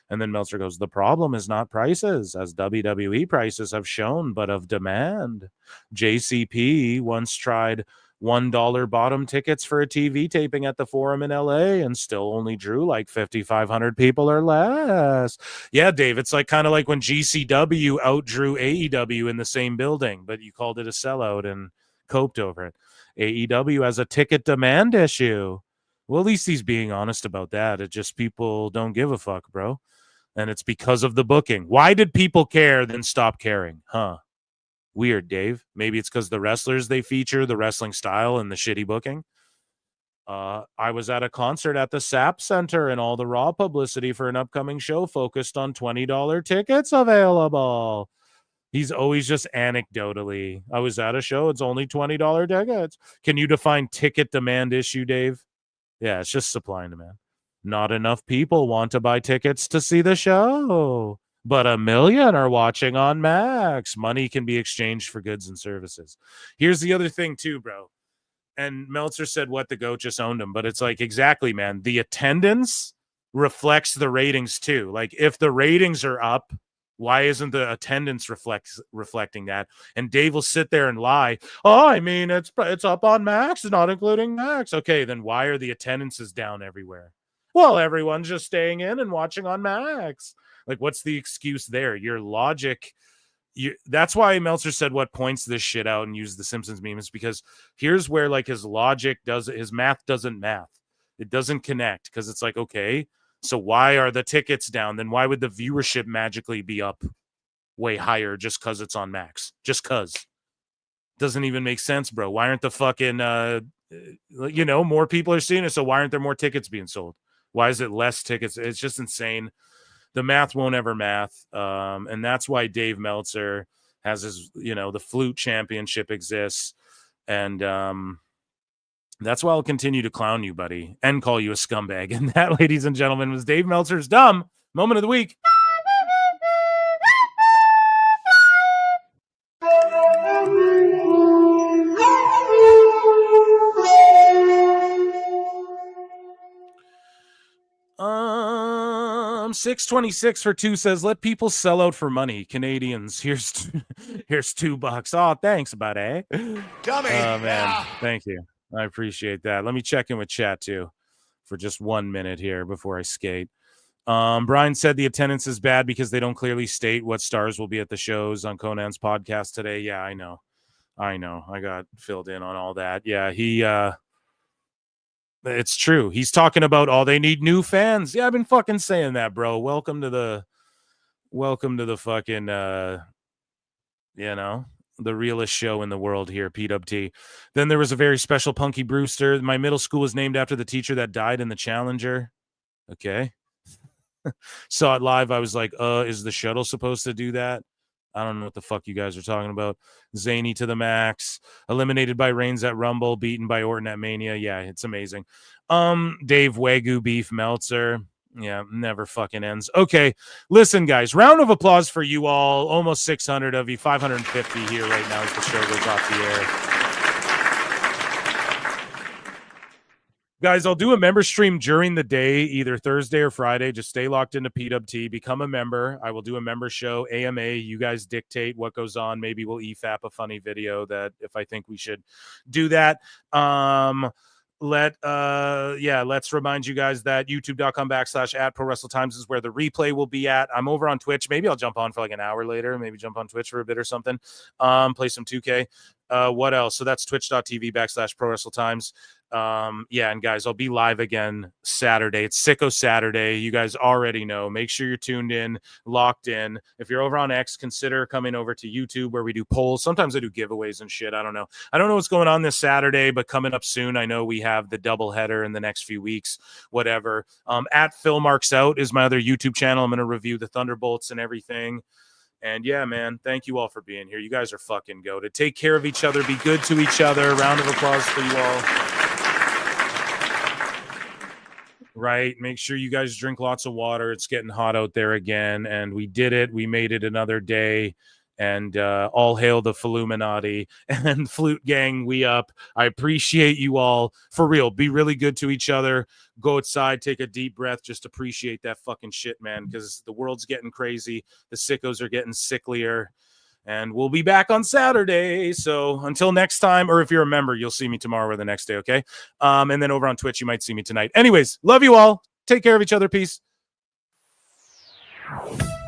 And then Meltzer goes, the problem is not prices, as WWE prices have shown, but of demand. JCP once tried $1 bottom tickets for a TV taping at the Forum in LA and still only drew like 5,500 people or less. Yeah, Dave, it's like kind of like when GCW outdrew AEW in the same building, but you called it a sellout and coped over it. AEW has a ticket demand issue. Well, at least he's being honest about that. It just people don't give a fuck, bro. And it's because of the booking. Why did people care then stop caring? Huh? Weird, Dave. Maybe it's because the wrestlers they feature, the wrestling style, and the shitty booking. I was at a concert at the SAP Center and all the Raw publicity for an upcoming show focused on $20 tickets available. He's always just anecdotally. I was at a show. It's only $20 tickets. Can you define ticket demand issue, Dave? Yeah, it's just supply and demand. Not enough people want to buy tickets to see the show. But 1 million are watching on Max. Money can be exchanged for goods and services. Here's the other thing too, bro. And Meltzer said what the GOAT just owned him. But it's like, exactly, man. The attendance reflects the ratings too. Like if the ratings are up, why isn't the attendance reflecting that? And Dave will sit there and lie. Oh, I mean, it's up on Max, not including Max. Okay, then why are the attendances down everywhere? Well, everyone's just staying in and watching on Max. Like, what's the excuse there? Your logic, that's why Meltzer said what points this shit out and used the Simpsons meme is because here's where, like, his logic his math doesn't math. It doesn't connect because it's like, okay, so why are the tickets down? Then why would the viewership magically be up way higher just because it's on Max? Just because. Doesn't even make sense, bro. Why aren't the fucking, more people are seeing it, so why aren't there more tickets being sold? Why is it less tickets? It's just insane. The math won't ever math. And that's why Dave Meltzer has his, the Flute Championship exists. And that's why I'll continue to clown you, buddy, and call you a scumbag. And that, ladies and gentlemen, was Dave Meltzer's Dumb Moment of the Week. 626 for 2 says, let people sell out for money. Canadians, here's $2. Oh, thanks, buddy. Dummy. Oh, man. Yeah. Thank you. I appreciate that. Let me check in with chat, too, for just 1 minute here before I skate. Brian said the attendance is bad because they don't clearly state what stars will be at the shows on Conan's podcast today. Yeah, I know. I got filled in on all that. Yeah, it's true. He's talking about, they need new fans. Yeah, I've been fucking saying that, bro. Welcome to the fucking, the realest show in the world here, PWT. Then there was a very special Punky Brewster. My middle school was named after the teacher that died in the Challenger. Okay. Saw it live. I was like, is the shuttle supposed to do that? I don't know what the fuck you guys are talking about. Zany to the max. Eliminated by Reigns at Rumble. Beaten by Orton at Mania. Yeah, it's amazing. Dave Wagyu Beef Meltzer. Yeah, never fucking ends. Okay, listen, guys. Round of applause for you all. Almost 600 of you. 550 here right now as the show goes off the air. Guys, I'll do a member stream during the day, either Thursday or Friday. Just stay locked into PWT. Become a member. I will do a member show, AMA. You guys dictate what goes on. Maybe we'll EFAP a funny video that if I think we should do that. Let's remind you guys that youtube.com/@prowrestletimes is where the replay will be at. I'm over on Twitch. Maybe I'll jump on for like an hour later. Maybe jump on Twitch for a bit or something. Play some 2K. What else? So that's twitch.tv/prowrestletimes. And guys, I'll be live again Saturday. It's Sicko Saturday. You guys already know. Make sure you're tuned in, locked in. If you're over on X, consider coming over to YouTube where we do polls. Sometimes I do giveaways and shit. I don't know what's going on this Saturday, but coming up soon, I know we have the double header in the next few weeks, whatever. At Phil Marks Out is my other YouTube channel. I'm going to review the Thunderbolts and everything. And yeah, man, thank you all for being here. You guys are fucking goated. Take care of each other. Be good to each other. Round of applause for you all. Right. Make sure you guys drink lots of water. It's getting hot out there again. And we did it. We made it another day. And all hail the Fluminati and Flute Gang. We up. I appreciate you all. For real. Be really good to each other. Go outside. Take a deep breath. Just appreciate that fucking shit, man. Because the world's getting crazy. The sickos are getting sicklier. And we'll be back on Saturday. So until next time, or if you're a member, you'll see me tomorrow or the next day, okay? And then over on Twitch, you might see me tonight. Anyways, love you all. Take care of each other. Peace.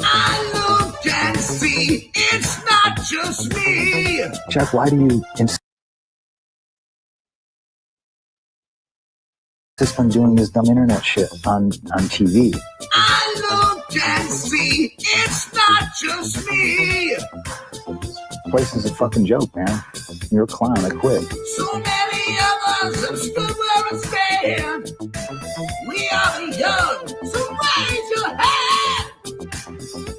I look and see it's not just me. Jeff, why do you insist on doing this dumb internet shit on TV? I look and see it's not just me. This place is a fucking joke, man. You're a clown. I quit. So many of us have stood where I stand. We are the young, so raise your hand.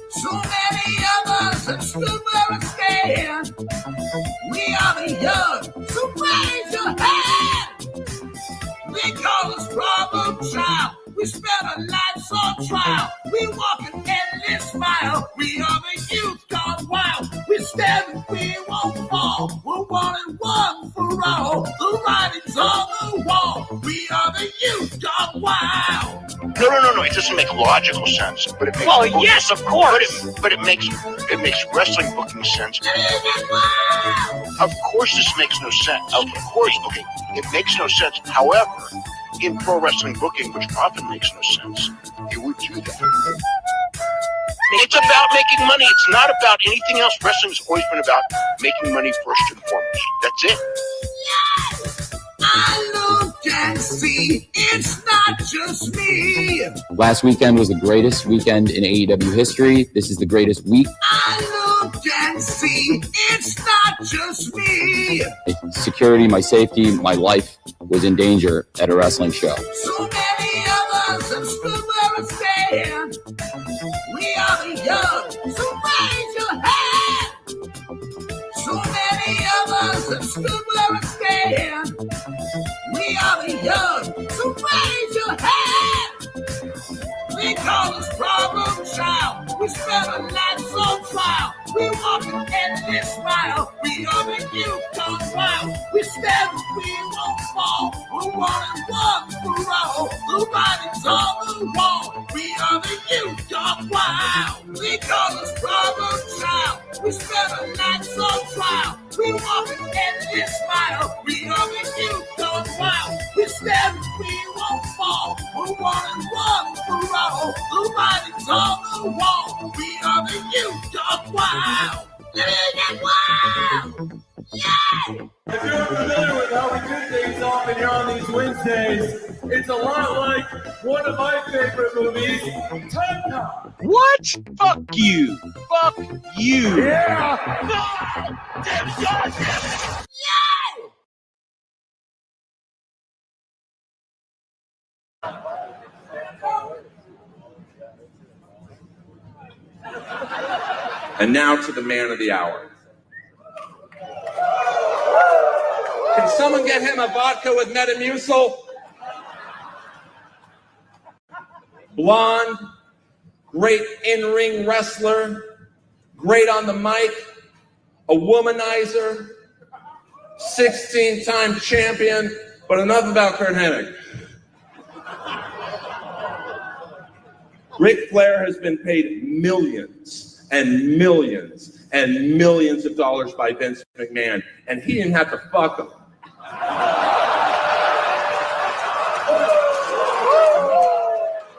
So many of us have stood where I stand. We are the young, so raise your hand. They call us problem child. We spend our lives on trial. We walk an endless mile. We are the youth gone wild. We stand and we won't fall. We're 1 and 1 for all. The writing's on the wall. We are the youth gone wild. No. It doesn't make logical sense, but it makes. Well, yes, of course. But it makes wrestling booking sense. Of course, this makes no sense. Of course, okay, it makes no sense. However, in pro wrestling booking, which often makes no sense, you would do that. It's about making money. It's not about anything else. Wrestling's always been about making money first and foremost. That's it. Yes, I look and see it's not just me. Last weekend was the greatest weekend in AEW history. This is the greatest week. I look and see it's not just me. Security, my safety, my life was in danger at a wrestling show. So many of us have stood where I stand. We are the young, so raise your hand. So many of us have stood where I stand. We are the young, so raise your hand. They call us problem child. We spend our lives on trial. We walk an endless mile. We are the youth gone wild. We stand, we won't fall. We're one and one for all. Nobody's on the wall. We are the youth gone wild. They call us problem child. We spend our nights on trial. We walk an endless mile. We are the youth gone wild. We stand, we won't fall. We're one and one for all. Nobody's on the wall. We are the youth gone wild. Get wild! Yeah! If you're familiar with how we do things often here on these Wednesdays, it's a lot like one of my favorite movies, Time Cop. What? Fuck you. Fuck you. Yeah! No! Damn it, yeah! And now to the man of the hour. Can someone get him a vodka with Metamucil? Blonde, great in-ring wrestler, great on the mic, a womanizer, 16-time champion, but enough about Kurt Hennig. Ric Flair has been paid millions and millions and millions of dollars by Vince McMahon, and he didn't have to fuck him.